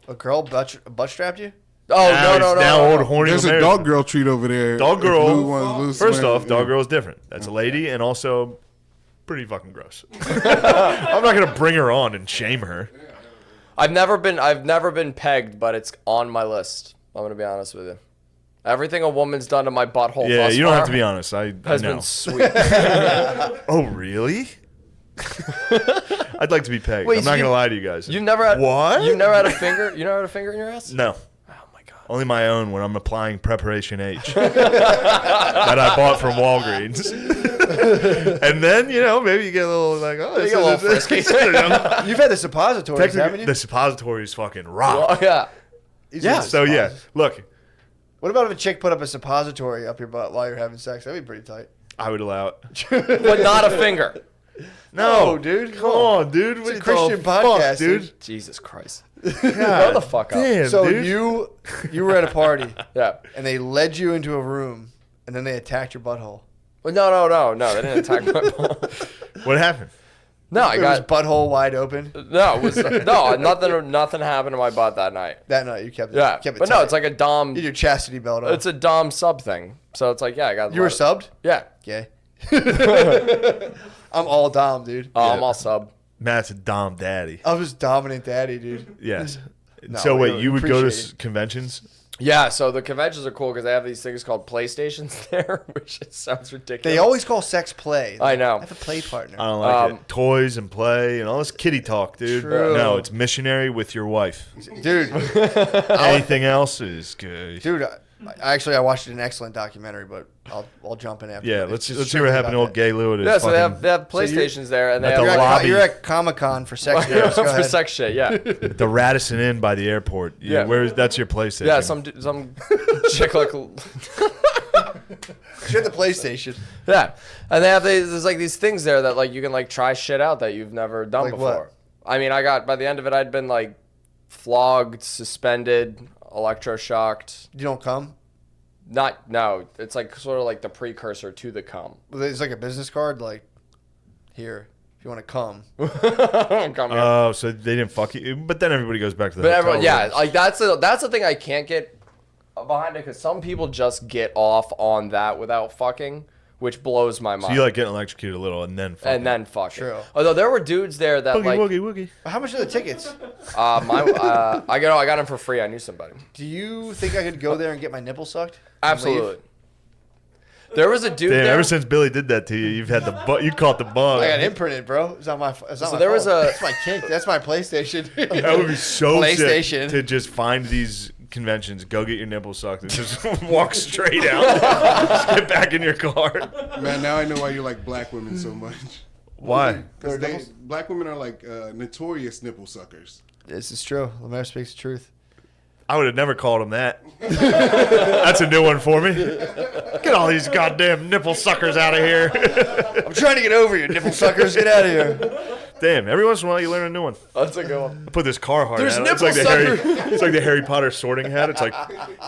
Speaker 3: A girl butt strapped you?
Speaker 2: Oh
Speaker 1: Now
Speaker 2: no.
Speaker 1: he's now old
Speaker 2: no.
Speaker 1: horny.
Speaker 4: There's a
Speaker 1: American.
Speaker 4: dog girl treat over there.
Speaker 1: Dog
Speaker 4: if
Speaker 1: girl.
Speaker 4: Lou wants Lou
Speaker 1: First
Speaker 4: swear-
Speaker 1: off, dog
Speaker 4: yeah.
Speaker 1: girl is different. That's a lady, and also pretty fucking gross. I'm not gonna bring her on and shame her.
Speaker 2: I've never been pegged, but it's on my list. I'm gonna be honest with you. Everything a woman's done to my butthole.
Speaker 1: Yeah,
Speaker 2: thus
Speaker 1: you don't have
Speaker 2: far
Speaker 1: to be honest. I
Speaker 2: Has
Speaker 1: know.
Speaker 2: been sweet.
Speaker 1: Oh, really? I'd like to be pegged.
Speaker 2: Wait,
Speaker 1: I'm
Speaker 2: so
Speaker 1: not
Speaker 2: you-
Speaker 1: gonna lie to you guys.
Speaker 2: You've never had
Speaker 1: What?
Speaker 2: You never had a finger? You never had a finger in your ass?
Speaker 1: No.
Speaker 2: Oh my god.
Speaker 1: Only my own when I'm applying Preparation H that I bought from Walgreens. And then, maybe you get a little like, oh,
Speaker 2: You get a little frisky.
Speaker 3: You've had the suppositories, haven't you?
Speaker 1: The suppositories fucking rock.
Speaker 2: Oh, yeah.
Speaker 3: He's
Speaker 2: Yeah.
Speaker 3: had the
Speaker 1: So yeah,
Speaker 3: suppositories.
Speaker 1: look,
Speaker 3: What about if a chick put up a suppository up your butt while you're having sex? That'd be pretty tight.
Speaker 1: I would allow it.
Speaker 2: But not a finger.
Speaker 3: No, dude.
Speaker 1: Come on, dude. What
Speaker 3: a
Speaker 1: the
Speaker 3: Christian
Speaker 1: fuck,
Speaker 3: podcast,
Speaker 1: dude.
Speaker 2: Jesus Christ.
Speaker 1: God
Speaker 2: Grow the fuck up.
Speaker 1: damn,
Speaker 3: So
Speaker 1: dude.
Speaker 3: you were at a party
Speaker 2: Yeah.
Speaker 3: and they led you into a room and then they attacked your butthole.
Speaker 2: Well, no. They didn't attack my ball.
Speaker 1: What happened?
Speaker 2: No, I
Speaker 3: It was
Speaker 2: got
Speaker 3: butthole wide open.
Speaker 2: no. It was nothing happened to my butt that night.
Speaker 3: That night you kept it.
Speaker 2: Yeah,
Speaker 3: kept it
Speaker 2: but no,
Speaker 3: tight.
Speaker 2: it's like a dom.
Speaker 3: You had your chastity belt on.
Speaker 2: It's a dom sub thing. So it's like, yeah, I got.
Speaker 3: You were subbed?
Speaker 2: Yeah.
Speaker 3: Gay. I'm all dom, dude.
Speaker 2: Oh, I'm all sub.
Speaker 1: Matt's a Dom daddy.
Speaker 3: I was dominant daddy, dude.
Speaker 1: Yes.
Speaker 3: No,
Speaker 1: So
Speaker 3: we
Speaker 1: wait, you would go to
Speaker 3: appreciate it.
Speaker 1: conventions?
Speaker 2: Yeah, so the conventions are cool because they have these things called PlayStations there, which sounds ridiculous.
Speaker 3: They always call sex play.
Speaker 2: I know.
Speaker 3: I have a play partner.
Speaker 1: I don't like
Speaker 2: Um,
Speaker 1: it. Toys and play and all this kitty talk, dude.
Speaker 3: True.
Speaker 1: No, it's missionary with your wife.
Speaker 3: Dude,
Speaker 1: Anything else is good.
Speaker 3: dude, I watched an excellent documentary, but I'll jump in after.
Speaker 1: Yeah,
Speaker 3: It's
Speaker 1: let's
Speaker 3: just
Speaker 1: hear what happened to
Speaker 3: about
Speaker 1: old
Speaker 3: that.
Speaker 1: Gay Lou at his
Speaker 2: Yeah, so they
Speaker 1: fucking-
Speaker 2: have
Speaker 3: So you-
Speaker 2: PlayStations there, and they
Speaker 1: At
Speaker 2: have
Speaker 1: the
Speaker 3: You're
Speaker 1: lobby.
Speaker 3: you're at Comic-Con for sex games. Go
Speaker 2: for
Speaker 3: ahead.
Speaker 2: sex shit. Yeah,
Speaker 1: the Radisson Inn by the airport.
Speaker 2: Yeah.
Speaker 1: That's your PlayStation.
Speaker 2: yeah. Some chick like
Speaker 3: You're at the PlayStation.
Speaker 2: yeah, and they have there's like these things there that like you can like try shit out that you've never done
Speaker 3: Like
Speaker 2: before.
Speaker 3: what?
Speaker 2: I mean, I got by the end of it, I'd been like flogged, suspended, electroshocked.
Speaker 3: You don't come?
Speaker 2: No, it's like sort of like the precursor to the cum.
Speaker 3: It's like a business card, like, here, if you want to come.
Speaker 2: Come here.
Speaker 1: Oh, so they didn't fuck you, but then everybody goes back to the
Speaker 2: But
Speaker 1: hotel
Speaker 2: everyone, yeah,
Speaker 1: rooms.
Speaker 2: like that's the thing I can't get behind it because some people just get off on that without fucking, which blows my
Speaker 1: So
Speaker 2: mind.
Speaker 1: you like getting electrocuted a little and then fuck.
Speaker 2: and then fucking.
Speaker 3: True.
Speaker 2: Although there were dudes there that
Speaker 1: Boogie
Speaker 2: like,
Speaker 1: woogie woogie.
Speaker 3: How much are the tickets?
Speaker 2: I got them for free. I knew somebody.
Speaker 3: Do you think I could go there and get my nipple sucked? and
Speaker 2: Absolutely.
Speaker 3: leave?
Speaker 2: There was a dude
Speaker 1: Damn,
Speaker 2: there.
Speaker 1: ever since Billy did that to you, you've had you caught the bug.
Speaker 3: I got imprinted, bro. It's not my. It's not
Speaker 2: So
Speaker 3: my
Speaker 2: there was
Speaker 3: fault.
Speaker 2: a-
Speaker 3: That's my kink. That's my PlayStation.
Speaker 1: That would be so sick
Speaker 3: PlayStation.
Speaker 1: to just find these conventions, go get your nipple sucked, and just walk straight out. Just get back in your car.
Speaker 4: Man, now I know why you like black women so much.
Speaker 1: Why?
Speaker 4: Because black women are like notorious nipple suckers.
Speaker 3: This is true. Lemaire speaks the truth.
Speaker 1: I would have never called him that. That's a new one for me. Get all these goddamn nipple suckers out of here.
Speaker 3: I'm trying to get over you, nipple suckers. Get out of here.
Speaker 1: Damn, every once in a while you learn a new one.
Speaker 2: That's a good one.
Speaker 1: I put this Carhartt
Speaker 2: There's
Speaker 1: hat on. It's
Speaker 2: nipple
Speaker 1: it's like the Harry Potter sorting hat. It's like,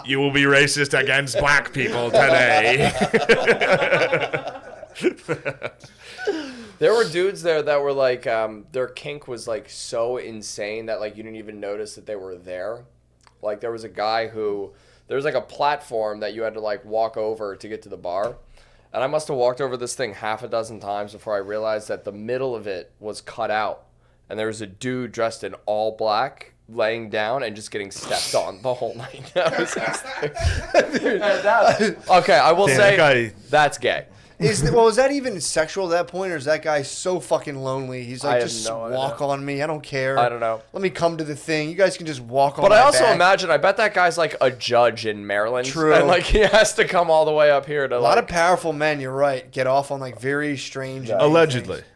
Speaker 1: you will be racist against black people today.
Speaker 2: There were dudes there that were like, their kink was like so insane that like you didn't even notice that they were there. Like there was a guy there was like a platform that you had to like walk over to get to the bar. And I must have walked over this thing half a dozen times before I realized that the middle of it was cut out. And there was a dude dressed in all black laying down and just getting stepped on the whole night. That was okay, I will
Speaker 1: Damn,
Speaker 2: say
Speaker 1: that guy-
Speaker 2: that's gay.
Speaker 3: Is that even sexual at that point, or is that guy so fucking lonely? He's
Speaker 2: I
Speaker 3: like,
Speaker 2: have
Speaker 3: just
Speaker 2: no idea.
Speaker 3: walk on me. I don't care.
Speaker 2: I don't know.
Speaker 3: Let me come to the thing. You guys can just walk on.
Speaker 2: But
Speaker 3: my
Speaker 2: I also
Speaker 3: back.
Speaker 2: imagine, I bet that guy's like a judge in Maryland.
Speaker 3: True.
Speaker 2: And like he has to come all the way up here to
Speaker 3: a lot of powerful men. You're right. Get off on like very strange.
Speaker 1: Allegedly.
Speaker 3: things.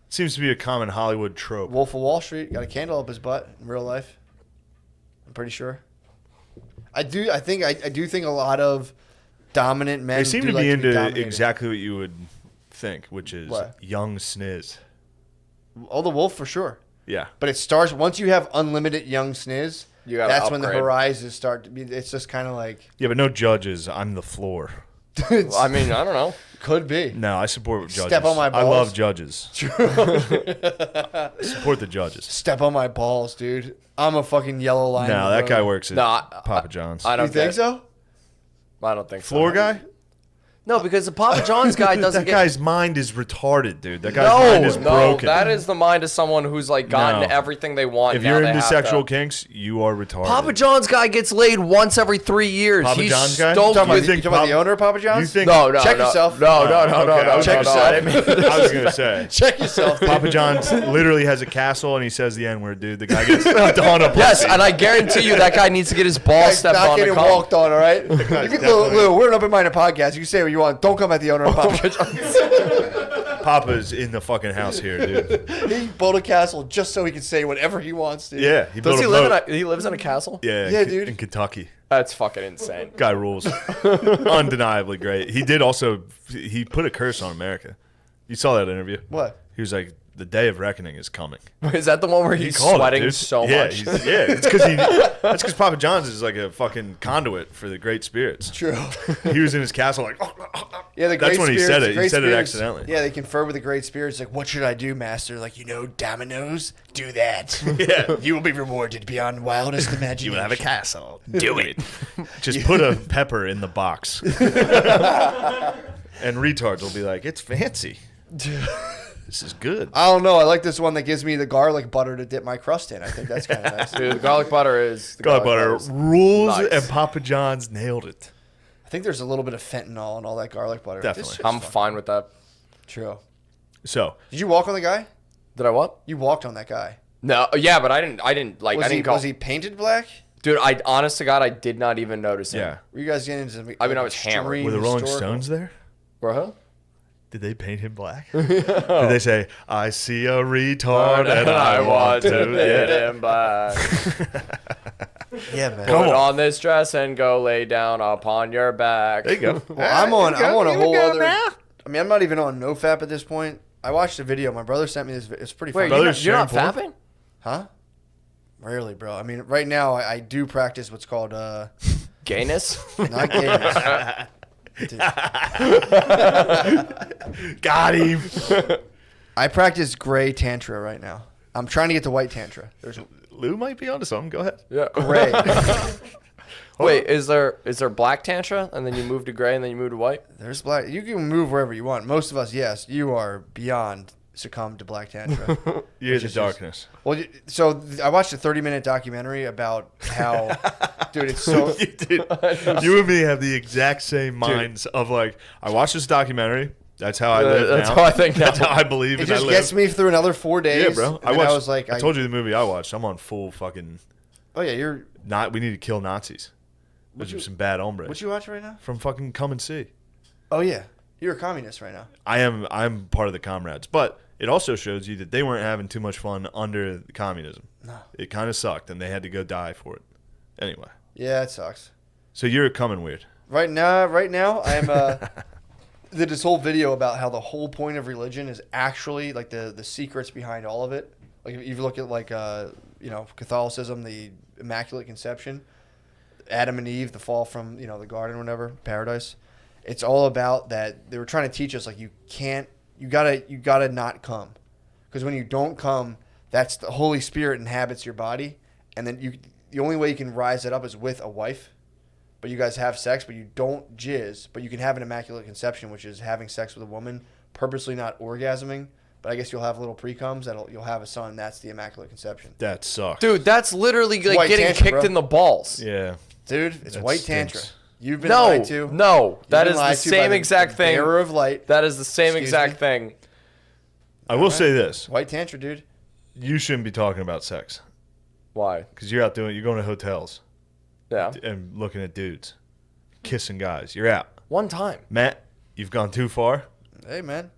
Speaker 1: Seems to be a common Hollywood trope.
Speaker 3: Wolf of Wall Street got a candle up his butt in real life. I'm pretty sure. I do think a lot of dominant men.
Speaker 1: They seem
Speaker 3: do
Speaker 1: to
Speaker 3: like
Speaker 1: be into
Speaker 3: dominated.
Speaker 1: exactly what you would think, which is
Speaker 3: What?
Speaker 1: young sniz.
Speaker 3: Oh, the wolf for sure.
Speaker 1: Yeah.
Speaker 3: But it starts once you have unlimited young sniz.
Speaker 2: You gotta
Speaker 3: That's when the
Speaker 2: upgrade.
Speaker 3: horizons start to be. It's just kind of like
Speaker 1: Yeah, but no judges. I'm the floor.
Speaker 2: I mean, I don't know.
Speaker 3: could be.
Speaker 1: No, I support judges.
Speaker 3: Step on my
Speaker 1: I
Speaker 3: balls.
Speaker 1: love judges. Support the judges.
Speaker 3: Step on my balls, dude. I'm a fucking yellow line.
Speaker 1: No, that guy works at
Speaker 2: No,
Speaker 1: Papa John's.
Speaker 2: I don't
Speaker 3: You think so?
Speaker 2: I don't think so.
Speaker 1: Floor guy?
Speaker 2: No, because the Papa John's guy doesn't
Speaker 1: That
Speaker 2: get.
Speaker 1: guy's mind is retarded, dude. That guy's mind is broken.
Speaker 2: that is the mind of someone who's like gotten
Speaker 1: No.
Speaker 2: everything they want.
Speaker 1: If
Speaker 2: now
Speaker 1: you're
Speaker 2: they
Speaker 1: into
Speaker 2: have
Speaker 1: sexual
Speaker 2: to.
Speaker 1: kinks, you are retarded.
Speaker 2: Papa John's guy gets laid once every 3 years.
Speaker 1: Papa
Speaker 2: He's
Speaker 1: John's guy?
Speaker 2: stoked
Speaker 3: Talking
Speaker 1: You
Speaker 3: about,
Speaker 2: with
Speaker 3: you talking about the owner of Papa John's?
Speaker 1: You think?
Speaker 2: No,
Speaker 3: Check
Speaker 2: no.
Speaker 3: yourself.
Speaker 2: No,
Speaker 1: Okay, I was
Speaker 3: Check
Speaker 1: gonna
Speaker 3: yourself.
Speaker 1: say- I was gonna say.
Speaker 3: Check yourself.
Speaker 1: Papa John's literally has a castle and he says the N word, dude. The guy gets stepped on a pussy.
Speaker 2: Yes, and I guarantee you that guy needs to get his balls
Speaker 3: Guys,
Speaker 2: stepped
Speaker 3: not
Speaker 2: on to
Speaker 3: getting
Speaker 2: come.
Speaker 3: walked on, all right? You can,
Speaker 1: definitely-
Speaker 3: Lou, we're an open-minded podcast. You can say what you you want. Don't come at the owner of Papa John's.
Speaker 1: Papa's in the fucking house here, dude.
Speaker 3: He built a castle just so he can say whatever he wants, dude.
Speaker 1: Yeah, he
Speaker 2: Does
Speaker 1: built
Speaker 2: he
Speaker 1: a
Speaker 2: live
Speaker 1: boat.
Speaker 2: he lives in a castle?
Speaker 1: Yeah,
Speaker 3: Yeah, dude.
Speaker 1: in Kentucky.
Speaker 2: That's fucking insane.
Speaker 1: Guy rules. Undeniably great. He did also. He put a curse on America. You saw that interview.
Speaker 3: What?
Speaker 1: He was like, "The day of reckoning is coming."
Speaker 2: Is that the one where he's
Speaker 1: called it,
Speaker 2: sweating
Speaker 1: dude.
Speaker 2: so
Speaker 1: yeah,
Speaker 2: much?
Speaker 1: It's because Papa John's is like a fucking conduit for the great spirits.
Speaker 3: True.
Speaker 1: He was in his castle like,
Speaker 3: Yeah, the
Speaker 1: That's
Speaker 3: great
Speaker 1: when he
Speaker 3: spirits,
Speaker 1: said it. He
Speaker 3: great
Speaker 1: said it
Speaker 3: spirits-
Speaker 1: accidentally.
Speaker 3: Yeah, they confer with the great spirits. Like, what should I do, master? Like, dominoes. Do that.
Speaker 1: yeah,
Speaker 3: You will be rewarded beyond wildest imagination.
Speaker 1: you will have a castle. Do it. Just put a pepper in the box. And retards will be like, it's fancy. This is good.
Speaker 3: I don't know. I like this one that gives me the garlic butter to dip my crust in. I think that's kind of nice.
Speaker 2: Dude, the garlic butter is...
Speaker 1: God butter
Speaker 2: is
Speaker 1: rules,
Speaker 2: nice.
Speaker 1: and Papa John's nailed it.
Speaker 3: I think there's a little bit of fentanyl in all that garlic butter.
Speaker 1: Definitely.
Speaker 3: This shit's
Speaker 2: I'm
Speaker 3: fun.
Speaker 2: fine with that.
Speaker 3: True.
Speaker 1: So
Speaker 3: Did you walk on the guy?
Speaker 2: Did I what?
Speaker 3: You walked on that guy.
Speaker 2: No, yeah, but I didn't like, I didn't go...
Speaker 3: Was he painted black?
Speaker 2: Dude, honest to God, I did not even notice him.
Speaker 1: yeah,
Speaker 3: Were you guys getting into?
Speaker 2: I mean, I was hammered.
Speaker 1: were the Rolling Stones there?
Speaker 2: Bro?
Speaker 1: Did they paint him black? Did they say, "I see a retard and I want to"?
Speaker 2: hit
Speaker 1: Yeah.
Speaker 2: him back.
Speaker 3: Yeah, man.
Speaker 2: Put on this dress and go lay down upon your back.
Speaker 1: There you go.
Speaker 3: Well, I'm on a
Speaker 1: Here we
Speaker 3: whole
Speaker 1: go
Speaker 3: other.
Speaker 1: now.
Speaker 3: I mean, I'm not even on NoFap at this point. I watched a video. My brother sent me this. It's pretty
Speaker 2: Wait,
Speaker 3: funny.
Speaker 1: Brothers
Speaker 2: you're not
Speaker 1: sharing
Speaker 2: fapping?
Speaker 3: Huh? Rarely, bro. I mean, right now I do practice what's called
Speaker 2: Gayness?
Speaker 3: not gayness. Dude.
Speaker 1: Got him.
Speaker 3: I practice gray tantra right now. I'm trying to get to white tantra. There's
Speaker 1: Lou might be onto something. Go ahead.
Speaker 2: Yeah.
Speaker 3: gray.
Speaker 2: Wait, is there black tantra and then you move to gray and then you move to white?
Speaker 3: There's black. You can move wherever you want. Most of us, yes. You are beyond succumbed to black tantra.
Speaker 1: You're the
Speaker 3: is
Speaker 1: darkness.
Speaker 3: Well, so I watched a 30-minute documentary about how, dude, it's so.
Speaker 1: You did. You and me have the exact same minds of like, I watched this documentary. That's how I live
Speaker 2: That's
Speaker 1: now.
Speaker 2: how I think now.
Speaker 1: That's how I believe
Speaker 3: It
Speaker 1: and I
Speaker 3: just
Speaker 1: live.
Speaker 3: gets me through another 4 days.
Speaker 1: Yeah, bro.
Speaker 3: And then I was like,
Speaker 1: I told you the movie I watched. I'm on full fucking.
Speaker 3: Oh yeah, you're.
Speaker 1: We need to kill Nazis. Those are some bad hombres.
Speaker 3: What you watch right now?
Speaker 1: From fucking Come and See.
Speaker 3: Oh yeah, you're a communist right now.
Speaker 1: I'm part of the comrades, but it also shows you that they weren't having too much fun under communism.
Speaker 3: No.
Speaker 1: It kind of sucked, and they had to go die for it. Anyway,
Speaker 3: Yeah, it sucks.
Speaker 1: so you're coming weird.
Speaker 3: Right now, I'm. Did this whole video about how the whole point of religion is actually like the secrets behind all of it. Like if you look at like Catholicism, the Immaculate Conception, Adam and Eve, the fall from the garden or whatever, paradise. It's all about that. They were trying to teach us like you gotta not come, because when you don't come, that's the Holy Spirit inhabits your body, and then the only way you can rise it up is with a wife. But you guys have sex, but you don't jizz. But you can have an immaculate conception, which is having sex with a woman, purposely not orgasming. But I guess you'll have little pre-coms you'll have a son. That's the immaculate conception.
Speaker 1: That sucks.
Speaker 2: Dude, that's literally like
Speaker 3: White
Speaker 2: getting
Speaker 3: tantra,
Speaker 2: kicked
Speaker 3: bro.
Speaker 2: in the balls.
Speaker 1: Yeah.
Speaker 3: Dude, it's
Speaker 1: That
Speaker 3: white
Speaker 1: stinks.
Speaker 3: tantra. You've been
Speaker 2: No,
Speaker 3: lied to.
Speaker 2: no,
Speaker 3: You've
Speaker 2: that
Speaker 3: been
Speaker 2: is the
Speaker 3: lied to by
Speaker 2: same exact thing.
Speaker 3: Bearer of light.
Speaker 2: That is the same
Speaker 3: Excuse
Speaker 2: exact
Speaker 3: me?
Speaker 2: thing.
Speaker 1: I will say this.
Speaker 3: White tantra, dude.
Speaker 1: You shouldn't be talking about sex
Speaker 2: Why?
Speaker 1: because you're going to hotels
Speaker 2: Yeah.
Speaker 1: and looking at dudes, kissing guys. You're out.
Speaker 2: One time.
Speaker 1: Matt, you've gone too far.
Speaker 3: Hey, man.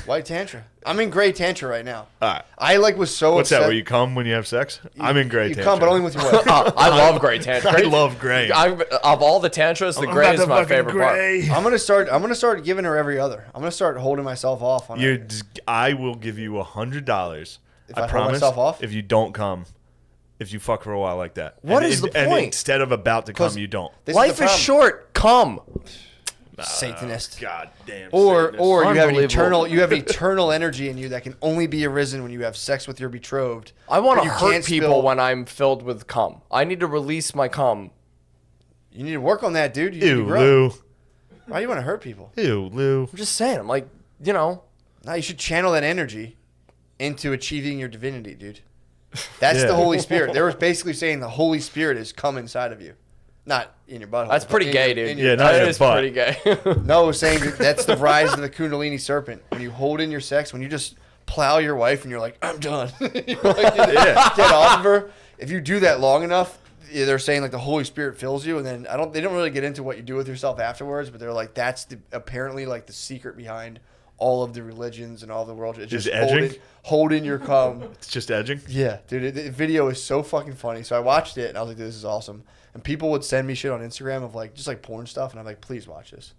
Speaker 3: White tantra. I'm in gray tantra right now.
Speaker 1: All right.
Speaker 3: I was so
Speaker 1: What's
Speaker 3: upset.
Speaker 1: that, where you come when you have sex? I'm in gray
Speaker 3: You
Speaker 1: tantra.
Speaker 3: come, but only with your wife.
Speaker 2: I love gray tantra.
Speaker 1: I love gray.
Speaker 2: Of all the tantras, the
Speaker 1: I'm
Speaker 2: gray
Speaker 1: about
Speaker 2: is
Speaker 1: to
Speaker 2: my
Speaker 1: fucking
Speaker 2: favorite part.
Speaker 1: gray.
Speaker 3: I'm gonna start giving her every other. I'm gonna start holding myself off on her.
Speaker 1: I will give you $100.
Speaker 3: If
Speaker 1: I
Speaker 3: I hold
Speaker 1: promise.
Speaker 3: myself off?
Speaker 1: If you don't come, if you fuck for a while like that.
Speaker 2: What
Speaker 1: and,
Speaker 2: is the
Speaker 1: and
Speaker 2: point?
Speaker 1: instead of about to come,
Speaker 3: 'Cause
Speaker 1: you don't.
Speaker 3: This
Speaker 2: Life
Speaker 3: the
Speaker 2: is
Speaker 3: problem.
Speaker 2: short. Come.
Speaker 3: Satanist.
Speaker 1: God damn.
Speaker 3: Or
Speaker 1: Satanist.
Speaker 3: you have
Speaker 2: Unbelievable.
Speaker 3: eternal energy in you that can only be arisen when you have sex with your betrothed.
Speaker 2: I want
Speaker 3: But
Speaker 2: to
Speaker 3: you
Speaker 2: hurt
Speaker 3: can't
Speaker 2: people
Speaker 3: spill-
Speaker 2: when I'm filled with cum. I need to release my cum.
Speaker 3: You need to work on that, dude. You need
Speaker 1: Ew,
Speaker 3: to grow.
Speaker 1: Lou.
Speaker 3: Why do you want to hurt people?
Speaker 1: Ew, Lou.
Speaker 2: I'm just saying. I'm like,
Speaker 3: No, you should channel that energy into achieving your divinity, dude. That's
Speaker 1: Yeah.
Speaker 3: the Holy Spirit. They were basically saying the Holy Spirit is come inside of you. Not in your butthole.
Speaker 2: that's
Speaker 3: but
Speaker 2: pretty
Speaker 3: in
Speaker 2: gay,
Speaker 3: your-
Speaker 2: dude.
Speaker 3: in your-
Speaker 1: Yeah, not
Speaker 2: That
Speaker 1: your
Speaker 2: is
Speaker 1: butt.
Speaker 2: pretty gay.
Speaker 3: No, saying that's the rise of the Kundalini serpent. When you hold in your sex, when you just plow your wife and you're like, I'm done. You're like, get off of her. If you do that long enough, they're saying like the Holy Spirit fills you, and then they don't really get into what you do with yourself afterwards, but they're like that's apparently like the secret behind all of the religions and all the world. It's
Speaker 1: Is
Speaker 3: just
Speaker 1: edging?
Speaker 3: holding your cum.
Speaker 1: It's just edging.
Speaker 3: Yeah, dude, the video is so fucking funny. So I watched it and I was like, this is awesome. And people would send me shit on Instagram of like just like porn stuff, and I'm like, please watch this.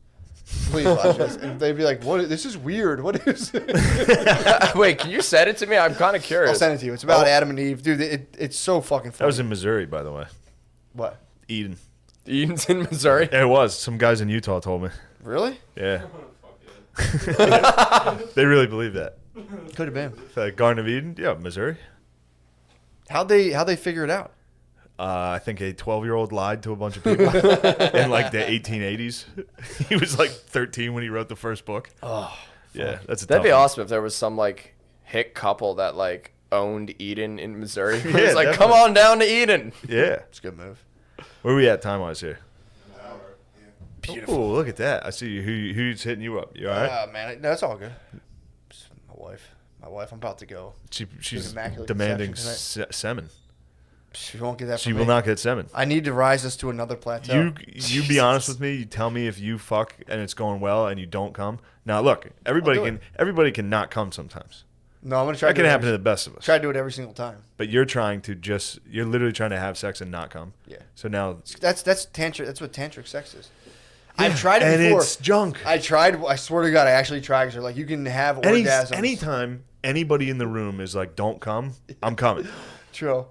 Speaker 3: Please watch this. And they'd be like, what? This is weird. What is it?
Speaker 2: Wait, can you send it to me? I'm kind of curious.
Speaker 3: I'll send it to you. It's about Adam and Eve. Dude, it's so fucking funny.
Speaker 1: That was in Missouri, by the way.
Speaker 3: What?
Speaker 1: Eden.
Speaker 2: Eden's in Missouri.
Speaker 1: Yeah, it was. Some guys in Utah told me.
Speaker 3: Really?
Speaker 1: Yeah.
Speaker 5: Fuck yeah.
Speaker 1: They really believe that.
Speaker 3: Could have been.
Speaker 1: The Garden of Eden? Yeah, Missouri.
Speaker 3: How'd they figure it out?
Speaker 1: I think a 12-year-old lied to a bunch of people in like the 1880s. He was like 13 when he wrote the first book.
Speaker 3: Oh,
Speaker 1: Yeah, that's a
Speaker 2: That'd
Speaker 1: tough
Speaker 2: be
Speaker 1: one.
Speaker 2: awesome if there was some like hick couple that like owned Eden in Missouri. It was
Speaker 1: Yeah,
Speaker 2: like,
Speaker 1: definitely.
Speaker 2: come on down to Eden.
Speaker 1: Yeah.
Speaker 3: it's a good move.
Speaker 1: Where are we at time-wise here?
Speaker 3: Beautiful.
Speaker 1: Oh, look at that. I see you. Who's hitting you up? You all right?
Speaker 3: Man, no, that's all good. Just my wife. I'm about to go.
Speaker 1: She's
Speaker 3: immaculate
Speaker 1: demanding
Speaker 3: conception
Speaker 1: semen.
Speaker 3: She won't get that.
Speaker 1: She
Speaker 3: from
Speaker 1: will
Speaker 3: me.
Speaker 1: not get semen.
Speaker 3: I need to rise us to another plateau.
Speaker 1: You be honest with me. You tell me if you fuck and it's going well and you don't come. Now look, everybody can not come sometimes.
Speaker 3: No, I'm gonna try.
Speaker 1: That
Speaker 3: to do
Speaker 1: can
Speaker 3: it
Speaker 1: happen to
Speaker 3: every-
Speaker 1: the best of us.
Speaker 3: Try to do it every single time.
Speaker 1: But you're literally trying to have sex and not come.
Speaker 3: Yeah.
Speaker 1: So now
Speaker 3: That's tantric. That's what tantric sex is. I've tried it
Speaker 1: and
Speaker 3: before.
Speaker 1: it's junk.
Speaker 3: I tried. I swear to God, I actually tried. Because they're like, you can have orgasms.
Speaker 1: Anytime anybody in the room is like, "Don't come," I'm coming.
Speaker 3: True.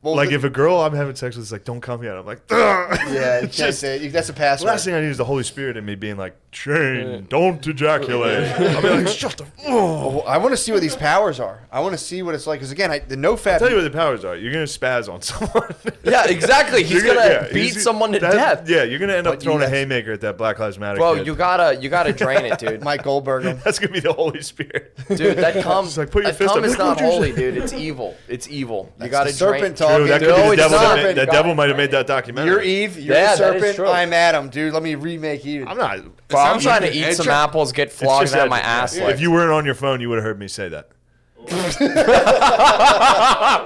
Speaker 3: Well,
Speaker 1: Like if a girl I'm having sex with is like, "Don't come yet," I'm like, "Ugh."
Speaker 3: yeah, you can't say it. That's a
Speaker 1: The
Speaker 3: password.
Speaker 1: last thing I need is the Holy Spirit in me being like, Shane, don't ejaculate. I'll be like, shut the
Speaker 3: Oh, I want to see what these powers are. I want to see what it's like. Because again, the no fat.
Speaker 1: Tell you what the powers are. You're gonna spaz on someone.
Speaker 2: Yeah, exactly. He's
Speaker 1: You're
Speaker 2: gonna beat
Speaker 1: he's-
Speaker 2: someone to
Speaker 1: that-
Speaker 2: death.
Speaker 1: Yeah, you're gonna end up
Speaker 3: But
Speaker 1: throwing a
Speaker 3: yes.
Speaker 1: haymaker at that Black Lives Matter
Speaker 2: Bro,
Speaker 1: kid.
Speaker 2: you gotta drain it, dude.
Speaker 3: Mike Goldberg.
Speaker 1: That's gonna be the Holy Spirit.
Speaker 2: Dude, that cum,
Speaker 1: It's like, put your
Speaker 2: that
Speaker 1: fist
Speaker 2: cum
Speaker 1: up.
Speaker 2: is not
Speaker 1: What'd you
Speaker 2: holy,
Speaker 1: say?
Speaker 2: dude. It's evil. It's evil. You
Speaker 3: That's
Speaker 2: gotta
Speaker 3: the
Speaker 2: drain.
Speaker 3: serpent
Speaker 1: True,
Speaker 3: talking.
Speaker 1: that could
Speaker 2: No,
Speaker 1: be the
Speaker 2: it's
Speaker 1: devil.
Speaker 2: not.
Speaker 1: That devil might have made that documentary.
Speaker 3: You're Eve. You're
Speaker 2: Yeah,
Speaker 3: the
Speaker 2: that is
Speaker 3: serpent.
Speaker 2: true.
Speaker 3: I'm Adam, dude. Let me remake Eve.
Speaker 1: I'm not.
Speaker 2: Bro, I'm trying to
Speaker 3: It's
Speaker 2: eat some
Speaker 3: just-
Speaker 2: apples, get
Speaker 1: It's
Speaker 2: flogged
Speaker 1: just
Speaker 2: out of my
Speaker 1: that-
Speaker 2: ass.
Speaker 1: If
Speaker 2: Like,
Speaker 1: you weren't on your phone, you would have heard me say that.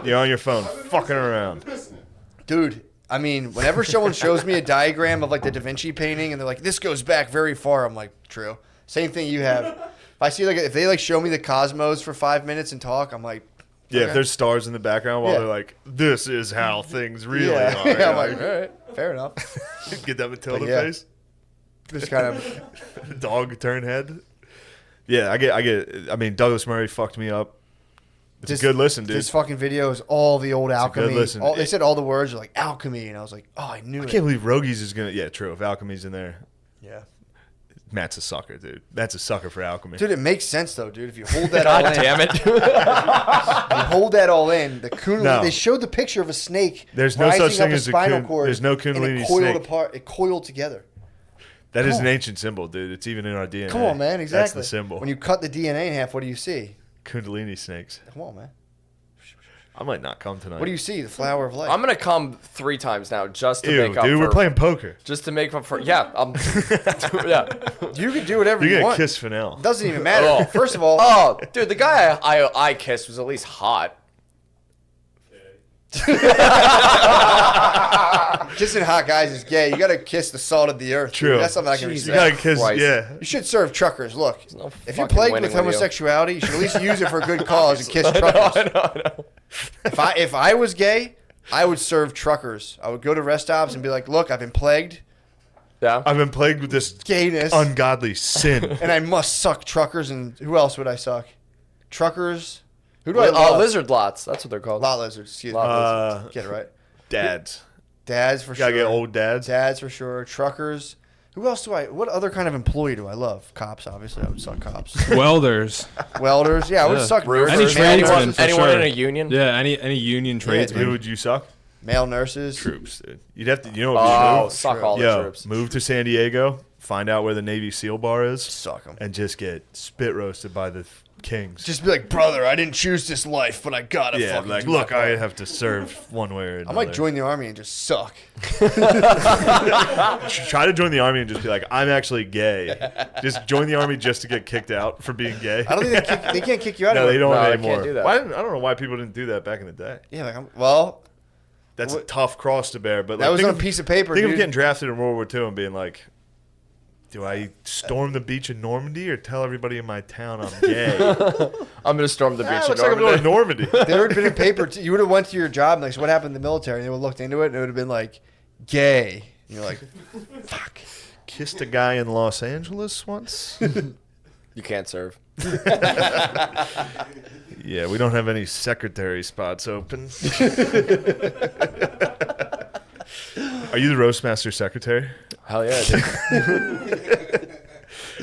Speaker 1: You're on your phone, fucking around.
Speaker 3: Dude, I mean, whenever someone shows me a diagram of like the Da Vinci painting and they're like, this goes back very far, I'm like, true. Same thing you have. If I see like, if they like show me the cosmos for 5 minutes and talk, I'm like,
Speaker 1: Yeah,
Speaker 3: okay.
Speaker 1: if there's stars in the background while
Speaker 3: Yeah.
Speaker 1: they're like, "This is how things really
Speaker 3: yeah.
Speaker 1: are."
Speaker 3: Yeah, I'm like, all right, fair enough.
Speaker 1: Get that Matilda
Speaker 3: But yeah.
Speaker 1: face,
Speaker 3: Just kind of,
Speaker 1: dog turn head. Yeah, I get. I mean, Douglas Murray fucked me up. It's
Speaker 3: This-
Speaker 1: a good listen, dude.
Speaker 3: this fucking video is all the old alchemy.
Speaker 1: listen.
Speaker 3: They said all the words are like alchemy, and I was like, oh, I knew
Speaker 1: I
Speaker 3: it.
Speaker 1: can't believe Rogies is gonna. Yeah, true. If Alchemy's in there,
Speaker 3: Yeah.
Speaker 1: Matt's a sucker, dude. Matt's a sucker for alchemy.
Speaker 3: Dude, it makes sense though, dude. If you hold that all
Speaker 2: God
Speaker 3: in,
Speaker 2: damn it.
Speaker 3: you hold that all in. The kundalini.
Speaker 1: No.
Speaker 3: They showed the picture of a snake.
Speaker 1: There's no
Speaker 3: rising
Speaker 1: such
Speaker 3: up
Speaker 1: thing
Speaker 3: a
Speaker 1: as a
Speaker 3: spinal
Speaker 1: kun-
Speaker 3: cord.
Speaker 1: there's no
Speaker 3: and
Speaker 1: kundalini
Speaker 3: it coiled
Speaker 1: snake.
Speaker 3: apart. It coiled together.
Speaker 1: That is
Speaker 3: Come
Speaker 1: an
Speaker 3: on.
Speaker 1: ancient symbol, dude. It's even in our DNA.
Speaker 3: Come on, man. Exactly.
Speaker 1: That's the symbol.
Speaker 3: When you cut the DNA in half, what do you see?
Speaker 1: Kundalini snakes.
Speaker 3: Come on, man.
Speaker 1: I might not come tonight.
Speaker 3: What do you see? The flower of life.
Speaker 2: I'm gonna come 3 times now just to
Speaker 1: Ew,
Speaker 2: make up
Speaker 1: dude,
Speaker 2: for.
Speaker 1: we're playing poker.
Speaker 2: Just to make up for. Yeah, yeah.
Speaker 3: You can do whatever
Speaker 1: You're
Speaker 3: you
Speaker 1: gonna
Speaker 3: want.
Speaker 1: kiss Fennell.
Speaker 3: Doesn't even matter.
Speaker 2: Oh.
Speaker 3: First of all,
Speaker 2: Oh, dude, the guy I kissed was at least hot.
Speaker 3: kissing hot guys is gay. You gotta kiss the salt of the earth. dude.
Speaker 1: True.
Speaker 3: That's something I can
Speaker 2: Jesus.
Speaker 1: You
Speaker 3: respect.
Speaker 1: gotta kiss.
Speaker 2: Christ.
Speaker 1: Yeah.
Speaker 3: You should serve truckers. Look,
Speaker 2: no
Speaker 3: if you're
Speaker 2: fucking
Speaker 3: plagued
Speaker 2: winning
Speaker 3: with
Speaker 2: with you.
Speaker 3: homosexuality, you should at least use it for a good cause and kiss truckers.
Speaker 2: I know.
Speaker 3: If I was gay, I would serve truckers. I would go to rest stops and be like, "Look, I've been plagued,
Speaker 2: Yeah.
Speaker 1: I've been plagued with this
Speaker 3: gayness,
Speaker 1: ungodly sin.
Speaker 3: and I must suck truckers." And who else would I suck? Truckers. Who do I love?
Speaker 2: Lizard lots. That's what they're called.
Speaker 3: Lot lizards. Excuse me. Get it right.
Speaker 1: Dads.
Speaker 3: Dads for
Speaker 1: Gotta
Speaker 3: sure.
Speaker 1: get old dads.
Speaker 3: Dads for sure. Truckers. Who else do I? What other kind of employee do I love? Cops, obviously. I would suck cops.
Speaker 6: Welders.
Speaker 3: Welders. Yeah, I would
Speaker 6: Yeah.
Speaker 3: suck
Speaker 2: Roofers.
Speaker 6: Any
Speaker 3: nurses.
Speaker 6: tradesmen,
Speaker 2: anyone
Speaker 6: for
Speaker 2: anyone
Speaker 6: sure.
Speaker 2: in a union?
Speaker 6: Yeah, any union
Speaker 1: Who
Speaker 6: tradesman.
Speaker 1: would you suck?
Speaker 3: Male nurses.
Speaker 1: Troops, dude. You'd have to. You know what
Speaker 2: Oh,
Speaker 1: we should
Speaker 2: suck all
Speaker 1: do?
Speaker 2: the
Speaker 1: Yo,
Speaker 2: troops.
Speaker 1: move to San Diego, find out where the Navy SEAL bar is,
Speaker 3: Suck them.
Speaker 1: and just get spit roasted by the kings.
Speaker 3: Just be like, brother, I didn't choose this life, but I gotta
Speaker 1: yeah,
Speaker 3: fucking
Speaker 1: like
Speaker 3: do
Speaker 1: look,
Speaker 3: my
Speaker 1: I
Speaker 3: part."
Speaker 1: have to serve one way or
Speaker 3: I
Speaker 1: another.
Speaker 3: might join the army and just suck.
Speaker 1: Try to join the army and just be like, I'm actually gay. Just join the army just to get kicked out for being gay.
Speaker 3: I don't think they can't kick you out
Speaker 1: No,
Speaker 3: of
Speaker 1: they
Speaker 3: it.
Speaker 1: don't
Speaker 2: No, they
Speaker 1: anymore.
Speaker 2: can't do that.
Speaker 1: I don't know why people didn't do that back in the day.
Speaker 3: Yeah, like well,
Speaker 1: That's a tough cross to bear. But
Speaker 3: That
Speaker 1: like,
Speaker 3: was
Speaker 1: think
Speaker 3: on
Speaker 1: of-
Speaker 3: a piece of paper,
Speaker 1: Think
Speaker 3: dude.
Speaker 1: of getting drafted in World War II and being like, do I storm the beach in Normandy or tell everybody in my town I'm gay?
Speaker 2: I'm gonna storm the beach in
Speaker 1: Looks like I'm going
Speaker 2: Normandy.
Speaker 1: to Normandy.
Speaker 3: There would have been a paper. You would have went to your job and like, so what happened in the military? And they would have looked into it and it would have been like, gay. And you're like, fuck.
Speaker 1: Kissed a guy in Los Angeles once.
Speaker 2: You can't serve.
Speaker 1: Yeah, we don't have any secretary spots open. Are you the Roastmaster secretary?
Speaker 2: Hell yeah, dude.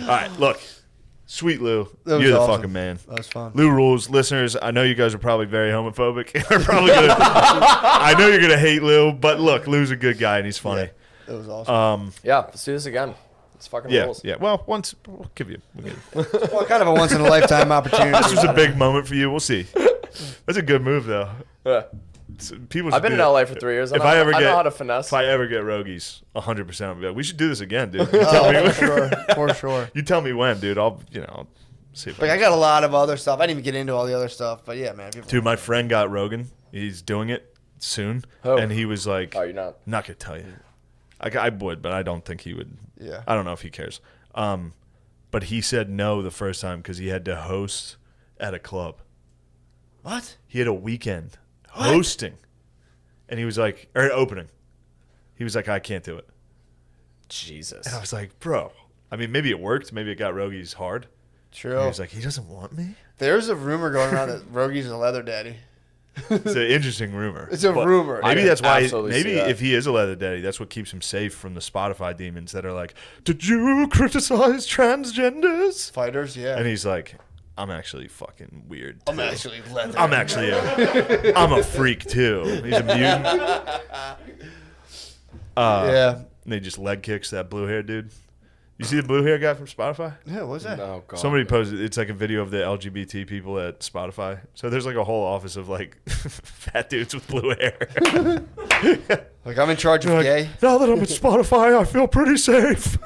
Speaker 1: All right, look. Sweet Lou,
Speaker 3: That was
Speaker 1: you're the
Speaker 3: awesome.
Speaker 1: fucking man.
Speaker 3: That was fun.
Speaker 1: Lou rules. Listeners, I know you guys are probably very homophobic. Are probably gonna, I know you're going to hate Lou, but look, Lou's a good guy and he's funny.
Speaker 3: That was awesome.
Speaker 2: Yeah, let's do this again. It's fucking
Speaker 1: Yeah,
Speaker 2: rules.
Speaker 1: yeah. Well, once we'll give you. We'll give you.
Speaker 3: Well, kind of a once in a lifetime opportunity.
Speaker 1: This was a big moment for you. We'll see. That's a good move, though.
Speaker 2: Yeah.
Speaker 1: People.
Speaker 2: I've been in LA for 3 years. I know how to finesse.
Speaker 1: If I ever get Rogies, 100%, I'll be like, we should do this again, dude.
Speaker 3: Oh, for sure. For sure.
Speaker 1: You tell me when, dude. I'll see if
Speaker 3: Like, I got a lot of other stuff. I didn't even get into all the other stuff. But yeah, man.
Speaker 1: Dude, my friend got Rogan. He's doing it soon,
Speaker 2: Oh.
Speaker 1: and he was like,
Speaker 2: Oh, you're not.
Speaker 1: Not gonna tell you. I would, but I don't think he would.
Speaker 3: Yeah.
Speaker 1: I don't know if he cares. But he said no the first time because he had to host at a club.
Speaker 3: What?
Speaker 1: He had a weekend hosting, and he was like, or opening. He was like, I can't do it.
Speaker 2: Jesus.
Speaker 1: And I was like, bro. I mean, maybe it worked. Maybe it got Rogies hard.
Speaker 3: True.
Speaker 1: He was like, he doesn't want me.
Speaker 3: There's a rumor going around that Rogi's a leather daddy.
Speaker 1: It's an interesting rumor.
Speaker 3: It's a
Speaker 1: But
Speaker 3: rumor.
Speaker 1: Maybe
Speaker 2: I
Speaker 1: that's why.
Speaker 2: absolutely see
Speaker 1: Maybe
Speaker 2: that.
Speaker 1: if he is a leather daddy, that's what keeps him safe from the Spotify demons that are like, "Did you criticize transgenders?"
Speaker 3: Fighters, yeah.
Speaker 1: And he's like, "I'm actually fucking weird.
Speaker 3: I'm
Speaker 1: too.
Speaker 3: actually leather.
Speaker 1: I'm actually I'm a freak too." He's a mutant.
Speaker 3: Yeah.
Speaker 1: And they just leg kicks that blue hair dude. You see the blue hair guy from Spotify?
Speaker 3: Yeah, what's that?
Speaker 2: Oh, God.
Speaker 1: Somebody posted. It's like a video of the LGBT people at Spotify. So there's like a whole office of like fat dudes with blue hair.
Speaker 3: Like, I'm in charge of
Speaker 1: Like,
Speaker 3: gay.
Speaker 1: now that I'm at Spotify, I feel pretty safe.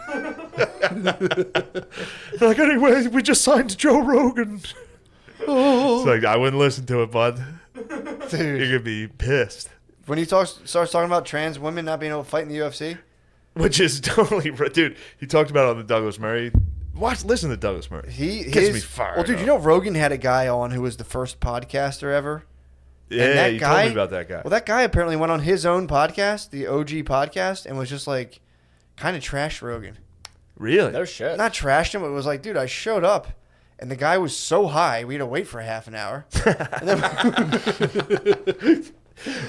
Speaker 1: They're like, anyway, we just signed Joe Rogan. It's like, I wouldn't listen to it, bud. You're
Speaker 3: Dude.
Speaker 1: going to be pissed.
Speaker 3: When he starts talking about trans women not being able to fight in the UFC,
Speaker 1: Which is totally, dude, he talked about it on the Douglas Murray. Listen to Douglas Murray.
Speaker 3: Gets
Speaker 1: me fired
Speaker 3: Well, dude,
Speaker 1: up.
Speaker 3: you know Rogan had a guy on who was the first podcaster ever.
Speaker 1: Yeah,
Speaker 3: and that
Speaker 1: you
Speaker 3: guy,
Speaker 1: told me about that guy.
Speaker 3: Well, that guy apparently went on his own podcast, the OG podcast, and was just like, kind of trashed Rogan.
Speaker 1: Really?
Speaker 2: No shit.
Speaker 3: Not trashed him, but was like, dude, I showed up, and the guy was so high, we had to wait for half an hour. And then,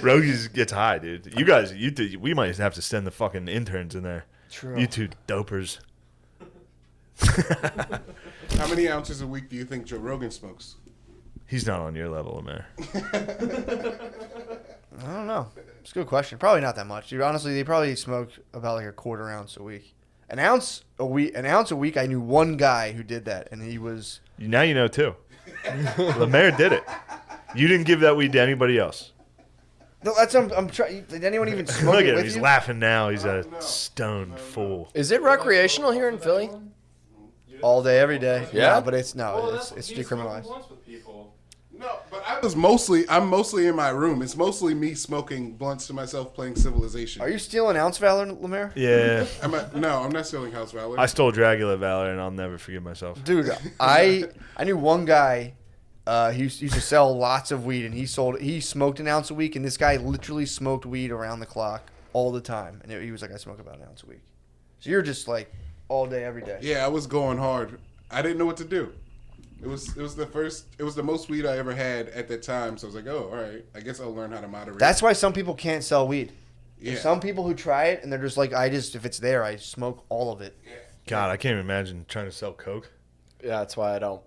Speaker 1: Rogies gets high, dude. You guys, we might have to send the fucking interns in there.
Speaker 3: True.
Speaker 1: You two dopers.
Speaker 4: How many ounces a week do you think Joe Rogan smokes?
Speaker 1: He's not on your level, man.
Speaker 3: I don't know. It's a good question. Probably not that much, dude. Honestly, they probably smoke about like a quarter ounce a week. An ounce a week. I knew one guy who did that, and he was.
Speaker 1: Now you know too. The mayor did it. You didn't give that weed to anybody else.
Speaker 3: No, that's I'm trying. Did anyone even smoke
Speaker 1: Look
Speaker 3: it
Speaker 1: at him.
Speaker 3: with
Speaker 1: He's
Speaker 3: you?
Speaker 1: laughing now. He's a stoned fool.
Speaker 2: Is it recreational here in Philly?
Speaker 3: All day, every day.
Speaker 2: Yeah?
Speaker 3: No, but it's
Speaker 5: Well,
Speaker 3: it's
Speaker 5: that's
Speaker 3: it's
Speaker 5: he smokes
Speaker 3: decriminalized.
Speaker 5: blunts with people.
Speaker 4: No, but I'm mostly in my room. It's mostly me smoking blunts to myself, playing Civilization.
Speaker 3: Are you stealing ounce Valor, Lemaire?
Speaker 1: Yeah.
Speaker 4: No, I'm not stealing House Valor.
Speaker 1: I stole Dragula Valor, and I'll never forgive myself.
Speaker 3: Dude, I knew one guy. He used to sell lots of weed, and he smoked an ounce a week, and this guy literally smoked weed around the clock all the time, and he was like, I smoke about an ounce a week. So you're just like all day, every day.
Speaker 4: Yeah, I was going hard. I didn't know what to do. It was the most weed I ever had at that time. So I was like, oh, all right. I guess I'll learn how to moderate.
Speaker 3: That's why some people can't sell weed.
Speaker 4: yeah.
Speaker 3: There's some people who try it, and they're just like, if it's there, I smoke all of it.
Speaker 1: God, I can't even imagine trying to sell coke.
Speaker 2: Yeah, that's why I don't.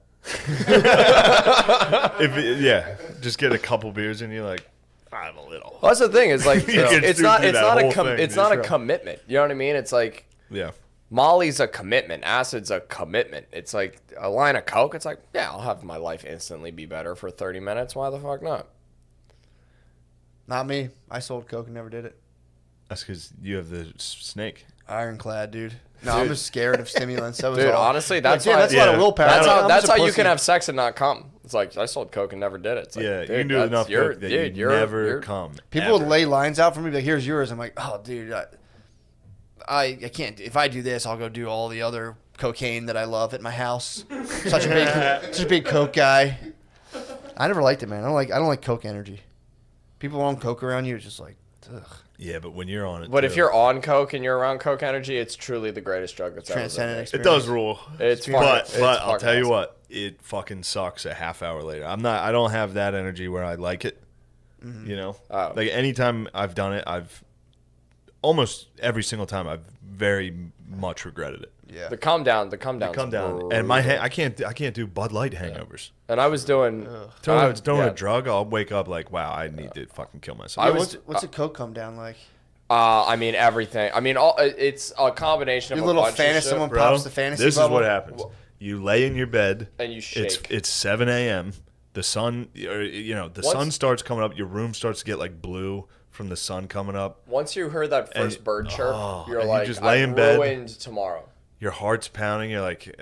Speaker 1: Just get a couple beers, and you're like, I'm a little.
Speaker 2: Well, that's the thing. It's like
Speaker 1: You can
Speaker 2: it's
Speaker 1: do
Speaker 2: not
Speaker 1: that whole thing,
Speaker 2: it's
Speaker 1: dude.
Speaker 2: not a commitment. You know what I mean? It's like
Speaker 1: Yeah.
Speaker 2: Molly's a commitment. Acid's a commitment. It's like a line of Coke. It's like, yeah, I'll have my life instantly be better for 30 minutes. Why the fuck not?
Speaker 3: Not me. I sold coke and never did it.
Speaker 1: That's because you have the snake.
Speaker 3: Ironclad, dude. No, I'm just scared of stimulants. That was
Speaker 2: Dude,
Speaker 3: all.
Speaker 2: honestly, that's
Speaker 3: Like,
Speaker 2: why.
Speaker 3: that's a lot of willpower.
Speaker 2: That's how you
Speaker 3: pussy.
Speaker 2: can have sex and not come. It's like I sold coke and never did it. It's like,
Speaker 1: Yeah,
Speaker 2: dude,
Speaker 1: you can do
Speaker 2: that's
Speaker 1: enough
Speaker 2: your-
Speaker 1: coke that
Speaker 2: dude,
Speaker 1: you
Speaker 2: you're-
Speaker 1: never
Speaker 2: you're-
Speaker 1: come.
Speaker 3: People would
Speaker 1: ever.
Speaker 3: lay lines out for me, like, "Here's yours." I'm like, "Oh, dude, I can't. If I do this, I'll go do all the other cocaine that I love at my house." Such a big coke guy. I never liked it, man. I don't like coke energy. People on coke around you, it's just like, ugh.
Speaker 1: Yeah, but when you're on it,
Speaker 2: But
Speaker 1: too,
Speaker 2: if you're on coke and you're around coke energy, it's truly the greatest drug that's ever been
Speaker 3: Transcendent
Speaker 2: made.
Speaker 1: it
Speaker 3: experience.
Speaker 1: does rule.
Speaker 2: It's
Speaker 1: but
Speaker 2: fucking-
Speaker 1: but
Speaker 2: it's
Speaker 1: I'll
Speaker 2: fucking
Speaker 1: tell you
Speaker 2: awesome.
Speaker 1: what, it fucking sucks a half hour later. I don't have that energy where I like it. You know,
Speaker 2: Oh.
Speaker 1: like anytime I've done it, I've almost every single time I've very much regretted it.
Speaker 3: Yeah.
Speaker 2: The come down.
Speaker 1: Come down, and my I can't do Bud Light hangovers.
Speaker 2: And I was doing.
Speaker 1: Throwing
Speaker 2: yeah.
Speaker 1: a drug, I'll wake up like, wow, I need to fucking kill myself.
Speaker 2: I
Speaker 3: Yeah,
Speaker 2: was-
Speaker 3: what's a coke come down like?
Speaker 2: I mean everything. I mean, it's a combination
Speaker 3: Your
Speaker 2: of
Speaker 3: little
Speaker 2: a bunch
Speaker 3: fantasy.
Speaker 2: of shit.
Speaker 3: Someone
Speaker 1: Bro,
Speaker 3: pops the fantasy
Speaker 1: this
Speaker 3: bubble.
Speaker 1: is what happens. You lay in your bed
Speaker 2: And you shake.
Speaker 1: It's 7 a.m. The sun, the sun starts coming up. Your room starts to get like blue from the sun coming up.
Speaker 2: Once you heard that first
Speaker 1: And-
Speaker 2: bird chirp, you're
Speaker 1: and you
Speaker 2: like,
Speaker 1: just lay
Speaker 2: I'm
Speaker 1: in bed.
Speaker 2: ruined tomorrow.
Speaker 1: Your heart's pounding. You're like,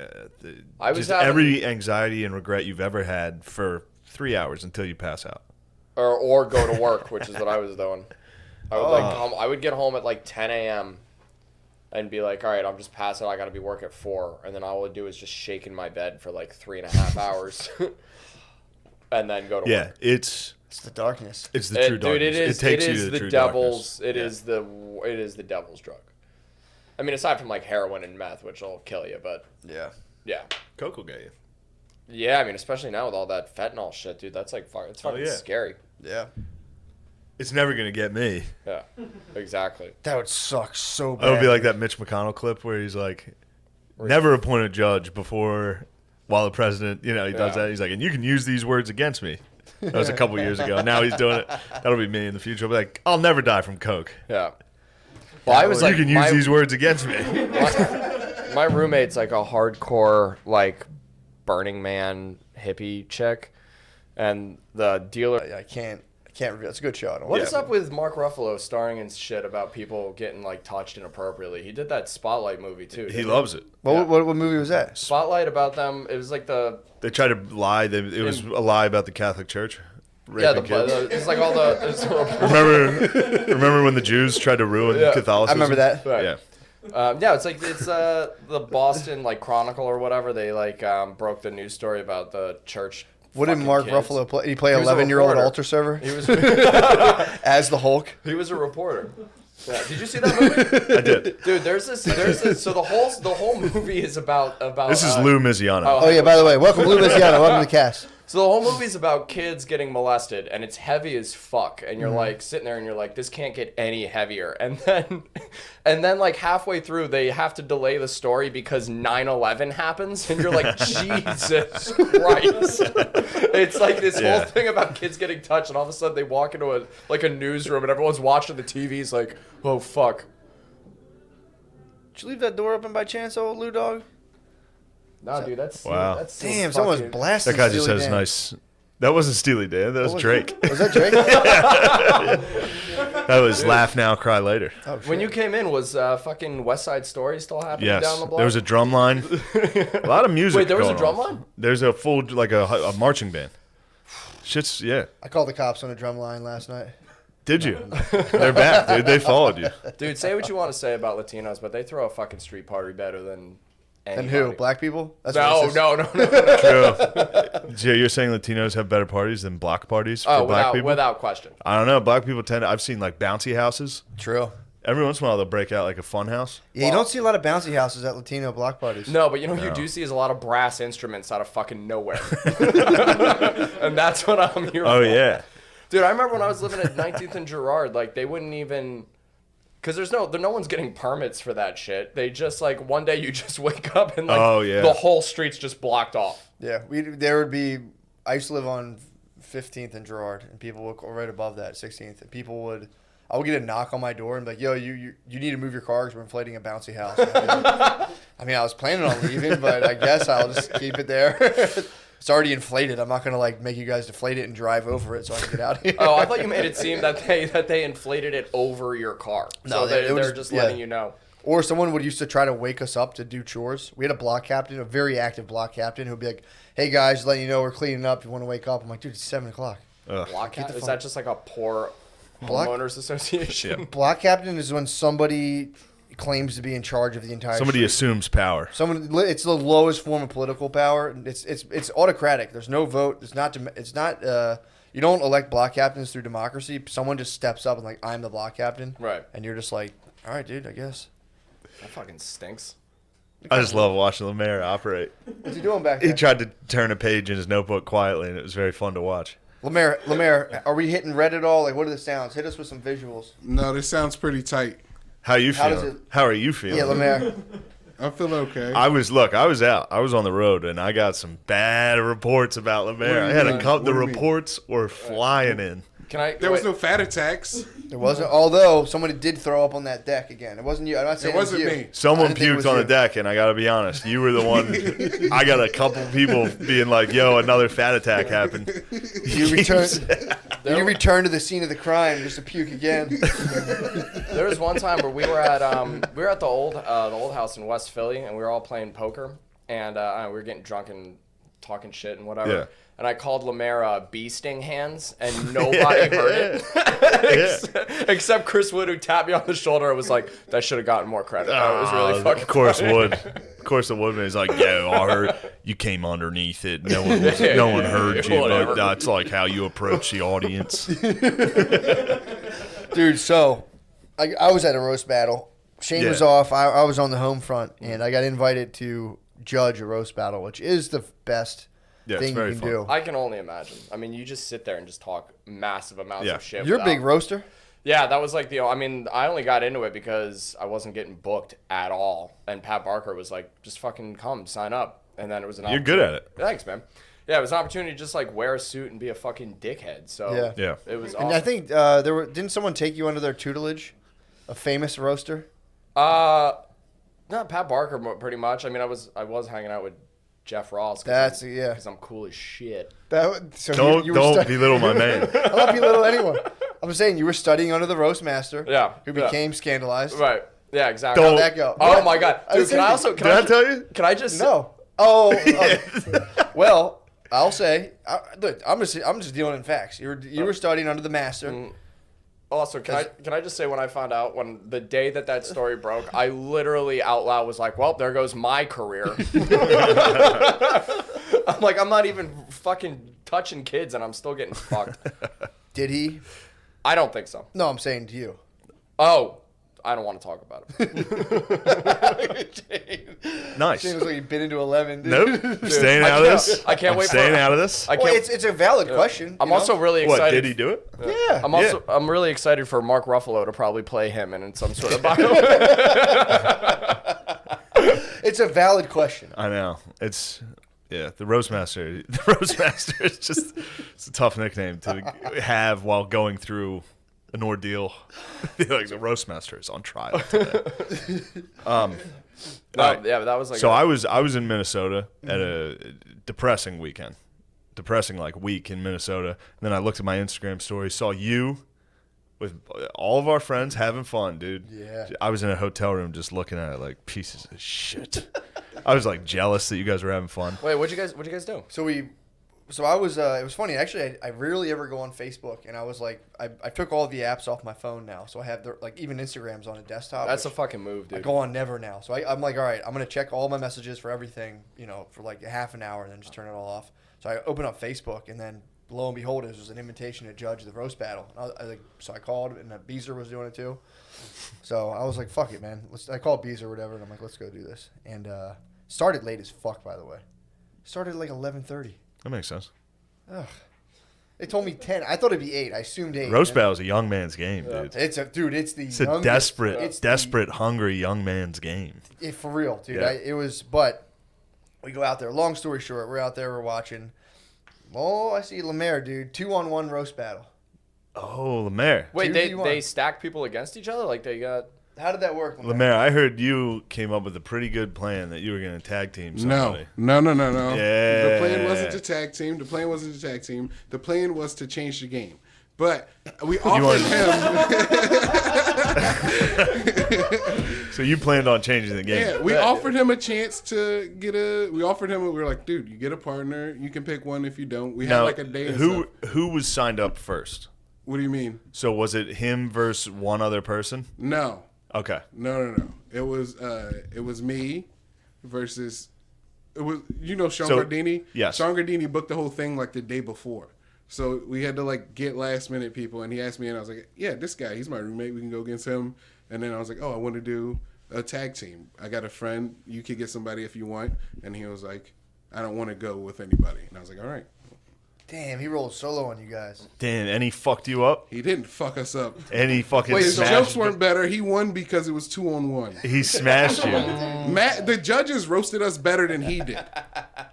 Speaker 2: I was
Speaker 1: just
Speaker 2: having-
Speaker 1: every anxiety and regret you've ever had for 3 hours until you pass out.
Speaker 2: Or go to work, which is what I was doing. I would I would get home at like 10 a.m. and be like, all right, I'm just passing out. I got to be work at 4. And then all I would do is just shake in my bed for like 3.5 hours. And then go to
Speaker 1: Yeah,
Speaker 2: work.
Speaker 3: It's the darkness.
Speaker 1: it's the true darkness.
Speaker 2: Dude, it
Speaker 1: takes
Speaker 2: is
Speaker 1: you to the true
Speaker 2: devil's.
Speaker 1: darkness.
Speaker 2: It is the devil's drug. I mean, aside from like heroin and meth, which will kill you, but
Speaker 3: Yeah.
Speaker 2: yeah,
Speaker 1: Coke will get you.
Speaker 2: yeah. I mean, especially now with all that fentanyl shit, dude. That's like it's fucking
Speaker 1: yeah.
Speaker 2: scary.
Speaker 3: Yeah.
Speaker 1: It's never gonna get me.
Speaker 2: Yeah, exactly.
Speaker 3: That would suck so bad.
Speaker 1: That would be like that Mitch McConnell clip where he's like, never appoint a judge before, while the president, he does
Speaker 2: Yeah.
Speaker 1: that. He's like, and you can use these words against me. That was a couple years ago. Now he's doing it. That'll be me in the future. I'll be like, I'll never die from Coke.
Speaker 2: Yeah. Well, I was
Speaker 1: You
Speaker 2: like,
Speaker 1: can use these words against me.
Speaker 2: my roommate's like a hardcore like Burning Man hippie chick, and the dealer.
Speaker 3: I can't reveal. It's a good show. I don't
Speaker 2: What
Speaker 3: know.
Speaker 2: is up with Mark Ruffalo starring in shit about people getting like touched inappropriately? He did that Spotlight movie too.
Speaker 1: He
Speaker 2: didn't
Speaker 1: loves it.
Speaker 3: What movie was that?
Speaker 2: Spotlight about them. It was like the
Speaker 1: They tried to lie. It was a lie about the Catholic Church.
Speaker 2: yeah
Speaker 1: Raping kids.
Speaker 2: it's like all the it's a report.
Speaker 1: Remember when the Jews tried to ruin
Speaker 2: Yeah.
Speaker 1: Catholicism?
Speaker 3: I remember that.
Speaker 2: Right.
Speaker 1: Yeah.
Speaker 2: Yeah, it's the Boston like Chronicle or whatever. They like broke the news story about the church.
Speaker 3: What did
Speaker 2: fucking
Speaker 3: Mark
Speaker 2: kids.
Speaker 3: Ruffalo play? Did he play
Speaker 2: He was a
Speaker 3: 11-year-old
Speaker 2: reporter.
Speaker 3: altar server
Speaker 2: He was
Speaker 3: as the Hulk?
Speaker 2: he was a reporter. Yeah. Did you see that movie?
Speaker 1: I did.
Speaker 2: Dude, there's this. So the whole movie is about.
Speaker 1: This is Lou Miziano.
Speaker 3: Oh yeah. By the way, welcome Lou Miziano. Welcome to the cast.
Speaker 2: So the whole movie's about kids getting molested, and it's heavy as fuck. And you're like sitting there, and you're like, this can't get any heavier. And then like halfway through, they have to delay the story because 9/11 happens, and you're like, Jesus Christ! It's like this whole thing about kids getting touched, and all of a sudden they walk into a newsroom, and everyone's watching the TV's like, oh fuck.
Speaker 3: Did you leave that door open by chance, old Lou dog?
Speaker 2: No, dude, that's
Speaker 1: Wow.
Speaker 2: That's
Speaker 3: Damn, someone's
Speaker 2: fucking-
Speaker 3: blasting.
Speaker 1: That guy just
Speaker 3: Steely
Speaker 1: has
Speaker 3: Dan.
Speaker 1: nice. That wasn't Steely Dan. That was Drake.
Speaker 3: Was that Drake?
Speaker 1: That was Laugh Now, Cry Later.
Speaker 3: Oh,
Speaker 2: When
Speaker 3: shit.
Speaker 2: you came in, was fucking West Side Story still happening
Speaker 1: Yes,
Speaker 2: down the block?
Speaker 1: there was a drum line. A lot of music.
Speaker 2: Wait, there was a
Speaker 1: going
Speaker 2: drum
Speaker 1: on.
Speaker 2: line?
Speaker 1: There's a full a marching band. Shit's
Speaker 3: I called the cops on a drum line last night.
Speaker 1: Did you? They're back, dude. They followed you.
Speaker 2: Dude, say what you want to say about Latinos, but they throw a fucking street party better than
Speaker 3: And
Speaker 2: anybody.
Speaker 3: who? Black people? That's
Speaker 2: No,
Speaker 3: racist.
Speaker 2: no.
Speaker 1: True. So you're saying Latinos have better parties than block parties for
Speaker 2: Oh,
Speaker 1: black people?
Speaker 2: without question.
Speaker 1: I don't know. Black people tend to. I've seen like bouncy houses.
Speaker 3: True.
Speaker 1: Every once in a while, they'll break out like a fun house.
Speaker 3: Yeah, you don't see a lot of bouncy houses at Latino block parties.
Speaker 2: No, but you know what you do see is a lot of brass instruments out of fucking nowhere. And that's what I'm here
Speaker 1: Oh
Speaker 2: for.
Speaker 1: yeah.
Speaker 2: Dude, I remember when I was living at 19th and Girard, like they wouldn't even, because no one's getting permits for that shit. They just like one day you just wake up and like
Speaker 1: Oh, yeah.
Speaker 2: the whole street's just blocked off.
Speaker 3: Yeah, there would be. I used to live on 15th and Girard, and people would go right above that 16th, and people would. I would get a knock on my door and be like, "Yo, you need to move your car because we're inflating a bouncy house." I mean, I was planning on leaving, but I guess I'll just keep it there. It's already inflated. I'm not gonna like make you guys deflate it and drive over it so I can get out of here.
Speaker 2: Oh, I thought you made it seem that they inflated it over your car.
Speaker 3: No,
Speaker 2: So they're
Speaker 3: it was-
Speaker 2: just
Speaker 3: yeah.
Speaker 2: letting you know.
Speaker 3: Or someone would used to try to wake us up to do chores. We had a block captain, a very active block captain, who'd be like, "Hey guys, letting you know we're cleaning up. You want to wake up?" I'm like, "Dude, it's 7:00."
Speaker 2: Block cat? Is that just like a poor
Speaker 3: Block-
Speaker 2: homeowners association?
Speaker 3: Block captain is when somebody claims to be in charge of the entire.
Speaker 1: Somebody
Speaker 3: street.
Speaker 1: assumes power.
Speaker 3: It's the lowest form of political power. It's autocratic. There's no vote. It's not. You don't elect block captains through democracy. Someone just steps up and like, "I'm the block captain,"
Speaker 2: Right.
Speaker 3: And you're just like, "All right, dude, I guess."
Speaker 2: That fucking stinks.
Speaker 1: I just love watching Lemaire operate.
Speaker 3: What's he doing back
Speaker 1: He
Speaker 3: there?
Speaker 1: tried to turn a page in his notebook quietly, and it was very fun to watch.
Speaker 3: Lemaire, are we hitting red at all? Like, what are the sounds? Hit us with some visuals.
Speaker 4: No, this sounds pretty tight.
Speaker 1: How you
Speaker 3: How does
Speaker 1: feeling?
Speaker 3: it-
Speaker 1: How are you feeling?
Speaker 3: Yeah, Lemaire.
Speaker 4: I feel okay.
Speaker 1: I was out. I was on the road, and I got some bad reports about Lemaire.
Speaker 4: What
Speaker 1: I
Speaker 4: do you
Speaker 1: had
Speaker 4: mean?
Speaker 1: a couple. The
Speaker 4: What do you mean?
Speaker 1: reports were flying in.
Speaker 2: Can I?
Speaker 4: There was
Speaker 2: wait,
Speaker 4: no fat attacks.
Speaker 3: There wasn't. Although somebody did throw up on that deck again. It wasn't you. I'm not saying
Speaker 4: It wasn't
Speaker 3: was you.
Speaker 4: me.
Speaker 1: Someone
Speaker 3: I didn't think it
Speaker 1: puked
Speaker 3: was
Speaker 1: on the
Speaker 3: you.
Speaker 1: deck, and I got to be honest, you were the one. I got a couple people being like, "Yo, another fat attack happened."
Speaker 3: You returned. You returned to the scene of the crime just to puke again.
Speaker 2: There was one time where we were at the old house in West Philly, and we were all playing poker, and we were getting drunk and talking shit and whatever.
Speaker 1: Yeah.
Speaker 2: And I called Lemaire bee sting hands, and nobody heard it except Chris Wood, who tapped me on the shoulder. It was like, that should have gotten more credit. It was really fucking
Speaker 1: Of course,
Speaker 2: funny.
Speaker 1: would. Of course, the woodman is like, "Yo, I heard you came underneath it. No one heard you,
Speaker 2: Whatever.
Speaker 1: but that's like how you approach the audience."
Speaker 3: Dude, so I was at a roast battle. Shane was
Speaker 1: Yeah.
Speaker 3: off. I was on the home front, and I got invited to judge a roast battle, which is the best
Speaker 1: Yeah, it's
Speaker 3: thing you
Speaker 1: very
Speaker 3: can
Speaker 1: fun.
Speaker 3: do.
Speaker 2: I can only imagine. I mean, you just sit there and just talk massive amounts
Speaker 1: Yeah.
Speaker 2: of shit.
Speaker 3: You're a big
Speaker 2: without-
Speaker 3: roaster.
Speaker 2: Yeah, that was like I mean, I only got into it because I wasn't getting booked at all. And Pat Barker was like, just fucking come, sign up. And then it was an
Speaker 1: You're good at it.
Speaker 2: Thanks, man. Yeah, it was an opportunity to just like wear a suit and be a fucking dickhead. So
Speaker 3: Yeah.
Speaker 1: Yeah.
Speaker 2: it was
Speaker 3: And
Speaker 2: awesome.
Speaker 3: I think didn't someone take you under their tutelage? A famous roaster?
Speaker 2: Not Pat Barker, pretty much. I mean, I was hanging out with Jeff Ross.
Speaker 3: That's yeah.
Speaker 2: Because I'm cool as shit.
Speaker 3: So
Speaker 1: Don't
Speaker 3: you were
Speaker 1: belittle my man.
Speaker 3: I don't belittle anyone. I'm saying you were studying under the roast master.
Speaker 2: Yeah,
Speaker 3: Who
Speaker 2: yeah.
Speaker 3: became scandalized.
Speaker 2: Right. Yeah, exactly.
Speaker 1: Don't-
Speaker 3: How'd that go?
Speaker 2: Oh
Speaker 3: What?
Speaker 2: my god,
Speaker 3: I
Speaker 2: dude!
Speaker 3: was
Speaker 2: Can I
Speaker 3: thinking-
Speaker 2: also?
Speaker 1: Did I tell you?
Speaker 2: Can I just?
Speaker 3: No. Oh. Well, I'll say. Look, I'm just dealing in facts. You were studying under the master.
Speaker 2: Also, can I just say when I found out when the day that story broke, I literally out loud was like, "Well, there goes my career." I'm like, I'm not even fucking touching kids, and I'm still getting fucked.
Speaker 3: Did he?
Speaker 2: I don't think so.
Speaker 3: No, I'm saying to you.
Speaker 2: Oh, I don't want to talk about it.
Speaker 1: Nice.
Speaker 3: Shane was like, you've been into 11, dude.
Speaker 1: Nope. Staying out of this.
Speaker 2: I can't
Speaker 1: I'm
Speaker 2: wait for-
Speaker 1: Staying out of this.
Speaker 2: I
Speaker 3: Well,
Speaker 2: can't.
Speaker 3: it's a valid question.
Speaker 2: I'm
Speaker 3: you know?
Speaker 2: also really
Speaker 1: What
Speaker 2: excited.
Speaker 1: did he do it?
Speaker 3: Yeah.
Speaker 2: I'm really excited for Mark Ruffalo to probably play him in some sort of bio.
Speaker 3: It's a valid question.
Speaker 1: I know. It's the roastmaster. The roastmaster is just it's a tough nickname to have while going through an ordeal. Like the roastmaster is on trial today. All right.
Speaker 2: Yeah, but that was like.
Speaker 1: So I was in Minnesota at a depressing weekend, depressing week in Minnesota. And then I looked at my Instagram story, saw you with all of our friends having fun, dude.
Speaker 3: Yeah.
Speaker 1: I was in a hotel room just looking at it like pieces of shit. I was jealous that you guys were having fun.
Speaker 2: Wait, what'd you guys do?
Speaker 3: So I was, it was funny. Actually, I rarely ever go on Facebook, and I was like, I took all the apps off my phone now. So I have, even Instagram's on a desktop.
Speaker 2: That's a
Speaker 3: which
Speaker 2: fucking move,
Speaker 3: I
Speaker 2: dude.
Speaker 3: go on never now. So I'm like, all right, I'm going to check all my messages for everything, for like a half an hour and then just turn it all off. So I open up Facebook, and then lo and behold, it was an invitation to judge the roast battle. So I called, and Beezer was doing it too. So I was like, fuck it, man. I called Beezer or whatever, and I'm like, let's go do this. And started late as fuck, by the way. Started at 11:30.
Speaker 1: That makes sense.
Speaker 3: Ugh. They told me 10. I thought it'd be 8. I assumed 8.
Speaker 1: Roast battle is a young man's game, dude.
Speaker 3: It's a
Speaker 1: It's a
Speaker 3: youngest-
Speaker 1: desperate,
Speaker 3: it's
Speaker 1: desperate, hungry young man's game.
Speaker 3: for real, dude.
Speaker 1: Yeah.
Speaker 3: It was, but we go out there. Long story short, we're out there, we're watching. Oh, I see Lemaire, dude. 2-on-1 roast battle.
Speaker 1: Oh, Lemaire.
Speaker 2: Wait,
Speaker 3: 2v1.
Speaker 2: they stack people against each other? Like they got.
Speaker 3: How did that work, Lemaire?
Speaker 1: Lemaire, I heard you came up with a pretty good plan that you were going to tag team somebody.
Speaker 4: No.
Speaker 1: Yeah.
Speaker 4: The plan wasn't to tag team. The plan wasn't to tag team. The plan was to change the game. But we offered him.
Speaker 1: So you planned on changing the game.
Speaker 4: Yeah, we offered him a chance to get a. We offered him. We were like, dude, you get a partner. You can pick one if you don't. We had
Speaker 1: Now,
Speaker 4: like a day. And
Speaker 1: who
Speaker 4: stuff.
Speaker 1: who was signed up first?
Speaker 4: What do you mean?
Speaker 1: So was it him versus one other person?
Speaker 4: No,
Speaker 1: Okay.
Speaker 4: no. It was me versus. It was Sean
Speaker 1: So-
Speaker 4: Gardini.
Speaker 1: yes.
Speaker 4: Sean Gardini booked the whole thing like the day before. So we had to like get last minute people, and he asked me, and I was like, "Yeah, this guy, he's my roommate. We can go against him." And then I was like, "Oh, I want to do a tag team. I got a friend. You could get somebody if you want." And he was like, "I don't want to go with anybody." And I was like, "All right."
Speaker 3: Damn, he rolled solo on you guys.
Speaker 1: Damn, and he fucked you up?
Speaker 4: He didn't fuck us up.
Speaker 1: And he fucking
Speaker 3: Wait,
Speaker 4: His
Speaker 3: so
Speaker 1: smashed
Speaker 4: jokes weren't better. He won because it was 2-on-1.
Speaker 1: He smashed you.
Speaker 4: The judges roasted us better than he did.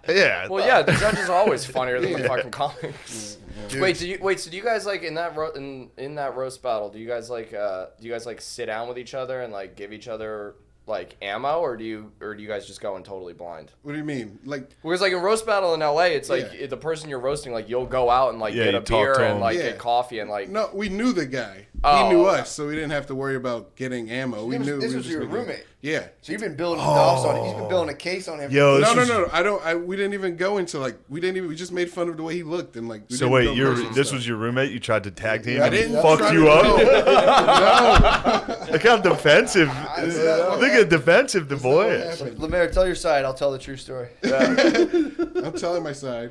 Speaker 1: Yeah.
Speaker 2: Well, yeah, the judges are always funnier than the fucking comics.
Speaker 3: Dude.
Speaker 2: Wait, so do you guys like in that roast battle? Do you guys like sit down with each other and like give each other like ammo, or do you guys just go in totally blind?
Speaker 4: What do you mean? Like,
Speaker 2: Because like in roast battle in LA, it's like
Speaker 4: Yeah.
Speaker 2: the person you're roasting, like you'll go out and like
Speaker 1: Yeah,
Speaker 2: get
Speaker 1: you
Speaker 2: a
Speaker 1: talk
Speaker 2: beer
Speaker 1: to
Speaker 2: and
Speaker 1: him.
Speaker 2: like
Speaker 4: Yeah.
Speaker 2: get coffee and like.
Speaker 4: no, we knew the guy.
Speaker 2: Oh.
Speaker 4: He knew us, so we didn't have to worry about getting ammo. We knew
Speaker 3: This
Speaker 4: we were
Speaker 3: was
Speaker 4: just
Speaker 3: your
Speaker 4: gonna go-
Speaker 3: roommate.
Speaker 4: Yeah.
Speaker 3: So you've been building offs on it. He's been building a case on him.
Speaker 1: Yo, this
Speaker 4: No,
Speaker 1: was-
Speaker 4: I don't. We didn't even go into like we just made fun of the way he looked and like. We
Speaker 1: So
Speaker 4: didn't
Speaker 1: wait,
Speaker 4: go personal
Speaker 1: this
Speaker 4: stuff.
Speaker 1: was your roommate? You tried to tag team
Speaker 4: I
Speaker 1: and he
Speaker 4: didn't
Speaker 1: fucked
Speaker 4: try
Speaker 1: you
Speaker 4: to-
Speaker 1: up? Look how defensive. Look how defensive the boy is.
Speaker 3: Lemaire, tell your side. I'll tell the true story.
Speaker 4: I'm telling my side.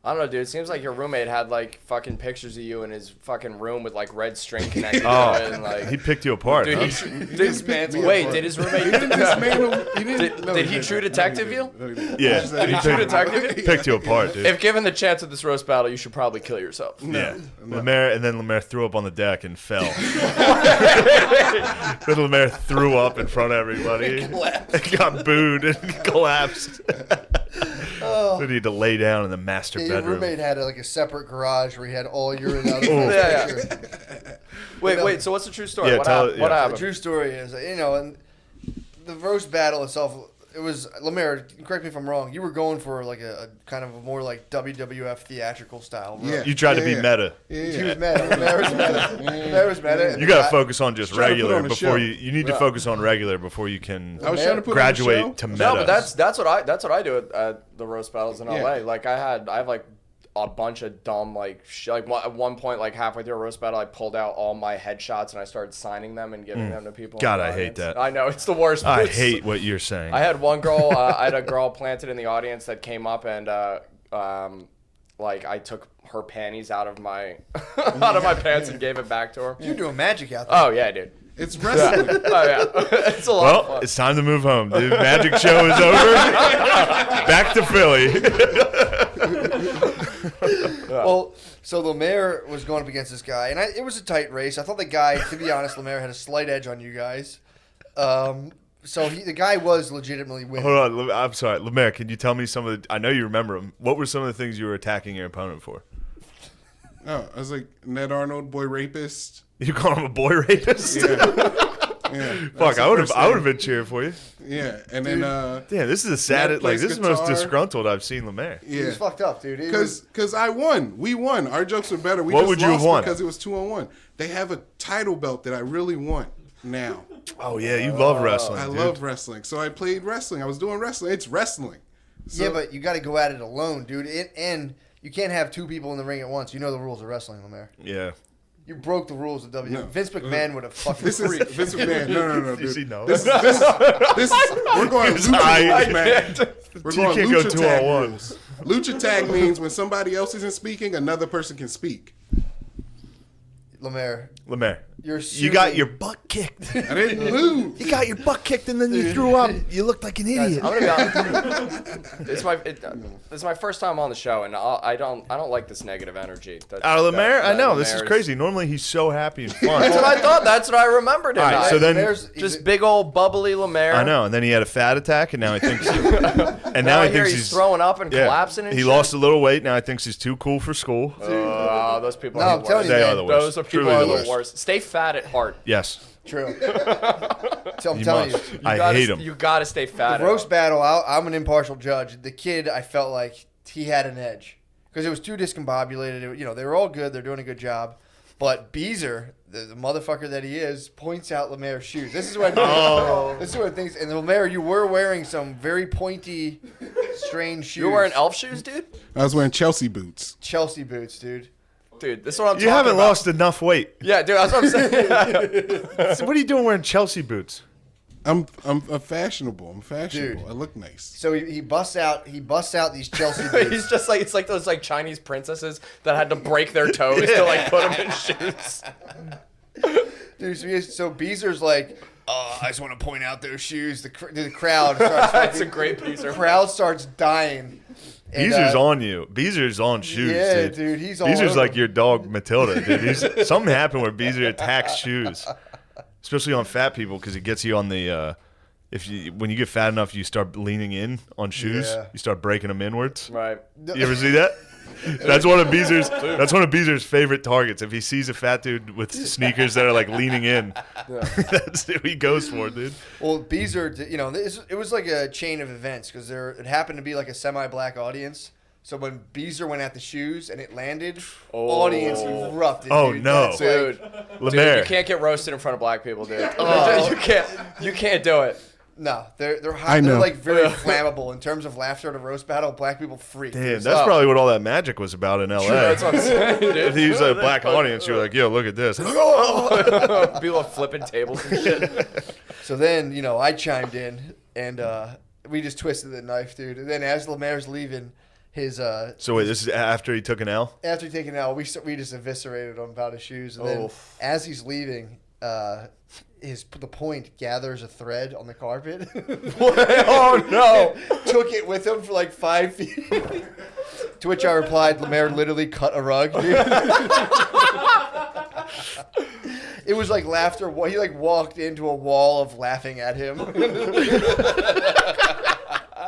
Speaker 2: I don't know, dude. It seems like your roommate had like fucking pictures of you in his fucking room with like red string connected
Speaker 1: Oh,
Speaker 2: to it, and like.
Speaker 1: he picked you apart.
Speaker 2: Dude,
Speaker 1: Huh?
Speaker 2: did his roommate? Did he true detective you?
Speaker 1: Yeah,
Speaker 2: Did he true detective you?
Speaker 1: picked you apart, dude.
Speaker 2: If given the chance at this roast battle, you should probably kill yourself.
Speaker 1: Yeah, Lemaire threw up on the deck and fell. Then Lemaire threw up in front of everybody. He got booed and collapsed. Then he had to lay down in the master
Speaker 3: Yeah, your
Speaker 1: bedroom.
Speaker 3: roommate had like a separate garage where he had all urine out of
Speaker 1: Oh.
Speaker 3: the
Speaker 2: Yeah,
Speaker 3: picture.
Speaker 2: Wait. So what's the true story?
Speaker 1: Yeah,
Speaker 2: what
Speaker 1: tell
Speaker 2: happened?
Speaker 1: it-
Speaker 2: What
Speaker 1: yeah.
Speaker 3: The
Speaker 2: happened?
Speaker 3: true story is, and the roast battle itself, it was, Lemaire, correct me if I'm wrong, you were going for like a kind of a more like WWF theatrical style. Right?
Speaker 4: Yeah.
Speaker 1: You tried to be meta.
Speaker 3: He was meta. Lemaire was meta. Lemaire was meta. and
Speaker 1: You
Speaker 3: the
Speaker 1: got to
Speaker 3: guy-
Speaker 1: focus on just
Speaker 4: Trying to put
Speaker 1: regular
Speaker 4: on a
Speaker 1: before
Speaker 4: show.
Speaker 1: you need to focus on regular before you can
Speaker 4: I was trying to put
Speaker 1: graduate
Speaker 4: on a
Speaker 1: to
Speaker 4: show.
Speaker 1: meta.
Speaker 2: No, but that's what I do at the roast battles in LA. Like I have like a bunch of dumb like at one point like halfway through a roast battle I pulled out all my headshots and I started signing them and giving them to people. in
Speaker 1: God,
Speaker 2: the
Speaker 1: I hate
Speaker 2: audience.
Speaker 1: that.
Speaker 2: I know it's the worst.
Speaker 1: I
Speaker 2: It's-
Speaker 1: hate what you're saying.
Speaker 2: I had one girl. I had a girl planted in the audience that came up and like I took her panties out of my pants and gave it back to her.
Speaker 3: You're doing magic out there.
Speaker 2: Oh yeah, dude.
Speaker 4: It's wrestling.
Speaker 2: Oh yeah, it's a lot of
Speaker 1: Well,
Speaker 2: fun.
Speaker 1: it's time to move home, dude. Magic show is over. Back to Philly.
Speaker 3: Well, so Lemaire was going up against this guy, and it was a tight race. I thought the guy, to be honest, Lemaire had a slight edge on you guys. So the guy was legitimately winning.
Speaker 1: Hold on, I'm sorry, Lemaire. Can you tell me some of the? I know you remember them. What were some of the things you were attacking your opponent for?
Speaker 4: Oh, I was like Ned Arnold, boy rapist.
Speaker 1: You call him a boy rapist?
Speaker 4: Yeah.
Speaker 1: Fuck, I would have been cheering for you.
Speaker 4: Yeah, and then
Speaker 1: Damn, this is the saddest. Like
Speaker 4: plays
Speaker 1: this is the most
Speaker 4: guitar.
Speaker 1: disgruntled I've seen Lemaire.
Speaker 3: He
Speaker 4: yeah.
Speaker 3: was fucked up, dude. It was-
Speaker 4: Because I won. We won. Our jokes were better. We
Speaker 1: What
Speaker 4: just
Speaker 1: would you have
Speaker 4: lost
Speaker 1: won?
Speaker 4: because it was 2-on-1. They have a title belt that I really want now.
Speaker 1: Oh yeah, you love wrestling.
Speaker 4: I
Speaker 1: dude.
Speaker 4: love wrestling. So I played wrestling. I was doing wrestling. It's wrestling. So,
Speaker 3: yeah, but you got to go at it alone, dude. And you can't have two people in the ring at once. You know the rules of wrestling, Lemaire.
Speaker 1: Yeah.
Speaker 3: You broke the rules of WWE.
Speaker 4: No.
Speaker 3: Vince McMahon would have fucking
Speaker 4: this is
Speaker 3: freaked.
Speaker 4: Vince McMahon. No,
Speaker 1: Does he
Speaker 4: dude.
Speaker 1: know?
Speaker 4: This is we're going lucha
Speaker 1: I-
Speaker 4: rules, man. We're
Speaker 1: You
Speaker 4: going
Speaker 1: can't go
Speaker 4: lucha
Speaker 1: 2
Speaker 4: tag
Speaker 1: on 1.
Speaker 4: rules. Lucha tag means when somebody else isn't speaking, another person can speak.
Speaker 3: Lemaire,
Speaker 1: Lemaire,
Speaker 3: you're
Speaker 1: you got
Speaker 3: assuming-
Speaker 1: your butt kicked.
Speaker 4: I didn't lose.
Speaker 1: You got your butt kicked and then you threw up. You looked like an idiot.
Speaker 2: I'm gonna be honest. It's my first time on the show, and I don't like this negative energy.
Speaker 1: Lemaire, I know this is
Speaker 2: Lemaire's-
Speaker 1: crazy. Normally he's so happy and fun.
Speaker 2: That's what I thought. That's what I remembered him.
Speaker 1: All right,
Speaker 2: as.
Speaker 1: so then-
Speaker 3: Lemaire's-
Speaker 2: Just big old bubbly Lemaire.
Speaker 1: I know, and then he had a fat attack, and now he thinks, and
Speaker 2: Now
Speaker 1: now
Speaker 2: I
Speaker 1: he
Speaker 2: hear
Speaker 1: thinks
Speaker 2: he's
Speaker 1: he's
Speaker 2: throwing up and
Speaker 1: yeah.
Speaker 2: collapsing. And
Speaker 1: He
Speaker 2: shit.
Speaker 1: lost a little weight. Now he thinks he's too cool for school.
Speaker 2: Those people
Speaker 3: No,
Speaker 2: are
Speaker 3: I'm
Speaker 2: the
Speaker 3: telling
Speaker 2: worst.
Speaker 3: you,
Speaker 1: They
Speaker 3: man.
Speaker 1: are the worst.
Speaker 2: Those people
Speaker 1: Truly
Speaker 2: are
Speaker 1: the
Speaker 2: the
Speaker 1: worst.
Speaker 2: worst. Stay fat at heart.
Speaker 1: Yes,
Speaker 3: True. So I'm
Speaker 1: you
Speaker 3: telling
Speaker 1: must.
Speaker 3: you.
Speaker 1: I
Speaker 2: gotta-
Speaker 1: hate him.
Speaker 2: You gotta stay fat.
Speaker 3: The roast battle, I'm an impartial judge. The kid, I felt like he had an edge. because it was too discombobulated. They were all good. They're doing a good job. But Beezer, the motherfucker that he is, points out Lemaire's shoes. This is what this is what things. And Lemaire, you were wearing some very pointy, strange shoes.
Speaker 2: You were wearing elf shoes, dude?
Speaker 4: I was wearing Chelsea boots.
Speaker 3: Chelsea boots, dude.
Speaker 2: Dude, this is what I'm talking
Speaker 1: You haven't
Speaker 2: about.
Speaker 1: lost enough weight.
Speaker 2: Yeah, dude, that's what I'm saying.
Speaker 1: So what are you doing wearing Chelsea boots?
Speaker 4: I'm fashionable. I'm fashionable.
Speaker 3: Dude.
Speaker 4: I look nice.
Speaker 3: So he busts out these Chelsea boots.
Speaker 2: He's just like, it's like those like Chinese princesses that had to break their toes to like put them in shoes.
Speaker 3: Dude, so Beezer's like, I just want to point out those shoes. The crowd starts
Speaker 2: That's a great piece.
Speaker 3: The crowd starts dying. And,
Speaker 1: Beezer's on you. Beezer's on shoes,
Speaker 3: yeah,
Speaker 1: dude.
Speaker 3: dude, he's all
Speaker 1: Beezer's
Speaker 3: over
Speaker 1: like
Speaker 3: him.
Speaker 1: your dog Matilda, dude. Something happened where Beezer attacks shoes, especially on fat people because it gets you on the. When you get fat enough, you start leaning in on shoes.
Speaker 3: Yeah.
Speaker 1: You start breaking them inwards.
Speaker 2: Right.
Speaker 1: You ever see that? That's one of Beezer's favorite targets. If he sees a fat dude with sneakers that are like leaning in, that's who he goes for, dude.
Speaker 3: Well, Beezer, it was like a chain of events because it happened to be like a semi-black audience. So when Beezer went at the shoes and it landed, audience erupted.
Speaker 1: Oh,
Speaker 3: dude.
Speaker 1: no.
Speaker 3: That's like-
Speaker 2: Dude,
Speaker 1: Lemaire.
Speaker 2: you can't get roasted in front of black people, dude. You can't do it.
Speaker 3: No, they're hot.
Speaker 4: I know.
Speaker 3: They're like very flammable in terms of laughter at a roast battle. Black people freak.
Speaker 1: Damn, that's probably what all that magic was about in L.A.
Speaker 2: That's what I'm saying, dude.
Speaker 1: If he was a black audience, you're like, yo, look at this.
Speaker 2: People flipping tables and shit.
Speaker 3: So then, I chimed in and we just twisted the knife, dude. And then as Lemaire's leaving, his
Speaker 1: So wait, this is after he took an L?
Speaker 3: after taking out, we just eviscerated him about his shoes. And then as he's leaving, the point gathers a thread on the carpet.
Speaker 2: Oh, no.
Speaker 3: Took it with him for like 5 feet. To which I replied, Lemaire literally cut a rug, dude. It was like laughter. He like walked into a wall of laughing at him.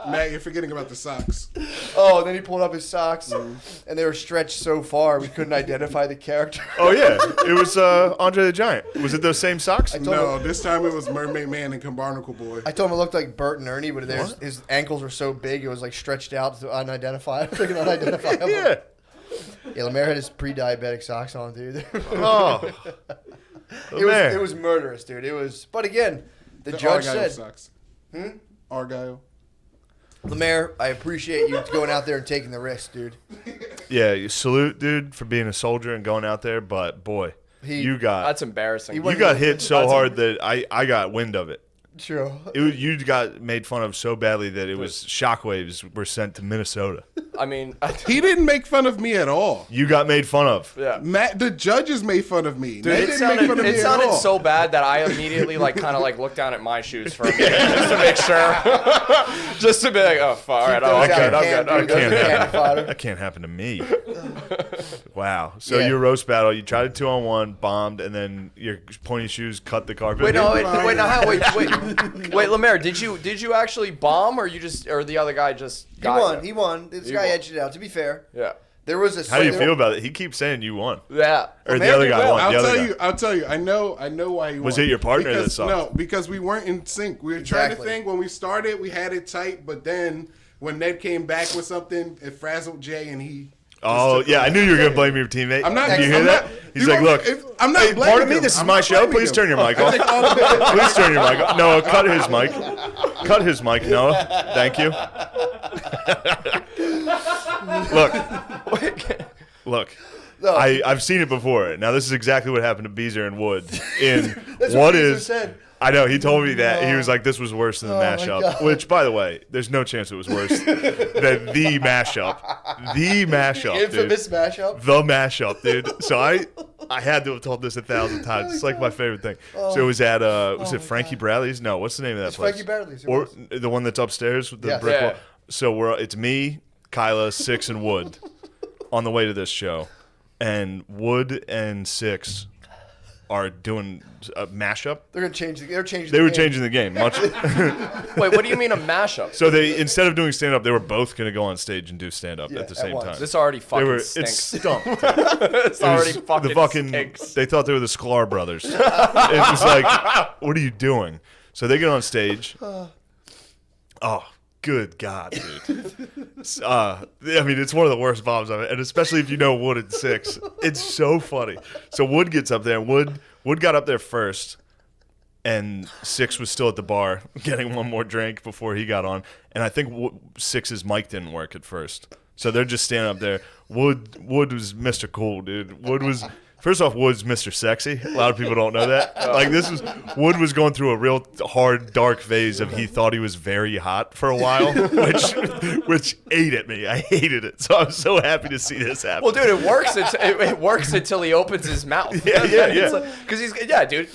Speaker 4: Matt, you're forgetting about the socks.
Speaker 3: Oh, and then he pulled up his socks, and they were stretched so far we couldn't identify the character.
Speaker 1: Oh, yeah. It was Andre the Giant. Was it those same socks?
Speaker 4: No, this time it was Mermaid Man and Barnacle Boy.
Speaker 3: I told him it looked like Bert and Ernie, but his ankles were so big it was like stretched out to unidentifiable.
Speaker 1: Yeah.
Speaker 3: Yeah, Lemaire had his pre-diabetic socks on, dude.
Speaker 1: Oh.
Speaker 3: It was murderous, dude. It was, but again, the judge
Speaker 4: Argyle
Speaker 3: said,
Speaker 4: socks. Argyle.
Speaker 3: Lemaire, I appreciate you going out there and taking the risk, dude.
Speaker 1: Yeah, you salute, dude, for being a soldier and going out there, but boy, you got
Speaker 2: That's embarrassing.
Speaker 1: you got hit so hard that I got wind of it.
Speaker 3: True.
Speaker 1: You got made fun of so badly that it was shockwaves were sent to Minnesota.
Speaker 2: I mean,
Speaker 4: He didn't make fun of me at all.
Speaker 1: You got made fun of.
Speaker 2: yeah.
Speaker 4: Matt, the judges made fun of me. Matt
Speaker 2: It
Speaker 4: didn't make fun of me
Speaker 2: it
Speaker 4: at
Speaker 2: sounded
Speaker 4: all.
Speaker 2: so bad that I immediately kind of looked down at my shoes for a minute just to make sure, just to be like, oh, fuck, all right,
Speaker 3: Those
Speaker 2: I'm
Speaker 3: out
Speaker 2: good,
Speaker 3: of
Speaker 2: I'm
Speaker 3: can,
Speaker 2: good, I'm
Speaker 3: dude.
Speaker 2: good.
Speaker 3: Those are cannon
Speaker 1: That
Speaker 3: fodder.
Speaker 1: can't happen to me. Wow. So
Speaker 3: Yeah.
Speaker 1: your roast battle, you tried a 2-on-1, bombed, and then your pointy shoes cut the carpet.
Speaker 2: Wait, Lemaire, did you actually bomb or the other guy just
Speaker 3: He
Speaker 2: got
Speaker 3: won.
Speaker 2: you?
Speaker 3: He won. This
Speaker 2: He
Speaker 3: guy
Speaker 2: won.
Speaker 3: edged it out. To be fair,
Speaker 2: Yeah.
Speaker 3: there was a.
Speaker 1: How do you
Speaker 3: there-
Speaker 1: feel about it? He keeps saying you won.
Speaker 2: Yeah.
Speaker 1: Or the
Speaker 3: Maybe
Speaker 1: other guy
Speaker 3: well.
Speaker 1: won. The other guy.
Speaker 4: I'll tell you. I know why he won.
Speaker 1: Was it your partner that
Speaker 4: because,
Speaker 1: sucked?
Speaker 4: No, because we weren't in sync. We were trying to
Speaker 3: Exactly.
Speaker 4: think when we started, we had it tight, but then when Ned came back with something, it frazzled Jay, and he.
Speaker 1: Oh,
Speaker 4: just took
Speaker 1: yeah, I
Speaker 4: over.
Speaker 1: knew you were going to blame your teammate.
Speaker 4: I'm not.
Speaker 1: Did you hear
Speaker 4: I'm
Speaker 1: that?
Speaker 4: not-
Speaker 1: He's
Speaker 4: you
Speaker 1: like,
Speaker 4: want-
Speaker 1: look,
Speaker 4: I'm not
Speaker 1: hey,
Speaker 4: blaming
Speaker 1: pardon me,
Speaker 4: him.
Speaker 1: this is
Speaker 4: I'm
Speaker 1: my
Speaker 4: not
Speaker 1: show.
Speaker 4: blaming
Speaker 1: Please
Speaker 4: him.
Speaker 1: turn your mic
Speaker 4: I
Speaker 1: off.
Speaker 4: think all the-
Speaker 1: Please turn your mic off. Noah, cut his mic. Cut his mic, Noah. Thank you. Look.
Speaker 3: No.
Speaker 1: I've seen it before. Now, this is exactly what happened to Beezer and Wood in
Speaker 3: That's
Speaker 1: what
Speaker 3: Beezer
Speaker 1: is.
Speaker 3: said.
Speaker 1: I know, he told me that. He was like, this was worse than the
Speaker 3: Oh, my
Speaker 1: mashup.
Speaker 3: God.
Speaker 1: Which, by the way, there's no chance it was worse than the mashup. The mashup, dude.
Speaker 3: Infamous mashup.
Speaker 1: The mashup, dude. So I had to have told this 1,000 times. It's like my favorite thing. So it was at was it Frankie Bradley's? No, what's the name of that
Speaker 3: It's
Speaker 1: place?
Speaker 3: Frankie Bradley's, it
Speaker 1: Or
Speaker 3: was.
Speaker 1: the one that's upstairs with the
Speaker 3: Yes.
Speaker 1: brick
Speaker 2: Yeah.
Speaker 1: wall. So it's me, Kyla, Six, and Wood on the way to this show, and Wood and Six are doing a mashup.
Speaker 3: They're gonna change. They're changing.
Speaker 1: They
Speaker 3: the
Speaker 1: were
Speaker 3: game.
Speaker 1: changing the game. Much.
Speaker 2: Wait, what do you mean a mashup?
Speaker 1: So they instead of doing stand up, they were both going to go on stage and do stand up
Speaker 3: Yeah,
Speaker 1: at the
Speaker 3: at
Speaker 1: same
Speaker 3: once.
Speaker 1: time.
Speaker 2: This already
Speaker 1: They
Speaker 2: fucking
Speaker 1: were. It
Speaker 2: stinks.
Speaker 1: stunk.
Speaker 2: It's
Speaker 1: It
Speaker 2: already
Speaker 1: was
Speaker 2: fucking stinks.
Speaker 1: They thought they were the Sklar brothers. It was like, what are you doing? So they get on stage. Oh, good God, dude. I mean, it's one of the worst bombs I've, and especially if you know Wood at 6. It's so funny. So Wood gets up there. Wood got up there first, and 6 was still at the bar getting one more drink before he got on. And I think 6's mic didn't work at first. So they're just standing up there. Wood was Mr. Cool, dude. First off, Wood's Mr. Sexy. A lot of people don't know that. Like Wood was going through a real hard, dark phase of he thought he was very hot for a while, which ate at me. I hated it. So I'm so happy to see this happen.
Speaker 2: Well, dude, it works. It works until he opens his mouth.
Speaker 1: Yeah.
Speaker 2: Because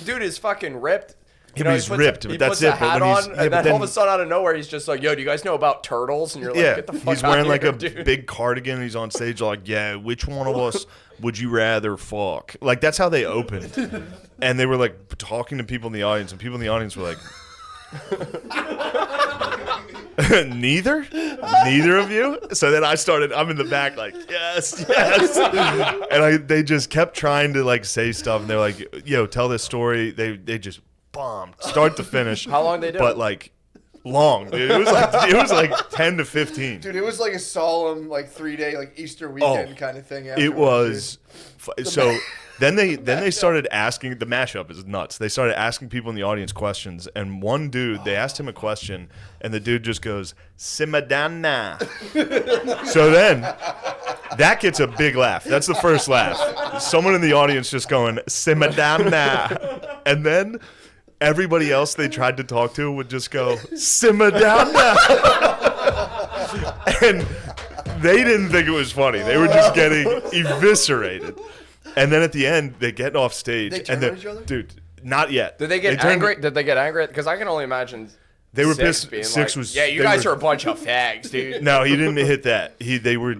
Speaker 2: dude is fucking ripped. You
Speaker 1: know, he's ripped, but that's it.
Speaker 2: He puts a hat on, and then all of a sudden, out of nowhere, he's just like, "Yo, do you guys know about turtles?" And you're like, "Get the fuck out
Speaker 1: he's wearing
Speaker 2: of here,
Speaker 1: like a
Speaker 2: dude."
Speaker 1: big cardigan. And he's on stage like, "Yeah, which one of us would you rather fuck?" Like that's how they opened, and they were like talking to people in the audience, and people in the audience were like, neither of you. So then I'm in the back like, yes, and they just kept trying to like say stuff, and they're like, "Yo, tell this story." They just bombed start to finish.
Speaker 2: How long they did?
Speaker 1: But like long, dude. It was like 10 to 15.
Speaker 3: Dude, it was like a solemn like 3-day like Easter weekend kind of thing.
Speaker 1: It was so. Then they started asking. The mashup is nuts. They started asking people in the audience questions, and one dude, they asked him a question, and the dude just goes, "Simadana." So then that gets a big laugh. That's the first laugh. Someone in the audience just going, "Simadana," and then everybody else they tried to talk to would just go, "Simadana," and they didn't think it was funny. They were just getting eviscerated. And then at the end, they get off stage.
Speaker 3: They turned on each other?
Speaker 1: Dude, not yet.
Speaker 2: Did they get angry? Did they get angry? Because I can only imagine.
Speaker 1: They were
Speaker 2: 6
Speaker 1: pissed.
Speaker 2: being
Speaker 1: 6
Speaker 2: like,
Speaker 1: was.
Speaker 2: Yeah, you guys are a bunch of fags, dude.
Speaker 1: No, he didn't hit that. They were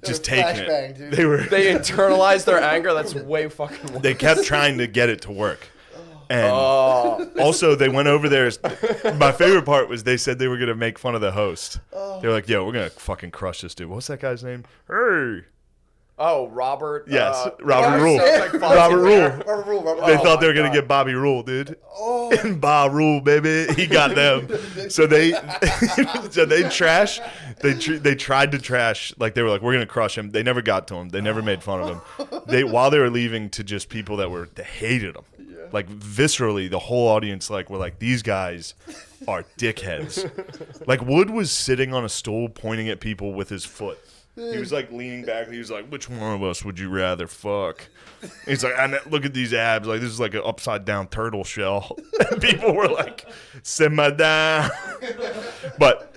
Speaker 1: just taking it.
Speaker 3: Dude.
Speaker 1: They
Speaker 2: internalized their anger. That's way fucking worse.
Speaker 1: They kept trying to get it to work. And also, they went over there. My favorite part was they said they were going to make fun of the host. They were like, "Yo, we're going to fucking crush this dude." What's that guy's name? Hey.
Speaker 2: Oh, Robert.
Speaker 1: Yes, Robert Rule.
Speaker 2: Like
Speaker 1: Robert Rule.
Speaker 3: Robert Rule.
Speaker 1: They thought they were going to get Bobby Rule, dude. And Bob Rule, baby. He got them. So they tried to trash. Like, they were like, "We're going to crush him." They never got to him. They never made fun of him. While they were leaving to just people that hated him. Like, viscerally, the whole audience were like, "These guys are dickheads." Like, Wood was sitting on a stool pointing at people with his foot. He was like leaning back. He was like, "Which one of us would you rather fuck?" He's like, "Look at these abs. Like, this is like an upside down turtle shell." And people were like, "Simada." But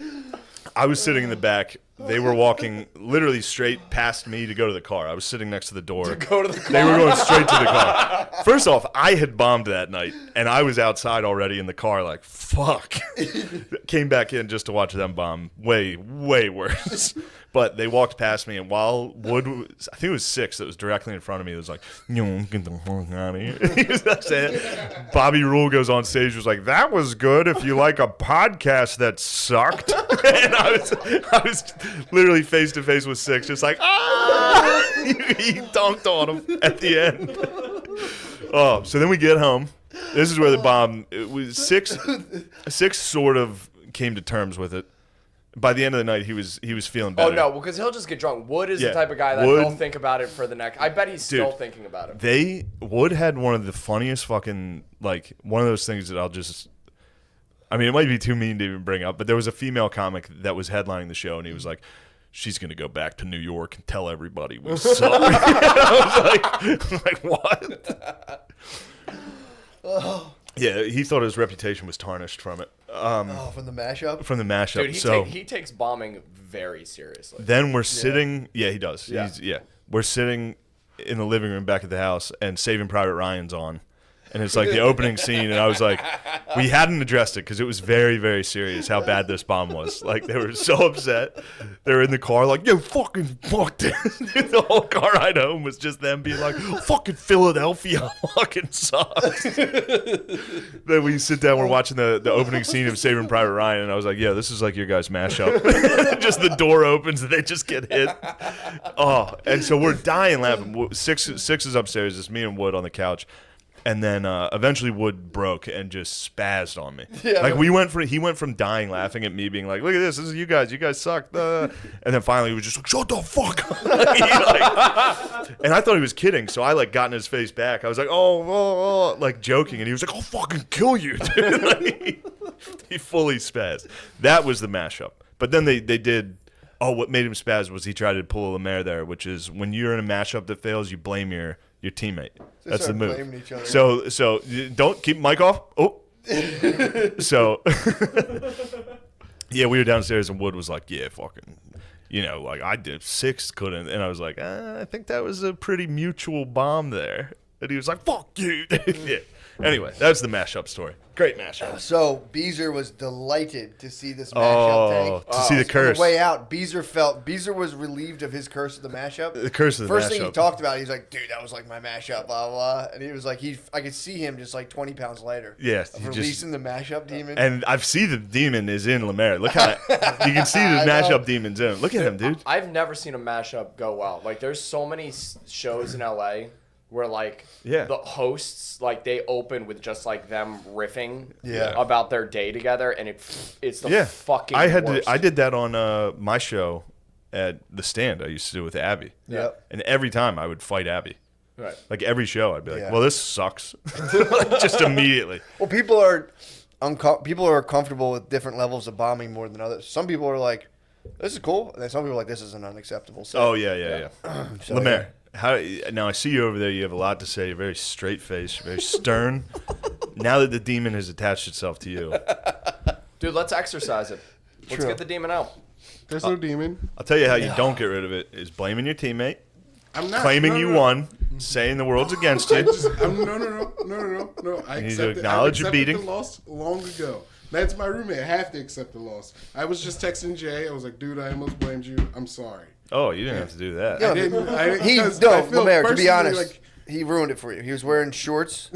Speaker 1: I was sitting in the back. They were walking literally straight past me to go to the car. I was sitting next to the door.
Speaker 2: Go to the car.
Speaker 1: They were going straight to the car. First off, I had bombed that night, and I was outside already in the car like, fuck. Came back in just to watch them bomb. Way, way worse. But they walked past me, and while Wood was, I think it was 6 that was directly in front of me, it was like, "Get the fuck out of here." He was not saying. Bobby Rule goes on stage, was like, "That was good if you like a podcast that sucked." And I was literally face to face with 6, just like, ah! He dunked on him at the end. Oh, so then we get home. This is where the bomb. It was 6 sort of came to terms with it. By the end of the night, he was feeling better.
Speaker 2: Oh no, because he'll just get drunk. Wood is the type of guy that he'll think about it for the next. I bet he's still thinking about it.
Speaker 1: Wood had one of the funniest fucking, like, one of those things that I'll just. I mean, it might be too mean to even bring up, but there was a female comic that was headlining the show, and he was like, "She's gonna go back to New York and tell everybody we suck." I was like, what? Yeah, he thought his reputation was tarnished from it.
Speaker 3: From the mashup?
Speaker 1: From the mashup.
Speaker 2: Dude, he takes bombing very seriously.
Speaker 1: Then we're sitting. Yeah, he does.
Speaker 2: Yeah.
Speaker 1: We're sitting in the living room back at the house, and Saving Private Ryan's on. And it's like the opening scene, and I was like, we hadn't addressed it because it was very, very serious how bad this bomb was. Like, they were so upset. They were in the car like, "Yo, fucking fuck this." The whole car ride home was just them being like, "Fucking Philadelphia fucking sucks." Then we sit down, we're watching the opening scene of Saving Private Ryan, and I was like, "Yeah, this is like your guys' mashup." Just the door opens and they just get hit. Oh, and so we're dying laughing. 6 is upstairs. It's me and Wood on the couch. And then eventually Wood broke and just spazzed on me.
Speaker 3: Yeah.
Speaker 1: Like he went from dying laughing at me being like, "Look at this is you guys suck." And then finally he was just like, "Shut the fuck up." And I thought he was kidding, so I like got in his face back. I was like, "Oh," like joking, and he was like, "I'll fucking kill you," dude. Like, he fully spazzed. That was the mashup. But then they did. Oh, what made him spaz was he tried to pull a Lemaire there, which is when you're in a mashup that fails, you blame your teammate. That's the
Speaker 3: start
Speaker 1: move.
Speaker 3: blaming each other.
Speaker 1: So you don't keep mic off. Oh, so yeah, we were downstairs and Wood was like, "Yeah, fucking, like I did 6, couldn't," and I was like, "I think that was a pretty mutual bomb there," and he was like, "Fuck you." Yeah. Anyway, that's the mashup story. Great mashup.
Speaker 3: So Beezer was delighted to see this mashup tank.
Speaker 1: To see the curse.
Speaker 3: On the way out, Beezer was relieved of his curse of the mashup.
Speaker 1: The curse of the
Speaker 3: First
Speaker 1: mashup.
Speaker 3: thing he talked about, he's like, "Dude, that was like my mashup, blah blah." And he was like, I could see him just like 20 pounds later.
Speaker 1: Yeah,
Speaker 3: of
Speaker 1: he just-
Speaker 3: releasing the mashup demon.
Speaker 1: And I've seen the demon is in Lemaire. Look how you can see the
Speaker 3: I know.
Speaker 1: mashup demon's in him. Look at him, dude.
Speaker 2: I've never seen a mashup go well. Like, there's so many shows in LA where like
Speaker 1: Yeah.
Speaker 2: the hosts like they open with just like them riffing
Speaker 3: Yeah.
Speaker 2: about their day together, and it's the fucking worst.
Speaker 1: I did that on my show at the Stand. I used to do with Abby.
Speaker 3: Yep.
Speaker 1: And every time I would fight Abby.
Speaker 2: Right.
Speaker 1: Like every show, I'd be like,
Speaker 3: Yeah.
Speaker 1: "Well, this sucks," like, just immediately.
Speaker 3: Well, people are comfortable with different levels of bombing more than others. Some people are like, "This is cool," and then some people are like, "This is an unacceptable." set.
Speaker 1: Oh yeah.
Speaker 3: So,
Speaker 1: Lemaire, how now I see you over there. You have a lot to say. You're very straight faced, very stern. Now that the demon has attached itself to you,
Speaker 2: Dude, let's exercise it. Let's
Speaker 3: True.
Speaker 2: get the demon out.
Speaker 4: There's no demon.
Speaker 1: I'll tell you how you don't get rid of it is blaming your teammate,
Speaker 4: I'm not
Speaker 1: claiming
Speaker 4: no,
Speaker 1: you
Speaker 4: no, no.
Speaker 1: won, saying the world's against you.
Speaker 4: No. I
Speaker 1: You need to
Speaker 4: accepted,
Speaker 1: acknowledge
Speaker 4: I
Speaker 1: your
Speaker 4: accepted
Speaker 1: beating.
Speaker 4: the loss long ago. That's my roommate. I have to accept the loss. I was just texting Jay. I was like, "Dude, I almost blamed you. I'm sorry."
Speaker 1: Oh, you didn't have to do that.
Speaker 3: Yeah.
Speaker 4: I didn't.
Speaker 3: Lemaire, to be
Speaker 4: personally,
Speaker 3: honest, he ruined it for you. He was wearing shorts.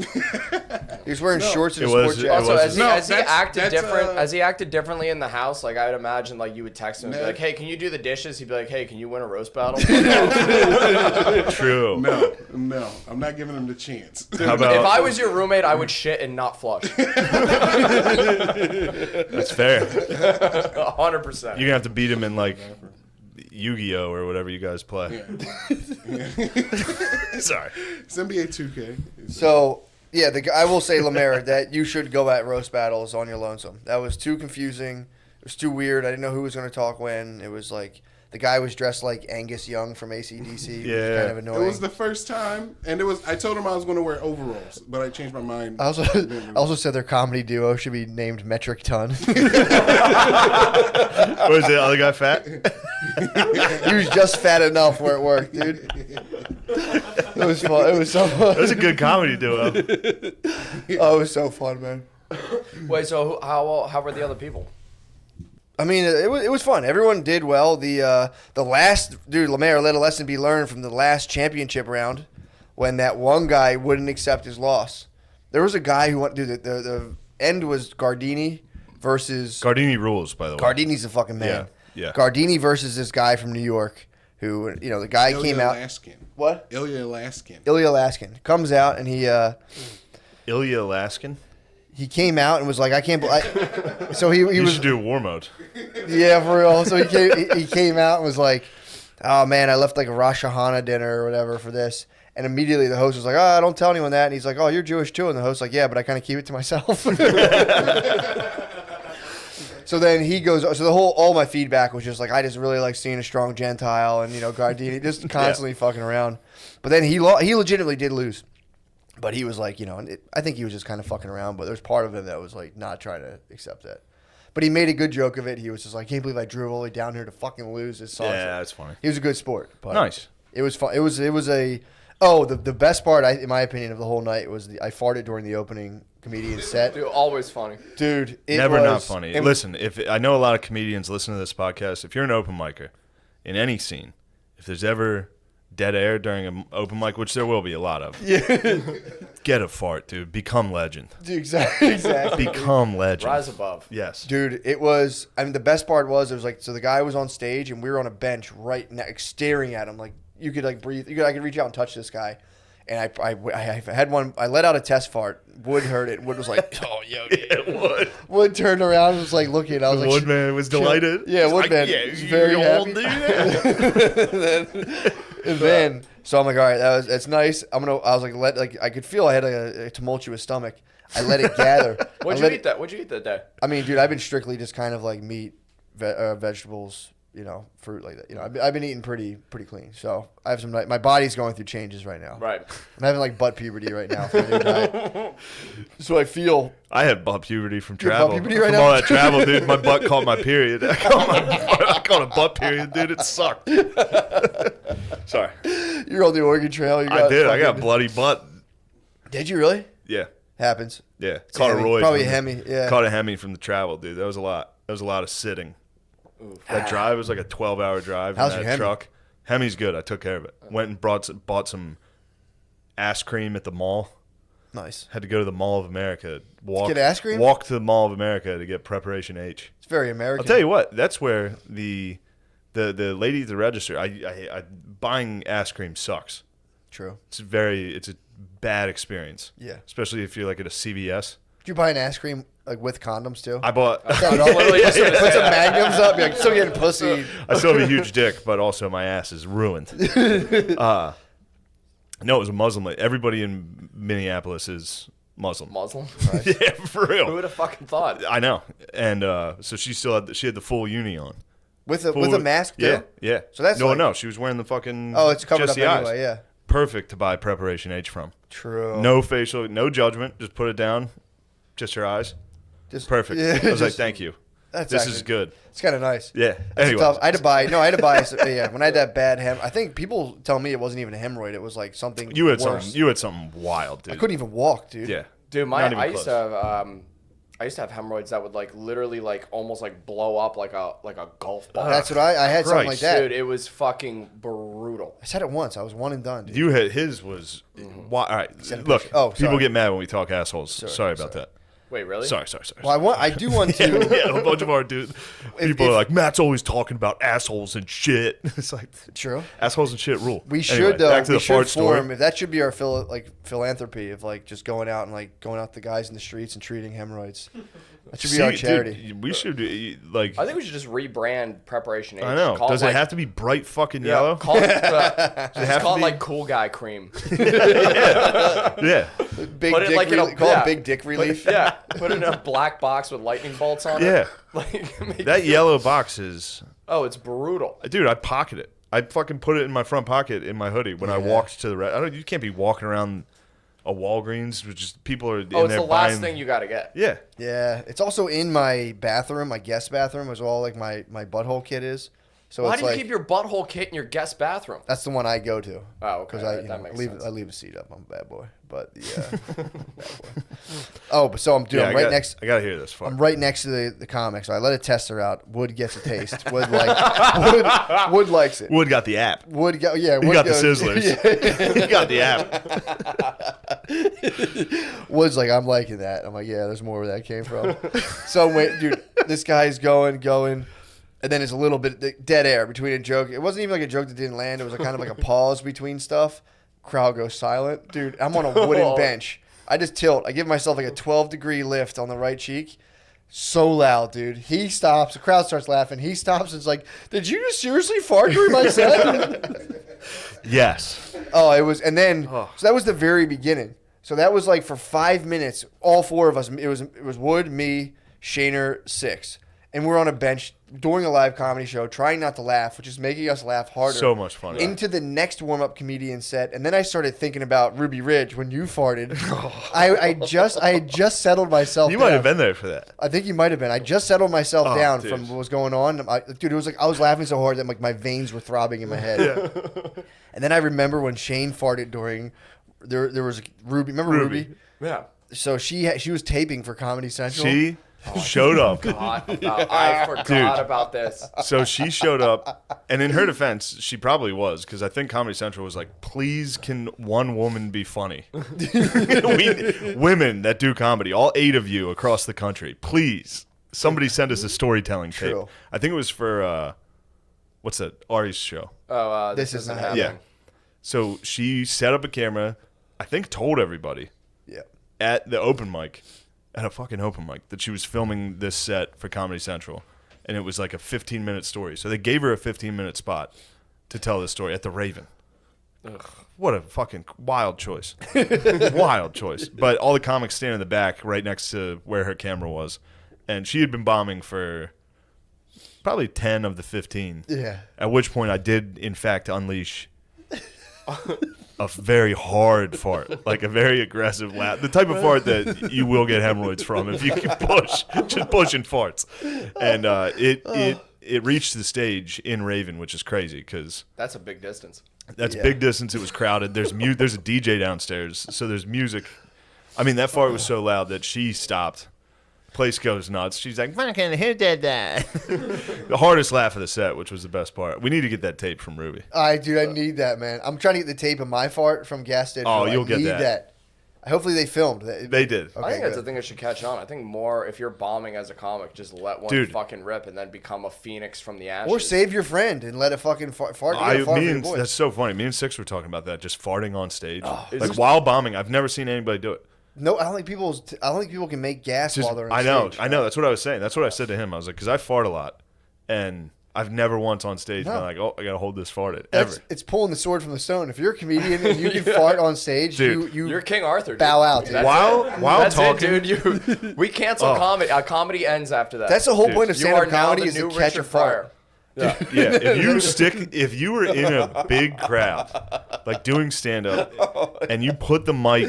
Speaker 3: He was wearing shorts and a
Speaker 1: It was-
Speaker 3: sport
Speaker 1: it
Speaker 3: jacket.
Speaker 2: Also,
Speaker 1: wasn't-
Speaker 2: as
Speaker 4: No,
Speaker 2: he
Speaker 4: that's-
Speaker 2: acted
Speaker 4: that's,
Speaker 2: different, as he acted differently in the house, like I would imagine, like you would text him and be
Speaker 4: No.
Speaker 2: like, "Hey, can you do the dishes?" He'd be like, "Hey, can you win a roast battle?"
Speaker 1: True.
Speaker 4: No, I'm not giving him the chance.
Speaker 1: How about
Speaker 2: If I was your roommate, I would shit and not flush.
Speaker 1: that's fair?
Speaker 2: 100%.
Speaker 1: You're gonna have to beat him in like Yu-Gi-Oh or whatever you guys play. Sorry.
Speaker 4: It's NBA 2K.
Speaker 3: So yeah, I will say, Lemaire, that you should go at roast battles on your lonesome. That was too confusing. It was too weird. I didn't know who was going to talk when. It was like the guy was dressed like Angus Young from AC/DC. It was
Speaker 1: Yeah.
Speaker 3: kind of
Speaker 4: It
Speaker 3: annoying.
Speaker 4: was the first time, and it was. I told him I was going to wear overalls, but I changed my mind.
Speaker 3: I also said their comedy duo should be named Metric Ton.
Speaker 1: Was the other guy fat?
Speaker 3: He was just fat enough where it worked, dude. It was fun. It was so fun.
Speaker 1: That was a good comedy duo.
Speaker 3: Oh, it was so fun, man.
Speaker 2: Wait, so how were the other people?
Speaker 3: I mean, it was fun. Everyone did well. The last dude, Lemaire, let a lesson be learned from the last championship round when that one guy wouldn't accept his loss. There was a guy who went. Dude, the end was Gardini versus
Speaker 1: Gardini rules, by the way.
Speaker 3: Gardini's a fucking man.
Speaker 1: Yeah.
Speaker 3: Gardini versus this guy from New York, who the guy came out.
Speaker 4: Laskin.
Speaker 3: What?
Speaker 4: Ilya Laskin.
Speaker 3: Ilya Laskin comes out and
Speaker 1: Ilya Laskin.
Speaker 3: he came out and was like, I can't believe. So he
Speaker 1: You
Speaker 3: was
Speaker 1: should do war mode.
Speaker 3: Yeah, for real. So he came out and was like, "Oh man, I left like a Rosh Hashanah dinner or whatever for this." And immediately the host was like, "Oh, don't tell anyone that." And he's like, "Oh, you're Jewish too." And the host's like, "Yeah, but I kind of keep it to myself." So then he goes. So all my feedback was just like, I just really like seeing a strong Gentile and Gardini just constantly fucking around. But then he legitimately did lose. But he was like, I think he was just kind of fucking around. But there's part of him that was like not trying to accept that. But he made a good joke of it. He was just like, I can't believe I drove all the way down here to fucking lose. It's awesome.
Speaker 1: Yeah, that's funny.
Speaker 3: He was a good sport. But
Speaker 1: Nice.
Speaker 3: It was fun. It was the best part, in my opinion, of the whole night was I farted during the opening comedian set.
Speaker 2: Dude, always funny.
Speaker 3: Dude, it
Speaker 1: Never
Speaker 3: was,
Speaker 1: not funny.
Speaker 3: and-
Speaker 1: Listen, if I know a lot of comedians listen to this podcast. If you're an open micer in any scene, if there's ever dead air during an open mic, which there will be a lot of, get a fart, dude. Become legend.
Speaker 3: Dude, exactly.
Speaker 1: Become legend.
Speaker 2: Rise above.
Speaker 1: Yes.
Speaker 3: Dude, it was. I mean, the best part was it was like, so the guy was on stage and we were on a bench right next, staring at him, like you could like breathe. I could reach out and touch this guy, And I had one. I let out a test fart. Wood heard it. Wood was like, "Oh, yo,
Speaker 1: Wood.
Speaker 3: Wood turned around and was like looking. I was like,
Speaker 1: Woodman was delighted.
Speaker 3: Yeah,
Speaker 1: He's
Speaker 3: Woodman
Speaker 1: like,
Speaker 3: was very
Speaker 1: all
Speaker 3: happy.
Speaker 1: do that.
Speaker 3: and then, so I'm like, all right, that's nice. I was like, I could feel I had a tumultuous stomach. I let it gather.
Speaker 2: What'd you eat that day?
Speaker 3: I mean, dude, I've been strictly just kind of like meat, vegetables, fruit like that. I've been eating pretty clean. So I have my body's going through changes right now.
Speaker 2: Right.
Speaker 3: I'm having like butt puberty right now for a new diet. So I feel.
Speaker 1: I had butt puberty from
Speaker 3: You have
Speaker 1: travel.
Speaker 3: butt puberty right
Speaker 1: from
Speaker 3: now?
Speaker 1: all that travel, dude. My butt caught my period. I caught a butt period, dude. It sucked. Sorry.
Speaker 3: You're on the Oregon Trail.
Speaker 1: I did. I got bloody butt.
Speaker 3: Did you really?
Speaker 1: Yeah.
Speaker 3: Happens.
Speaker 1: Yeah. Caught a
Speaker 3: Hemi.
Speaker 1: Roy.
Speaker 3: Probably a
Speaker 1: from
Speaker 3: Hemi. Yeah.
Speaker 1: Caught a Hemi from the travel, dude. That was a lot. That was a lot of sitting. That drive was like a 12-hour drive
Speaker 3: How's
Speaker 1: in
Speaker 3: your
Speaker 1: that
Speaker 3: Hemi?
Speaker 1: truck. Hemi's good. I took care of it. Went and bought some ass cream at the mall.
Speaker 3: Nice.
Speaker 1: Had to go to the Mall of America.
Speaker 3: Get ass cream?
Speaker 1: Walk to the Mall of America to get Preparation H.
Speaker 3: It's very American.
Speaker 1: I'll tell you what. That's where the lady at the register. I buying ass cream sucks.
Speaker 3: True.
Speaker 1: It's a bad experience.
Speaker 3: Yeah.
Speaker 1: Especially if you're like at a CVS.
Speaker 3: Did you buy an ass cream like with condoms too?
Speaker 1: I bought.
Speaker 3: Put some magnums up. You're like, still getting pussy.
Speaker 1: I still have a huge dick, but also my ass is ruined. No, it was a Muslim lady. Everybody in Minneapolis is Muslim.
Speaker 2: Muslim?
Speaker 1: Yeah, for
Speaker 2: Who
Speaker 1: real.
Speaker 2: would have fucking thought?
Speaker 1: I know. And so she had the full uni on.
Speaker 3: With a mask too?
Speaker 1: Yeah, yeah.
Speaker 3: So that's
Speaker 1: no. She was wearing the fucking.
Speaker 3: Oh, it's covered
Speaker 1: just
Speaker 3: up
Speaker 1: the
Speaker 3: anyway.
Speaker 1: eyes.
Speaker 3: Yeah.
Speaker 1: Perfect to buy Preparation H from.
Speaker 3: True.
Speaker 1: No facial, no judgment. Just put it down. Just her eyes.
Speaker 3: Just
Speaker 1: Perfect.
Speaker 3: Yeah,
Speaker 1: I was like,
Speaker 3: just-
Speaker 1: thank you.
Speaker 3: That's
Speaker 1: This
Speaker 3: actually-
Speaker 1: is good.
Speaker 3: It's kind of nice.
Speaker 1: Yeah.
Speaker 3: That's
Speaker 1: Anyway.
Speaker 3: tough. I had to buy. Yeah, when I had that bad I think people tell me it wasn't even a hemorrhoid. It was like something.
Speaker 1: You had
Speaker 3: worse.
Speaker 1: something wild, dude.
Speaker 3: I couldn't even walk, dude.
Speaker 1: Yeah.
Speaker 2: Dude,
Speaker 1: Not even
Speaker 2: I used
Speaker 1: close.
Speaker 2: to have hemorrhoids that would like literally like almost like blow up like a golf ball.
Speaker 3: That's what I had something like
Speaker 1: Christ.
Speaker 3: that.
Speaker 2: Dude, it was fucking brutal.
Speaker 3: I said it once. I was one and done. Dude.
Speaker 1: You had his was. Why? All right.
Speaker 3: Send a
Speaker 1: Look,
Speaker 3: picture. Oh,
Speaker 1: people
Speaker 3: sorry.
Speaker 1: get mad when we talk assholes. Sorry about that.
Speaker 2: Wait, really?
Speaker 1: Sorry.
Speaker 3: Well, I do want to.
Speaker 1: Yeah, a bunch of our dudes. People are like, Matt's always talking about assholes and shit. It's like,
Speaker 3: True.
Speaker 1: assholes and shit rule.
Speaker 3: We
Speaker 1: Anyway,
Speaker 3: should though.
Speaker 1: Back to
Speaker 3: We
Speaker 1: the fart
Speaker 3: should form.
Speaker 1: story.
Speaker 3: If that should be our philanthropy of like just going out to the guys in the streets and treating hemorrhoids. That should be our
Speaker 1: See,
Speaker 3: charity.
Speaker 1: dude, we should like.
Speaker 2: I think we should just rebrand Preparation H.
Speaker 1: I know.
Speaker 2: Call
Speaker 1: Does it have to be bright fucking yellow?
Speaker 2: Call it,
Speaker 1: have
Speaker 2: just call
Speaker 1: to
Speaker 2: it
Speaker 1: be-
Speaker 2: like Cool Guy Cream.
Speaker 1: Yeah.
Speaker 3: Big
Speaker 2: Put it
Speaker 3: dick
Speaker 2: like in a-
Speaker 3: call
Speaker 2: yeah.
Speaker 3: it big dick relief.
Speaker 2: Yeah, put it in a black box with lightning bolts on
Speaker 1: Yeah.
Speaker 2: it. Like, make
Speaker 1: That
Speaker 2: it-
Speaker 1: yellow box is.
Speaker 2: Oh, it's brutal.
Speaker 1: Dude, I pocket it. I fucking put it in my front pocket in my hoodie when I walked to the. You can't be walking around a Walgreens, which is people are in
Speaker 2: Oh, it's
Speaker 1: there
Speaker 2: the last
Speaker 1: buying.
Speaker 2: thing you got to get.
Speaker 1: Yeah.
Speaker 3: Yeah, it's also in my bathroom, my guest bathroom, is all like my butthole kit is. So
Speaker 2: Why
Speaker 3: it's
Speaker 2: do you
Speaker 3: like
Speaker 2: keep your butthole kit in your guest bathroom?
Speaker 3: that's the one I go to.
Speaker 2: Oh, okay.
Speaker 3: Because
Speaker 2: Alright, that makes
Speaker 3: leave
Speaker 2: sense.
Speaker 3: I leave a seat up. I'm a bad boy, but yeah, bad boy. Oh, but so I'm
Speaker 1: Yeah,
Speaker 3: I'm right next.
Speaker 1: I gotta hear this. Fuck.
Speaker 3: I'm right next to the comic, so I let a tester out. Wood gets a taste. Wood Wood likes it.
Speaker 1: Wood got the app.
Speaker 3: Wood go, yeah.
Speaker 1: He
Speaker 3: Wood
Speaker 1: got the
Speaker 3: goes-
Speaker 1: Sizzlers. He got the app.
Speaker 3: Wood's like, I'm liking that. I'm like, yeah, there's more where that came from. So wait, dude, this guy's going, and then it's a little bit dead air between a joke. It wasn't even like a joke that didn't land. It was kind of like a pause between stuff. Crowd goes silent. Dude, I'm on a wooden bench. I just tilt. I give myself like a 12-degree lift on the right cheek. So loud, dude. He stops. The crowd starts laughing. He stops and is like, did you just seriously fart during my set?
Speaker 1: Yes.
Speaker 3: Oh, it was, and then so that was the very beginning. So that was like for 5 minutes, all four of us. It was Wood, me, Shaner, Six, and we're on a bench doing a live comedy show, trying not to laugh, which is making us laugh harder.
Speaker 1: So much fun.
Speaker 3: Into the next warm up comedian set, and then I started thinking about Ruby Ridge when you farted. I had just settled myself.
Speaker 1: You
Speaker 3: down.
Speaker 1: might have been there for that.
Speaker 3: I think you might have been. I just settled myself down
Speaker 1: dude.
Speaker 3: from what was going on. Dude, it was like I was laughing so hard that like my veins were throbbing in my head. And then I remember when Shane farted during there was Ruby. Remember Ruby?
Speaker 2: Yeah.
Speaker 3: So she was taping for Comedy Central.
Speaker 1: She showed up.
Speaker 2: I forgot about this.
Speaker 1: So she showed up, and in her defense, she probably was, because I think Comedy Central was like, please, can one woman be funny? Women that do comedy, all 8 of you across the country, please, somebody send us a storytelling tape.
Speaker 3: True.
Speaker 1: I think it was for, what's that, Ari's show.
Speaker 2: Oh,
Speaker 3: This is not
Speaker 2: happening.
Speaker 1: Yeah. So she set up a camera, I think told everybody
Speaker 3: Yeah.
Speaker 1: at the open mic, at a fucking open mic, that she was filming this set for Comedy Central. And it was like a 15-minute story. So they gave her a 15-minute spot to tell this story at the Raven. Ugh. What a fucking wild choice. Wild choice. But all the comics stand in the back right next to where her camera was. And she had been bombing for probably 10 of the 15.
Speaker 3: Yeah.
Speaker 1: At which point I did, in fact, unleash a very hard fart, like a very aggressive laugh. The type of fart that you will get hemorrhoids from if you can push, just pushing farts. And it reached the stage in Raven, which is crazy because
Speaker 2: That's a big distance.
Speaker 1: that's big distance. It was crowded. There's a DJ downstairs, so there's music. I mean, that fart was so loud that she stopped. Place goes nuts. She's like, "Fucking who did that?" The hardest laugh of the set, which was the best part. We need to get that tape from Ruby.
Speaker 3: I need that, man. I'm trying to get the tape of my fart from Gas Station.
Speaker 1: Oh, you'll
Speaker 3: I
Speaker 1: get
Speaker 3: need
Speaker 1: that.
Speaker 3: Hopefully they filmed that.
Speaker 1: They did.
Speaker 3: Okay,
Speaker 2: I think that's
Speaker 3: good.
Speaker 2: the thing that should catch on. I think more if you're bombing as a comic, just let one
Speaker 1: Dude.
Speaker 2: fucking rip and then become a phoenix from the ashes.
Speaker 3: Or save your friend and let it fucking fart. You gotta fart
Speaker 1: Me
Speaker 3: for your
Speaker 1: and
Speaker 3: boys.
Speaker 1: that's so funny. Me and Six were talking about that, just farting on stage,
Speaker 2: Is
Speaker 1: like
Speaker 2: this-
Speaker 1: while bombing. I've never seen anybody do it.
Speaker 3: No, I don't think people can make gas
Speaker 1: Just,
Speaker 3: while they're on
Speaker 1: I know.
Speaker 3: stage.
Speaker 1: That's what I was saying. That's what I said to him. I was like, because I fart a lot, and I've never once on stage been
Speaker 3: No.
Speaker 1: like, oh, I gotta hold this fart in ever.
Speaker 3: It's pulling the sword from the stone. If you're a comedian and you can fart on stage,
Speaker 1: Dude,
Speaker 3: you're
Speaker 2: You're King Arthur. Dude.
Speaker 3: bow out, dude.
Speaker 2: That's
Speaker 1: While
Speaker 2: That's
Speaker 1: talking,
Speaker 2: it, dude. We cancel
Speaker 1: Oh.
Speaker 2: comedy. Comedy ends after that.
Speaker 3: That's the whole
Speaker 1: Dude,
Speaker 3: point of
Speaker 2: you are
Speaker 3: stand-up
Speaker 2: now
Speaker 3: comedy
Speaker 2: the
Speaker 3: is to
Speaker 2: new
Speaker 3: catch a
Speaker 2: Richard
Speaker 3: fart.
Speaker 2: Pryor. Yeah.
Speaker 1: yeah, if you were in a big crowd, like doing stand up, and you put the mic,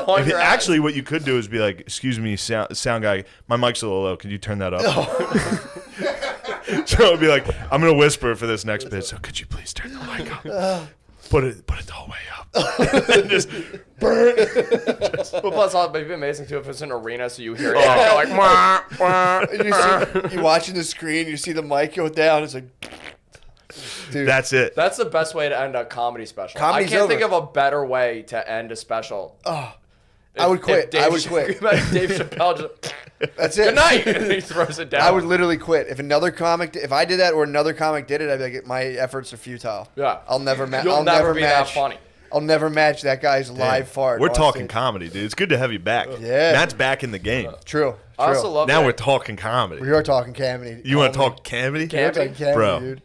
Speaker 2: On your ass.
Speaker 1: actually, what you could do is be like, "Excuse me, sound guy, my mic's a little low. Could you turn that up?" So it'd be like, "I'm gonna whisper for this next bit. So could you please turn the mic up? Put it the whole way up, and just burn."
Speaker 2: But plus, it'd be amazing too if it's an arena, so you hear it echo like, "Wah, wah."
Speaker 3: And you watching the screen, you see the mic go down. It's like, dude,
Speaker 1: That's it.
Speaker 2: That's the best way to end a comedy special.
Speaker 3: Comedy's
Speaker 2: I can't
Speaker 3: over.
Speaker 2: think of a better way to end a special.
Speaker 3: I would quit. I would quit.
Speaker 2: Dave Chappelle just,
Speaker 3: That's it.
Speaker 2: good night, and he throws it down.
Speaker 3: I would literally quit if another comic. If I did that or another comic did it, I'd be like, my efforts are futile.
Speaker 2: Yeah.
Speaker 3: I'll never match.
Speaker 2: You'll
Speaker 3: I'll
Speaker 2: never be that
Speaker 3: match.
Speaker 2: funny.
Speaker 3: I'll never match that guy's live fart.
Speaker 1: We're
Speaker 3: on
Speaker 1: talking
Speaker 3: stage.
Speaker 1: comedy, dude. It's good to have you back.
Speaker 3: Yeah.
Speaker 1: Matt's back in the game.
Speaker 3: True.
Speaker 2: I also love
Speaker 1: Now
Speaker 2: that.
Speaker 1: we're talking comedy.
Speaker 3: We are talking comedy.
Speaker 1: You want to talk comedy?
Speaker 3: We're talking comedy,
Speaker 1: Bro,
Speaker 3: dude.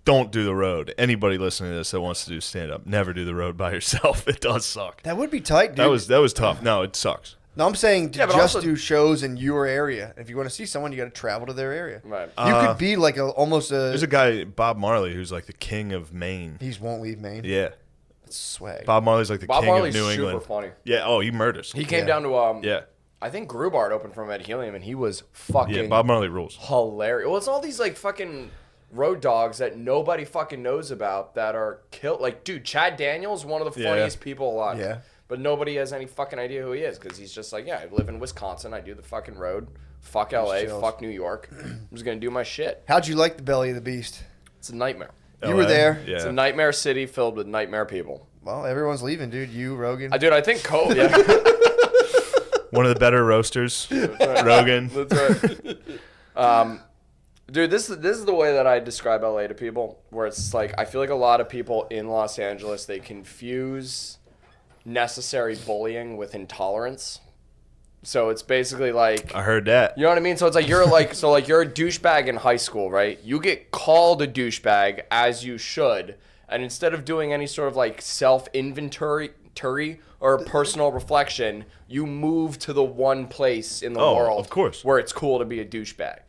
Speaker 1: don't do the road. Anybody listening to this that wants to do stand up, never do the road by yourself. It does suck.
Speaker 3: That would be tight, dude.
Speaker 1: That was tough. No, it sucks.
Speaker 3: No, I'm saying to
Speaker 2: Yeah, but
Speaker 3: just
Speaker 2: also-
Speaker 3: do shows in your area. If you want to see someone, you got to travel to their area.
Speaker 2: Right.
Speaker 3: You could be like almost a.
Speaker 1: There's a guy, Bob Marley, who's like the king of Maine.
Speaker 3: He won't leave Maine.
Speaker 1: Yeah.
Speaker 3: That's swag.
Speaker 1: Bob Marley's like the
Speaker 2: Bob
Speaker 1: king
Speaker 2: Marley's
Speaker 1: of New
Speaker 2: super
Speaker 1: England.
Speaker 2: funny.
Speaker 1: Yeah. Oh, he murders.
Speaker 2: He came
Speaker 3: Yeah.
Speaker 2: down to
Speaker 1: yeah.
Speaker 2: I think Grubart opened from at Helium, and he was fucking
Speaker 1: Yeah. Bob Marley rules.
Speaker 2: hilarious. Well, it's all these like fucking road dogs that nobody fucking knows about that are killed. Like, dude, Chad Daniels, one of the
Speaker 1: Yeah.
Speaker 2: funniest people alive.
Speaker 3: Yeah.
Speaker 2: But nobody has any fucking idea who he is because he's just like, yeah, I live in Wisconsin. I do the fucking road. Fuck LA.
Speaker 3: chills.
Speaker 2: Fuck New York. I'm just gonna do my shit.
Speaker 3: How'd you like the Belly of the Beast?
Speaker 2: It's a nightmare.
Speaker 3: You were
Speaker 1: LA?
Speaker 3: there.
Speaker 1: Yeah.
Speaker 2: It's a nightmare city filled with nightmare people.
Speaker 3: Well, everyone's leaving, dude. You, Rogan.
Speaker 2: Dude, I think Cole. Yeah.
Speaker 1: One of the better roasters, Rogan.
Speaker 2: That's right. Dude, this is the way that I describe LA to people, where it's like I feel like a lot of people in Los Angeles they confuse necessary bullying with intolerance. So it's basically like
Speaker 1: I heard that.
Speaker 2: you know what I mean? So it's like you're you're a douchebag in high school, right? You get called a douchebag as you should, and instead of doing any sort of like self-inventory or personal reflection, you move to the one place in the
Speaker 1: Oh,
Speaker 2: world
Speaker 1: of course.
Speaker 2: where it's cool to be a douchebag.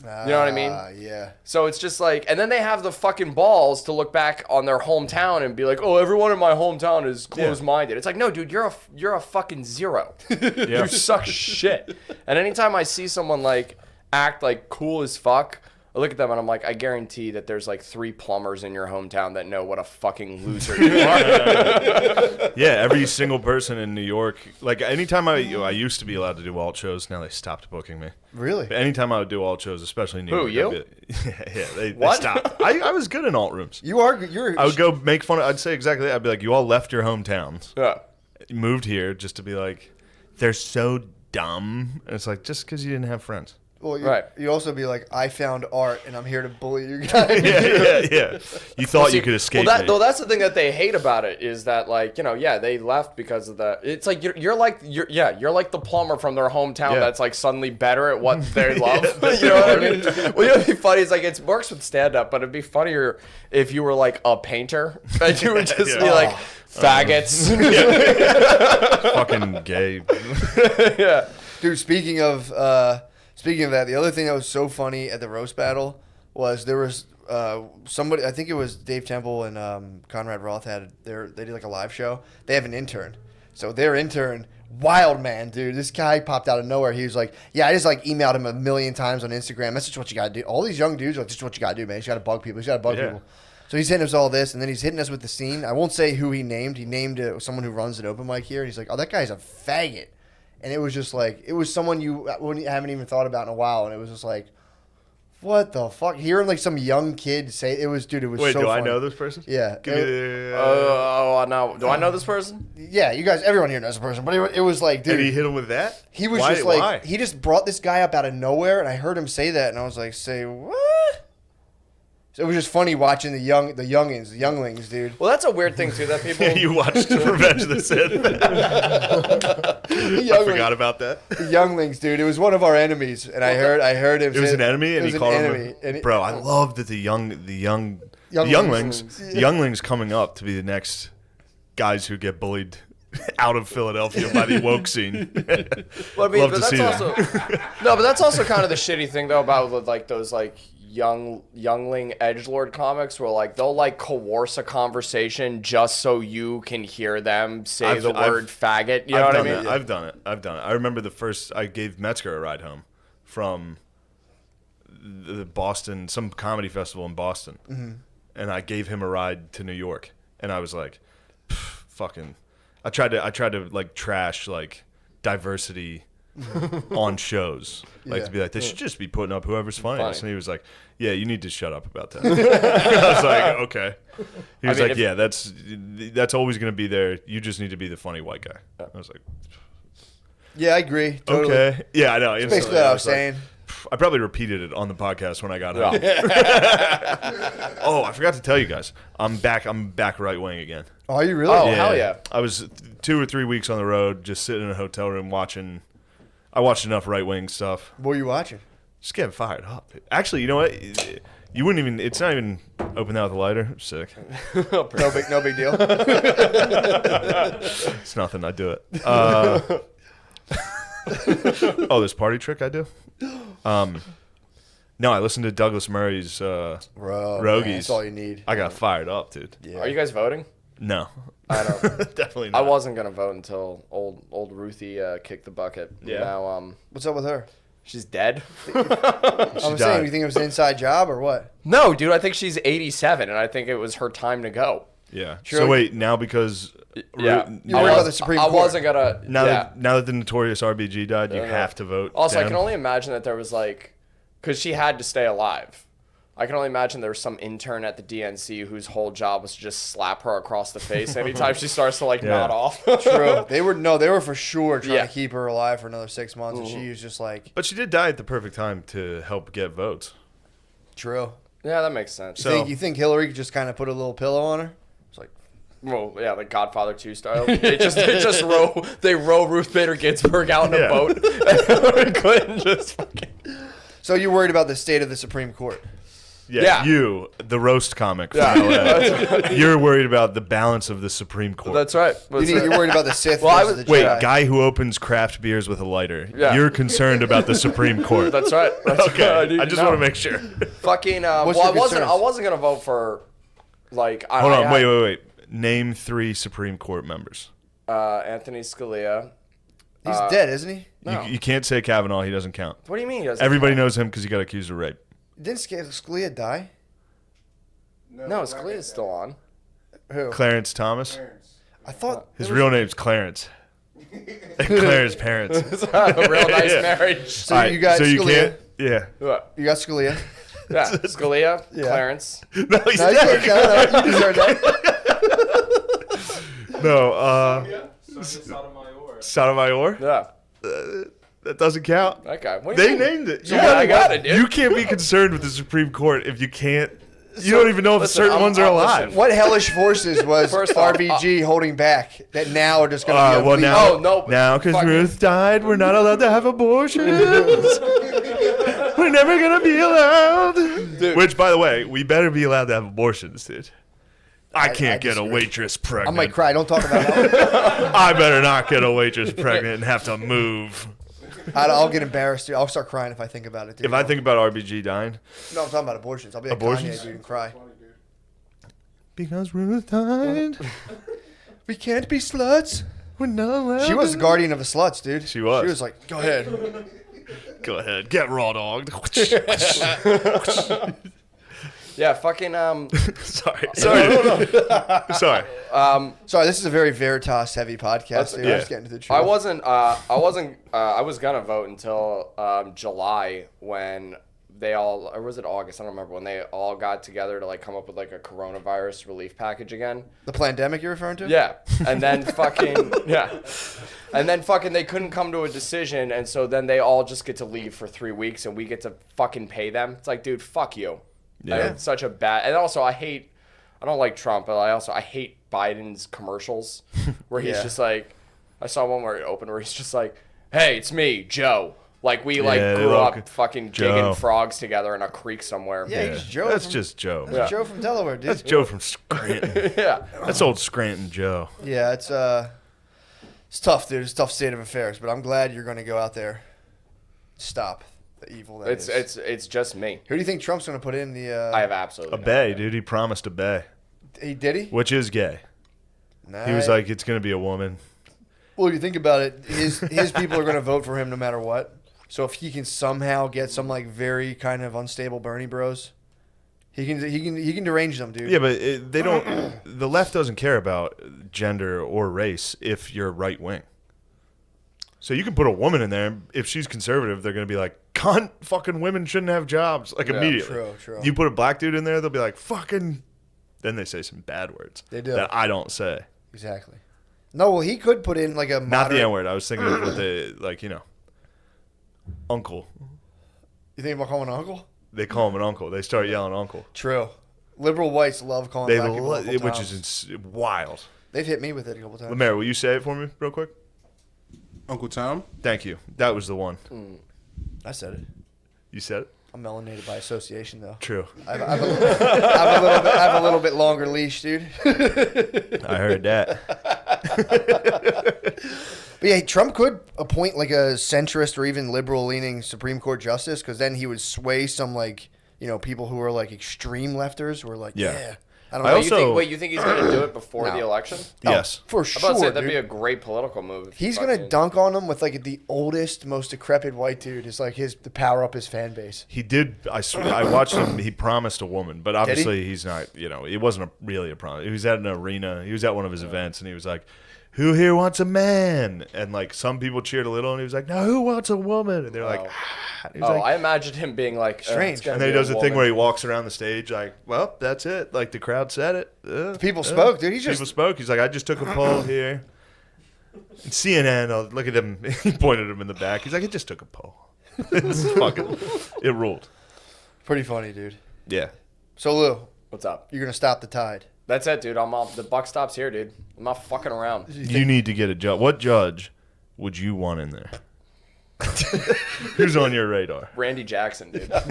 Speaker 2: You know what I mean?
Speaker 3: Yeah.
Speaker 2: So it's just like, and then they have the fucking balls to look back on their hometown and be like, "Oh, everyone in my hometown is closed-minded." It's like, no, dude, you're a fucking zero. You suck shit. And anytime I see someone like act like cool as fuck, I look at them and I'm like, I guarantee that there's like 3 plumbers in your hometown that know what a fucking loser you are.
Speaker 1: Yeah, every single person in New York. Like anytime I used to be allowed to do alt shows. Now they stopped booking me.
Speaker 3: Really?
Speaker 1: But anytime I would do alt shows, especially in New
Speaker 2: Who,
Speaker 1: York.
Speaker 2: you?
Speaker 1: They
Speaker 2: What?
Speaker 1: stopped. I was good in alt rooms.
Speaker 3: You're.
Speaker 1: I would go make fun of. I'd say exactly that. I'd be like, you all left your hometowns,
Speaker 2: Yeah.
Speaker 1: moved here just to be like, they're so dumb. And it's like, just because you didn't have friends.
Speaker 3: Well,
Speaker 2: Right.
Speaker 3: you also be like, I found art and I'm here to bully you guys.
Speaker 1: yeah. You thought
Speaker 2: See,
Speaker 1: you could escape
Speaker 2: well,
Speaker 1: me.
Speaker 2: though that's the thing that they hate about it is that like they left because of the. It's like you're like the plumber from their hometown
Speaker 1: Yeah.
Speaker 2: that's like suddenly better at what they love. You know what I mean? Well, it'd be funny. It's like it works with stand up, but it'd be funnier if you were like a painter and you would just be like faggots.
Speaker 1: Fucking gay.
Speaker 2: Yeah.
Speaker 3: Dude, speaking of that, the other thing that was so funny at the roast battle was there was somebody, I think it was Dave Temple and Conrad Roth they did like a live show. They have an intern. So their intern, wild man, dude. This guy popped out of nowhere. He was like, yeah, I just like emailed him a million times on Instagram. That's just what you got to do. All these young dudes are like, this is what you got to do, man. You got to bug people. You got to bug
Speaker 1: Yeah.
Speaker 3: people. So he's hitting us all this, and then he's hitting us with the scene. I won't say who he named. He named someone who runs an open mic here. And he's like, oh, that guy's a faggot. And it was just like, it was someone you haven't even thought about in a while. And it was just like, what the fuck? Hearing like some young kid say it was, dude, it was
Speaker 1: Wait,
Speaker 3: so
Speaker 1: do
Speaker 3: funny.
Speaker 1: I know this person?
Speaker 3: Yeah.
Speaker 1: Give me the,
Speaker 2: I know. Do I know this person?
Speaker 3: Yeah, you guys, everyone here knows the person. But it was like, dude.
Speaker 1: and he hit him with that?
Speaker 3: He was
Speaker 1: Why-
Speaker 3: just like,
Speaker 1: why?
Speaker 3: he just brought this guy up out of nowhere, and I heard him say that, and I was like, say what? So it was just funny watching the younglings, dude.
Speaker 2: Well, that's a weird thing too that people.
Speaker 1: You watched Revenge of the Sith. I forgot about that.
Speaker 3: The younglings, dude. It was one of our enemies, and I heard him.
Speaker 1: It was
Speaker 3: say-
Speaker 1: an enemy, and
Speaker 3: it
Speaker 1: he
Speaker 3: was
Speaker 1: called
Speaker 3: an
Speaker 1: him.
Speaker 3: enemy, and
Speaker 1: Bro, I love that the younglings coming up to be the next guys who get bullied out of Philadelphia by the woke scene.
Speaker 2: Well, I mean,
Speaker 1: Love
Speaker 2: but
Speaker 1: to
Speaker 2: that's
Speaker 1: see
Speaker 2: also no, but that's also kind of the shitty thing though about like those like youngling edgelord comics where like they'll like coerce a conversation just so you can hear them say
Speaker 1: I've-
Speaker 2: the
Speaker 1: I've-
Speaker 2: word faggot. You know what I mean?
Speaker 1: I've done it. I remember I gave Metzger a ride home from the Boston, some comedy festival in Boston, and I gave him a ride to New York, and I was like, fucking. I tried to like trash like diversity on shows, like to be like they should just be putting up whoever's funniest, and he was like, yeah, you need to shut up about that. I was like, okay. He was
Speaker 2: mean,
Speaker 1: like, yeah, that's always gonna be there. You just need to be the funny white guy. I was like,
Speaker 3: Yeah, I agree. Totally.
Speaker 1: okay, yeah, I know.
Speaker 3: Basically
Speaker 1: Instantly,
Speaker 3: what I
Speaker 1: I
Speaker 3: was
Speaker 1: like,
Speaker 3: saying.
Speaker 1: I probably repeated it on the podcast when I got home. Oh, I forgot to tell you guys. I'm back right wing again.
Speaker 3: Oh, are you really?
Speaker 2: Oh, hell yeah.
Speaker 1: I was 2 or 3 weeks on the road, just sitting in a hotel room watching. I watched enough right wing stuff.
Speaker 3: What were you watching?
Speaker 1: Just getting fired up. Actually, you know what? You wouldn't even. It's not even open that with a lighter. I'm sick.
Speaker 3: No big deal.
Speaker 1: It's nothing. I do it. Oh, this party trick I do. No, I listened to Douglas Murray's
Speaker 3: Bro,
Speaker 1: Rogies.
Speaker 3: man, that's all you need.
Speaker 1: I got fired up, dude.
Speaker 3: Yeah.
Speaker 2: Are you guys voting?
Speaker 1: No,
Speaker 2: I don't.
Speaker 1: definitely
Speaker 2: I
Speaker 1: not.
Speaker 2: wasn't gonna vote until old Ruthie kicked the bucket.
Speaker 1: Yeah.
Speaker 2: Now
Speaker 3: What's up with her?
Speaker 2: she's dead.
Speaker 3: I'm
Speaker 1: died.
Speaker 3: saying, you think it was an inside job or what?
Speaker 2: No, dude, I think she's 87, and I think it was her time to go.
Speaker 1: Yeah.
Speaker 3: Sure.
Speaker 1: So wait, now because
Speaker 2: Yeah,
Speaker 3: You're worried about the Supreme
Speaker 2: I
Speaker 3: Court.
Speaker 2: wasn't gonna.
Speaker 1: now
Speaker 2: yeah.
Speaker 1: that the notorious RBG died, you have to vote.
Speaker 2: Also, I
Speaker 1: down?
Speaker 2: can only imagine that there was like, because she had to stay alive. I can only imagine there was some intern at the DNC whose whole job was to just slap her across the face anytime she starts to like nod off.
Speaker 3: True. They were for sure trying
Speaker 2: Yeah.
Speaker 3: to keep her alive for another 6 months, and she was just like,
Speaker 1: But she did die at the perfect time to help get votes.
Speaker 3: true.
Speaker 2: Yeah, that makes sense.
Speaker 1: So-
Speaker 3: You think Hillary could just kind of put a little pillow on her? It's like,
Speaker 2: Well, yeah, like Godfather 2 style. They row Ruth Bader Ginsburg out in a
Speaker 1: Yeah.
Speaker 2: boat. And couldn't just fucking.
Speaker 3: so you're worried about the state of the Supreme Court?
Speaker 1: Yeah,
Speaker 2: Yeah.
Speaker 1: you, the roast comic from LA. You're worried about the balance of the Supreme Court.
Speaker 2: That's right.
Speaker 3: You're worried about the Sith
Speaker 2: Well, I
Speaker 3: versus
Speaker 2: was-
Speaker 3: the
Speaker 1: Wait,
Speaker 3: Jedi.
Speaker 1: guy who opens craft beers with a lighter.
Speaker 2: Yeah.
Speaker 1: You're concerned about the Supreme Court.
Speaker 2: That's right. That's
Speaker 1: Okay,
Speaker 2: what
Speaker 1: I just want to make sure.
Speaker 2: Fucking.
Speaker 3: What's
Speaker 2: Well,
Speaker 3: your
Speaker 2: I
Speaker 3: concerns?
Speaker 2: wasn't gonna vote for, like.
Speaker 1: Hold on, wait. Name 3 Supreme Court members.
Speaker 2: Anthony Scalia.
Speaker 3: He's dead, isn't he?
Speaker 2: No.
Speaker 1: You can't say Kavanaugh. He doesn't count.
Speaker 2: What do you mean? He doesn't
Speaker 1: Everybody
Speaker 2: count?
Speaker 1: knows him because he got accused of rape.
Speaker 3: Didn't Scalia die?
Speaker 2: No, Scalia's still on.
Speaker 3: Who?
Speaker 1: Clarence Thomas.
Speaker 3: I thought
Speaker 1: His real name's Clarence. Claire's parents.
Speaker 2: It's a real nice
Speaker 1: Yeah.
Speaker 2: marriage.
Speaker 3: so. You got
Speaker 1: so you
Speaker 3: Scalia.
Speaker 1: can't. Yeah.
Speaker 2: What?
Speaker 3: You got Scalia.
Speaker 2: Yeah, Scalia,
Speaker 3: Yeah.
Speaker 2: Clarence.
Speaker 1: No, he's
Speaker 3: No,
Speaker 1: dead.
Speaker 3: you deserve that.
Speaker 1: No.
Speaker 5: Sonia Sotomayor.
Speaker 1: Sotomayor.
Speaker 2: Yeah.
Speaker 1: That doesn't count.
Speaker 2: Okay. What do
Speaker 1: They
Speaker 2: you mean?
Speaker 1: named it.
Speaker 2: Yeah, I got it, dude.
Speaker 1: You can't be concerned with the Supreme Court if you can't. You don't even know if
Speaker 2: listen,
Speaker 1: certain ones are alive.
Speaker 2: listen.
Speaker 3: What hellish forces was
Speaker 2: First off,
Speaker 3: RBG holding back that now are just going to be
Speaker 1: Well, now,
Speaker 2: Oh, no.
Speaker 1: now because
Speaker 2: Fuck.
Speaker 1: Ruth died, we're not allowed to have abortions. We're never gonna be allowed.
Speaker 2: Dude.
Speaker 1: Which, by the way, we better be allowed to have abortions, dude. I can't
Speaker 3: I
Speaker 1: get a
Speaker 3: disagree.
Speaker 1: waitress
Speaker 3: I
Speaker 1: pregnant.
Speaker 3: might cry. Don't talk about that.
Speaker 1: I better not get a waitress pregnant and have to move.
Speaker 3: I'll get embarrassed, dude. I'll start crying if I think about it, dude.
Speaker 1: If I think about RBG dying,
Speaker 3: No, I'm talking about abortions. I'll be like
Speaker 1: Abortions?
Speaker 3: Kanye, dude, and cry.
Speaker 1: because Ruth died,
Speaker 3: We can't be sluts.
Speaker 1: we're not allowed.
Speaker 3: She was the
Speaker 1: to-
Speaker 3: guardian of the sluts, dude.
Speaker 1: She was.
Speaker 3: She was like, go ahead.
Speaker 1: Go ahead, get raw dogged.
Speaker 2: Yeah, fucking
Speaker 1: Sorry.
Speaker 3: Sorry, this is a very Veritas heavy podcast, dude.
Speaker 1: yeah.
Speaker 3: I'm just getting to the truth.
Speaker 2: I was gonna vote until July when they all, or was it August? I don't remember, when they all got together to like come up with like a coronavirus relief package again.
Speaker 3: The pandemic you're referring to?
Speaker 2: Yeah, and then fucking they couldn't come to a decision, and so then they all just get to leave for 3 weeks, and we get to fucking pay them. It's like, dude, fuck you.
Speaker 1: Yeah.
Speaker 2: It's such a bad. And also, I don't like Trump, but I hate Biden's commercials where he's
Speaker 3: Yeah.
Speaker 2: just like, I saw one where it opened where he's just like, hey, it's me, Joe. Like we like
Speaker 1: Yeah, they
Speaker 2: grew
Speaker 1: look-
Speaker 2: up fucking
Speaker 1: Joe.
Speaker 2: digging frogs together in a creak somewhere.
Speaker 3: Yeah, he's Joe.
Speaker 1: That's
Speaker 3: from,
Speaker 1: just Joe.
Speaker 3: that's Joe from Delaware, dude.
Speaker 1: That's Joe from Scranton.
Speaker 2: Yeah.
Speaker 1: That's old Scranton Joe.
Speaker 3: Yeah, it's tough, dude. It's a tough state of affairs, but I'm glad you're going to go out there, stop the evil that is.
Speaker 2: It's just me.
Speaker 3: Who do you think Trump's going to put in the?
Speaker 2: I have absolutely
Speaker 1: A bay, dude. He promised a bay,
Speaker 3: Did he?
Speaker 1: which is gay.
Speaker 3: Nah,
Speaker 1: He was like, it's going to be a woman.
Speaker 3: well, if you think about it, his people are going to vote for him no matter what. So if he can somehow get some like very kind of unstable Bernie bros, he can derange them, dude.
Speaker 1: Yeah, but they don't. The left doesn't care about gender or race if you're right wing. So you can put a woman in there. If she's conservative, they're going to be like, cunt, fucking women shouldn't have jobs. Like
Speaker 2: Yeah,
Speaker 1: immediately.
Speaker 3: true.
Speaker 1: You put a black dude in there, they'll be like, fucking. Then they say some bad words.
Speaker 3: They do.
Speaker 1: That I don't say.
Speaker 3: Exactly. No, well, he could put in like a
Speaker 1: Not
Speaker 3: moderate,
Speaker 1: the N word. I was thinking of with the, like, uncle.
Speaker 3: You think about calling an uncle?
Speaker 1: They call him an uncle. They start yelling uncle.
Speaker 3: True. Liberal whites love calling
Speaker 1: They
Speaker 3: black people
Speaker 1: lo-
Speaker 3: Uncle
Speaker 1: which
Speaker 3: Toms.
Speaker 1: is wild.
Speaker 3: They've hit me with it a couple times.
Speaker 1: Lemaire, will you say it for me real quick?
Speaker 4: Uncle Tom.
Speaker 1: Thank you. That was the one.
Speaker 3: I said it.
Speaker 1: You said it?
Speaker 3: I'm melanated by association, though.
Speaker 1: True.
Speaker 3: I have a little bit longer leash, dude.
Speaker 1: I heard that.
Speaker 3: But yeah, Trump could appoint like a centrist or even liberal-leaning Supreme Court justice, because then he would sway some like people who are like extreme lefters who are like,
Speaker 1: Yeah.
Speaker 3: yeah, I don't
Speaker 1: I
Speaker 3: know.
Speaker 1: also-
Speaker 2: You think he's gonna do it before the election?
Speaker 1: Yes.
Speaker 3: For
Speaker 2: I'm
Speaker 3: sure,
Speaker 2: about to say that'd
Speaker 3: dude.
Speaker 2: be a great political move. if he
Speaker 3: He's gonna
Speaker 2: fucking-
Speaker 3: dunk on them with like the oldest, most decrepit white dude. Is like to power up his fan base.
Speaker 1: He did. I watched him. He promised a woman, but
Speaker 3: he?
Speaker 1: obviously he's not. It wasn't really a promise. He was at an arena. He was at one of his events, and he was like, "Who here wants a man?" And like some people cheered a little, and he was like, "No, who wants a woman?" And they're like,
Speaker 2: Oh.
Speaker 1: "Ah." He was
Speaker 2: Oh,
Speaker 1: like,
Speaker 2: I imagined him being like
Speaker 3: Strange.
Speaker 2: it's gonna
Speaker 1: and then he
Speaker 2: be a
Speaker 1: does the thing
Speaker 2: woman.
Speaker 1: where he walks around the stage like, "Well, that's it." Like the crowd said it.
Speaker 3: People spoke, dude. He's just
Speaker 1: People spoke. He's like, "I just took a poll here." And CNN, look at him. He pointed him in the back. He's like, "I just took a poll." It's fucking. It ruled.
Speaker 3: pretty funny, dude.
Speaker 1: Yeah.
Speaker 3: So Lou,
Speaker 2: What's up?
Speaker 3: you're gonna stop the tide.
Speaker 2: That's it, dude. I'm off. The buck stops here, dude. I'm not fucking around.
Speaker 1: You need to get a judge. What judge would you want in there? Who's on your radar?
Speaker 2: Randy Jackson, dude. that's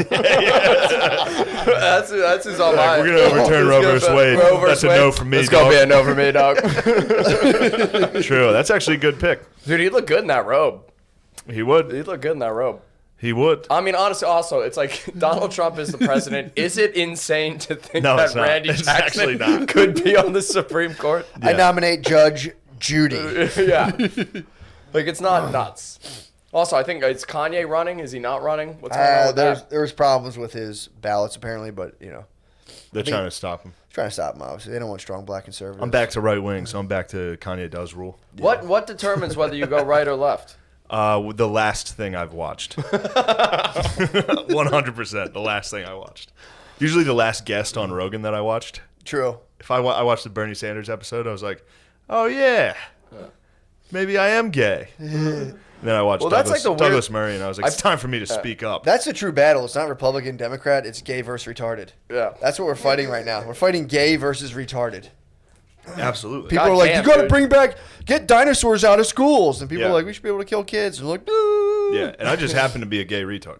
Speaker 2: who's on my.
Speaker 1: We're gonna overturn Roe vs. Wade. That's a no from me.
Speaker 2: It's gonna
Speaker 1: dog.
Speaker 2: be a no for me, dog.
Speaker 1: True. That's actually a good pick.
Speaker 2: Dude, he'd look good in that robe.
Speaker 1: He would.
Speaker 2: He'd look good in that robe.
Speaker 1: He would.
Speaker 2: I mean, honestly, also, it's like Donald Trump is the president. Is it insane to think
Speaker 1: No,
Speaker 2: that
Speaker 1: it's not.
Speaker 2: Randy
Speaker 1: It's actually
Speaker 2: Jackson
Speaker 1: not.
Speaker 2: could be on the Supreme Court?
Speaker 3: I
Speaker 1: Yeah.
Speaker 3: nominate Judge Judy.
Speaker 2: Yeah. Like, it's not nuts. Also, I think, is Kanye running? Is he not running? What's going on with that?
Speaker 3: There's problems with his ballots apparently, but
Speaker 1: They're trying to stop him.
Speaker 3: trying to stop him. Obviously, they don't want strong black conservatives.
Speaker 1: I'm back to right wing, so I'm back to Kanye does rule.
Speaker 2: What determines whether you go right or left?
Speaker 1: The last thing I've watched. 100%. The last thing I watched. Usually the last guest on Rogan that I watched.
Speaker 3: True.
Speaker 1: If I watched the Bernie Sanders episode, I was like, oh yeah, maybe I am gay. And then I watched
Speaker 2: Well, that's
Speaker 1: Douglas,
Speaker 2: like the weird-
Speaker 1: Douglas Murray, and I was like, it's time for me to speak up.
Speaker 3: That's the true battle. It's not Republican, Democrat. It's gay versus retarded.
Speaker 2: Yeah.
Speaker 3: That's what we're fighting right now. We're fighting gay versus retarded.
Speaker 1: Absolutely.
Speaker 3: People
Speaker 2: God
Speaker 3: are like,
Speaker 2: damn,
Speaker 3: you got to
Speaker 2: dude.
Speaker 3: bring back, get dinosaurs out of schools. And people
Speaker 1: Yeah.
Speaker 3: are like, we should be able to kill kids. And we're like, boo.
Speaker 1: Yeah, and I just happen to be a gay retard.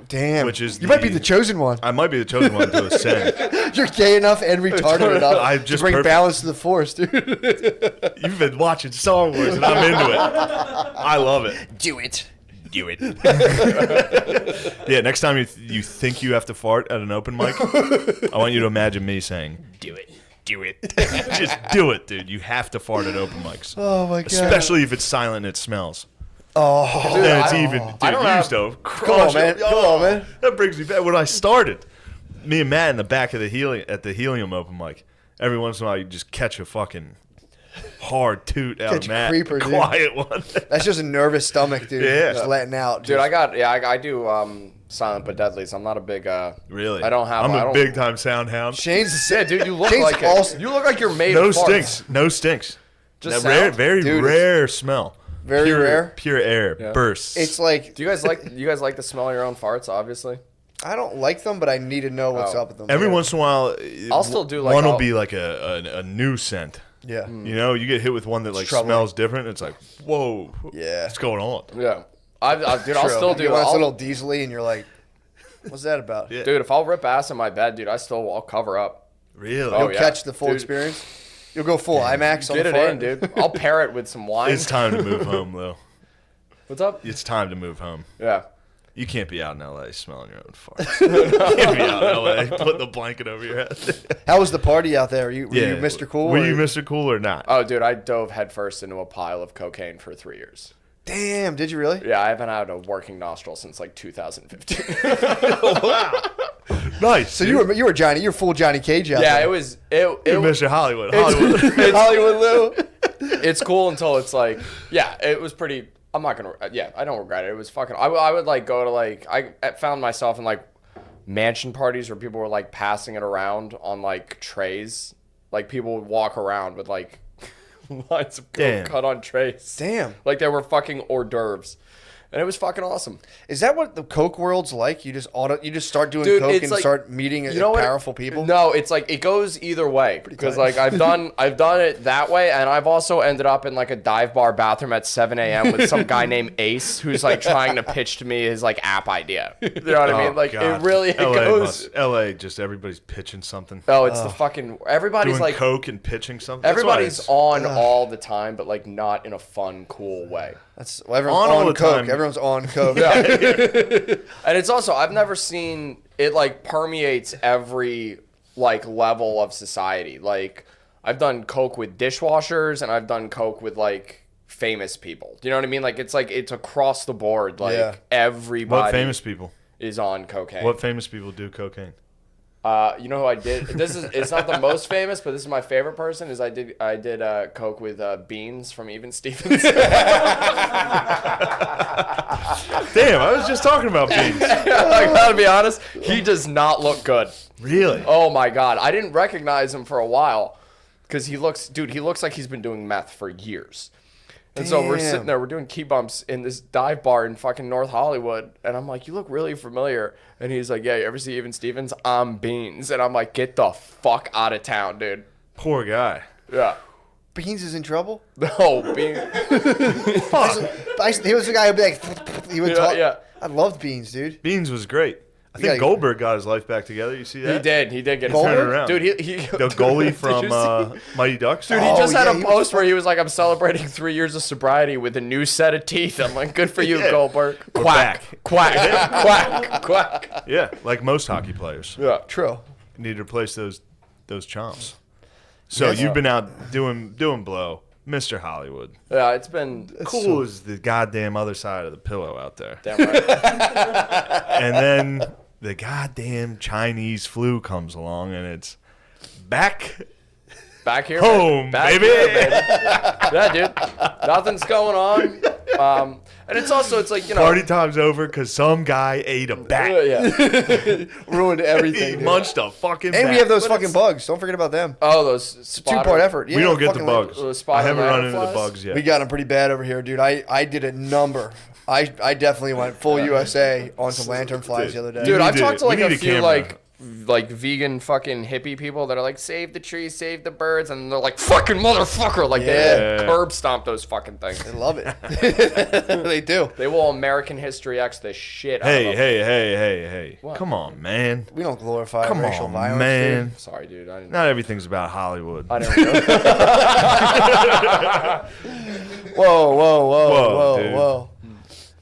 Speaker 3: Damn.
Speaker 1: Which is
Speaker 3: you might be the chosen one.
Speaker 1: I might be the chosen one to ascend.
Speaker 3: You're gay enough and retarded enough
Speaker 1: I'm
Speaker 3: to
Speaker 1: just
Speaker 3: bring
Speaker 1: perfect.
Speaker 3: balance to the force, dude.
Speaker 1: You've been watching Star Wars, and I'm into it. I love it.
Speaker 3: Do it.
Speaker 1: Do it. Yeah, next time you think you have to fart at an open mic, I want you to imagine me saying, do it. Do it. Just do it, dude. You have to fart at open mics.
Speaker 3: Oh, my God.
Speaker 1: Especially if it's silent and it smells.
Speaker 3: Oh.
Speaker 2: Dude,
Speaker 1: Then it's
Speaker 2: I-
Speaker 1: even. Dude,
Speaker 2: I don't
Speaker 1: you
Speaker 2: have-
Speaker 1: used to
Speaker 3: Come on,
Speaker 1: crush
Speaker 3: man.
Speaker 1: it.
Speaker 3: Come on, man.
Speaker 1: That brings me back when I started. Me and Matt in the back of the Helium open mic. Every once in a while, you just catch a fucking hard toot out
Speaker 3: Catch
Speaker 1: of
Speaker 3: a
Speaker 1: Matt.
Speaker 3: creeper, dude.
Speaker 1: Quiet one.
Speaker 3: That's just a nervous stomach, dude.
Speaker 1: Yeah.
Speaker 3: Just letting out.
Speaker 2: Dude,
Speaker 3: Just-
Speaker 2: I do silent but deadlies. I'm not a big
Speaker 1: Really?
Speaker 2: I don't have.
Speaker 1: I'm
Speaker 2: I
Speaker 1: a
Speaker 2: don't,
Speaker 1: big time sound hound.
Speaker 3: Shane's the
Speaker 2: Yeah, dude, you look
Speaker 3: Shane's
Speaker 2: like
Speaker 3: awesome.
Speaker 2: you look like you're made
Speaker 1: No
Speaker 2: of farts.
Speaker 1: stinks. No stinks.
Speaker 2: Just
Speaker 1: That rare,
Speaker 2: sound?
Speaker 1: very
Speaker 3: Dude,
Speaker 1: rare smell.
Speaker 3: Very
Speaker 1: pure,
Speaker 3: rare?
Speaker 1: Pure air
Speaker 2: Yeah.
Speaker 1: bursts.
Speaker 3: It's like,
Speaker 2: Do you guys like the smell of your own farts? Obviously.
Speaker 3: I don't like them, but I need to know what's
Speaker 2: Oh.
Speaker 3: up with them.
Speaker 1: Every
Speaker 3: Yeah.
Speaker 1: once in a while,
Speaker 2: I'll still do, like,
Speaker 1: one will
Speaker 2: I'll-
Speaker 1: be like a new scent.
Speaker 3: Yeah.
Speaker 1: You know, you get hit with one that like
Speaker 3: troubling.
Speaker 1: smells different. It's like, whoa,
Speaker 3: Yeah.
Speaker 1: what's going on?
Speaker 2: Yeah. Dude, I'll
Speaker 3: True.
Speaker 2: still do.
Speaker 3: You want a
Speaker 2: I'll-
Speaker 3: little diesely, and you're like, what's that about?
Speaker 1: Yeah.
Speaker 2: Dude, if I'll rip ass in my bed, dude, I'll cover up.
Speaker 1: Really?
Speaker 2: Oh,
Speaker 3: You'll
Speaker 2: yeah.
Speaker 3: catch the full
Speaker 2: Dude.
Speaker 3: experience. You'll go full IMAX on
Speaker 2: Get
Speaker 3: the
Speaker 2: it
Speaker 3: fart.
Speaker 2: in, dude. I'll pair it with some wine.
Speaker 1: It's time to move home, though.
Speaker 2: What's up?
Speaker 1: It's time to move home.
Speaker 2: Yeah.
Speaker 1: You can't be out in LA smelling your own farts. You can't be out in LA putting the blanket over your head.
Speaker 3: How was the party out there? Were you Mr. Cool?
Speaker 1: Were
Speaker 3: or-
Speaker 1: you Mr. Cool or not?
Speaker 2: Oh, dude, I dove headfirst into a pile of cocaine for 3 years.
Speaker 3: Damn, did you really?
Speaker 2: Yeah, I haven't had a working nostril since like 2015.
Speaker 1: Nice.
Speaker 3: So you were Johnny. You were full Johnny Cage out
Speaker 2: yeah,
Speaker 3: there.
Speaker 2: it was it
Speaker 1: You're
Speaker 2: was
Speaker 1: Mr. Hollywood. Hollywood.
Speaker 3: Hollywood Lou.
Speaker 2: it's cool until it's like, yeah, it was pretty. I'm not gonna. Yeah, I don't regret it. It was fucking. I would like go to like. I found myself in like mansion parties where people were like passing it around on like trays. Like people would walk around with like lines of coke
Speaker 1: Damn.
Speaker 2: cut on trays.
Speaker 3: Damn.
Speaker 2: Like they were fucking hors d'oeuvres. And it was fucking awesome.
Speaker 3: Is that what the Coke world's like? You just start doing
Speaker 2: Dude,
Speaker 3: Coke
Speaker 2: it's
Speaker 3: and
Speaker 2: like-
Speaker 3: start meeting
Speaker 2: You know what?
Speaker 3: powerful people?
Speaker 2: No, it's like it goes either way because
Speaker 3: tight.
Speaker 2: like I've done it that way, and I've also ended up in like a dive bar bathroom at 7 a.m. with some guy named Ace who's like trying to pitch to me his like app idea. You know what I mean? Like it really it goes.
Speaker 1: LA, just everybody's pitching something.
Speaker 2: Oh, it's the fucking everybody's
Speaker 1: Doing
Speaker 2: like
Speaker 1: coke and pitching something. That's why
Speaker 2: everybody's
Speaker 1: it's-
Speaker 2: on all the time, but like not in a fun, cool way.
Speaker 3: That's everyone's
Speaker 1: On all
Speaker 3: on
Speaker 1: the
Speaker 3: Coke.
Speaker 1: time.
Speaker 3: Everyone's on Coke.
Speaker 2: And it's also I've never seen it like permeates every like level of society. Like I've done coke with dishwashers and I've done coke with like famous people. Do you know what I mean? Like it's across the board. Like
Speaker 3: Yeah.
Speaker 2: everybody
Speaker 1: What famous people?
Speaker 2: is on cocaine.
Speaker 1: What famous people do cocaine?
Speaker 2: You know who I did? It's not the most famous, but this is my favorite person. Is I did coke with Beans from Even Stevens.
Speaker 1: Damn, I was just talking about beans.
Speaker 2: I gotta be honest, he does not look good.
Speaker 1: Really?
Speaker 2: Oh my god, I didn't recognize him for a while because he looks like he's been doing meth for years. And so we're
Speaker 3: Damn.
Speaker 2: sitting there, we're doing key bumps in this dive bar in fucking North Hollywood, and I'm like, "You look really familiar." And he's like, "Yeah, you ever see Even Stevens? I'm Beans." And I'm like, "Get the fuck out of town, dude."
Speaker 1: Poor guy.
Speaker 2: Yeah.
Speaker 3: Beans is in trouble.
Speaker 2: No, Beans.
Speaker 3: He was the guy who'd be like, he would
Speaker 2: Yeah,
Speaker 3: talk.
Speaker 2: yeah.
Speaker 3: I loved Beans, dude.
Speaker 1: Beans was great. I think
Speaker 3: Yeah,
Speaker 1: Goldberg got his life back together. You see that?
Speaker 2: He did get
Speaker 3: Goldberg?
Speaker 1: Turn it around.
Speaker 2: Dude, he
Speaker 1: The goalie
Speaker 2: Did
Speaker 1: from
Speaker 2: you see-
Speaker 1: Mighty Ducks.
Speaker 2: Dude, he
Speaker 3: Oh,
Speaker 2: just had
Speaker 3: yeah,
Speaker 2: a
Speaker 3: he was
Speaker 2: post where he was like, "I'm celebrating 3 years of sobriety with a new set of teeth." I'm like, "Good for you,
Speaker 1: Yeah.
Speaker 2: Goldberg."
Speaker 1: We're
Speaker 2: Quack,
Speaker 1: back.
Speaker 2: quack, quack, quack.
Speaker 1: Yeah, like most hockey players.
Speaker 2: Yeah.
Speaker 3: True.
Speaker 1: Need to replace those chomps. So
Speaker 3: Yes.
Speaker 1: you've been out doing blow, Mr. Hollywood.
Speaker 2: Yeah, it's been
Speaker 1: Cool as the goddamn other side of the pillow out there.
Speaker 2: damn right.
Speaker 1: And then the goddamn Chinese flu comes along, and it's back
Speaker 2: Back here,
Speaker 1: home,
Speaker 2: back
Speaker 1: baby.
Speaker 2: here, baby. Yeah, dude. Nothing's going on. And it's also, it's like, you know.
Speaker 1: Party time's over because some guy ate a bat.
Speaker 2: Yeah.
Speaker 3: Ruined
Speaker 1: He
Speaker 3: everything. dude.
Speaker 1: munched a fucking bat.
Speaker 3: And we have those
Speaker 2: But
Speaker 3: fucking bugs. Don't forget about them.
Speaker 2: Oh, those
Speaker 3: It's a two-part effort. Yeah,
Speaker 1: We don't get the
Speaker 3: fucking
Speaker 1: bugs.
Speaker 2: the
Speaker 1: I
Speaker 2: spider
Speaker 1: haven't run into the
Speaker 2: flies.
Speaker 1: bugs yet.
Speaker 3: We got them pretty bad over here, dude. I did a number. I definitely went full USA on some lantern flies the other day.
Speaker 2: Dude,
Speaker 1: We
Speaker 2: I've
Speaker 1: need
Speaker 2: talked to
Speaker 1: we
Speaker 2: like
Speaker 1: need
Speaker 2: a
Speaker 1: a
Speaker 2: few
Speaker 1: camera.
Speaker 2: like vegan fucking hippie people that are like, save the trees, save the birds, and they're like, fucking motherfucker, like
Speaker 3: Yeah.
Speaker 2: they curb stomp those fucking things.
Speaker 3: I love it. They do.
Speaker 2: They will American History X the shit out
Speaker 1: Hey,
Speaker 2: of them.
Speaker 1: hey.
Speaker 2: What?
Speaker 1: Come on, man.
Speaker 3: We don't glorify
Speaker 1: Come
Speaker 3: racial
Speaker 1: on,
Speaker 3: violence,
Speaker 1: man.
Speaker 3: dude.
Speaker 2: Sorry, dude. I didn't.
Speaker 1: Not everything's about Hollywood.
Speaker 2: I didn't know.
Speaker 3: Whoa,
Speaker 1: dude.
Speaker 3: whoa.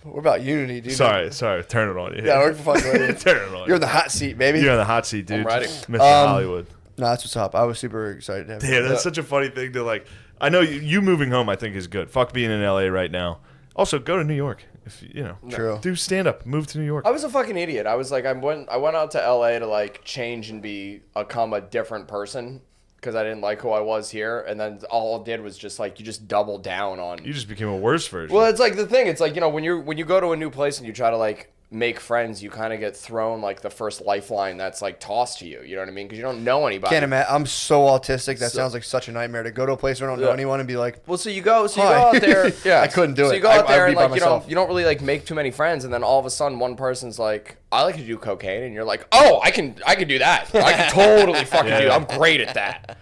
Speaker 3: We're about unity, dude.
Speaker 1: Sorry. Turn it on you.
Speaker 3: Yeah, we're fucking with you.
Speaker 1: Turn it on.
Speaker 3: You're in the hot seat, baby.
Speaker 1: You're in the hot seat, dude.
Speaker 2: I'm ready.
Speaker 1: Mr. Hollywood.
Speaker 3: No, that's what's up. I was super excited to have you.
Speaker 1: Damn, that's such a funny thing to like. I know you moving home. I think is good. Fuck being in LA right now. Also, go to New York if you know.
Speaker 3: True.
Speaker 1: Do stand up. Move to New York.
Speaker 2: I was a fucking idiot. I was like, I went out to LA to like change and become a different person because I didn't like who I was here, and then all it did was just like you just double down on.
Speaker 1: You just became a worse version.
Speaker 2: Well, it's like the thing. It's like, you know, when you go to a new place and you try to like make friends, you kind of get thrown like the first lifeline that's like tossed to you. You know what I mean? Because you don't know anybody.
Speaker 3: Can't imagine. I'm so autistic. That sounds like such a nightmare to go to a place where I don't know
Speaker 2: Yeah.
Speaker 3: anyone and be like,
Speaker 2: Well, so you go
Speaker 3: Hi.
Speaker 2: out there. Yeah,
Speaker 3: I couldn't do
Speaker 2: So
Speaker 3: it.
Speaker 2: you go out
Speaker 3: I'd
Speaker 2: there
Speaker 3: be
Speaker 2: and
Speaker 3: by
Speaker 2: like
Speaker 3: myself.
Speaker 2: you don't really like make too many friends, and then all of a sudden one person's like, I like to do cocaine, and you're like, oh, I can do that. I can totally fucking do. I'm great at that.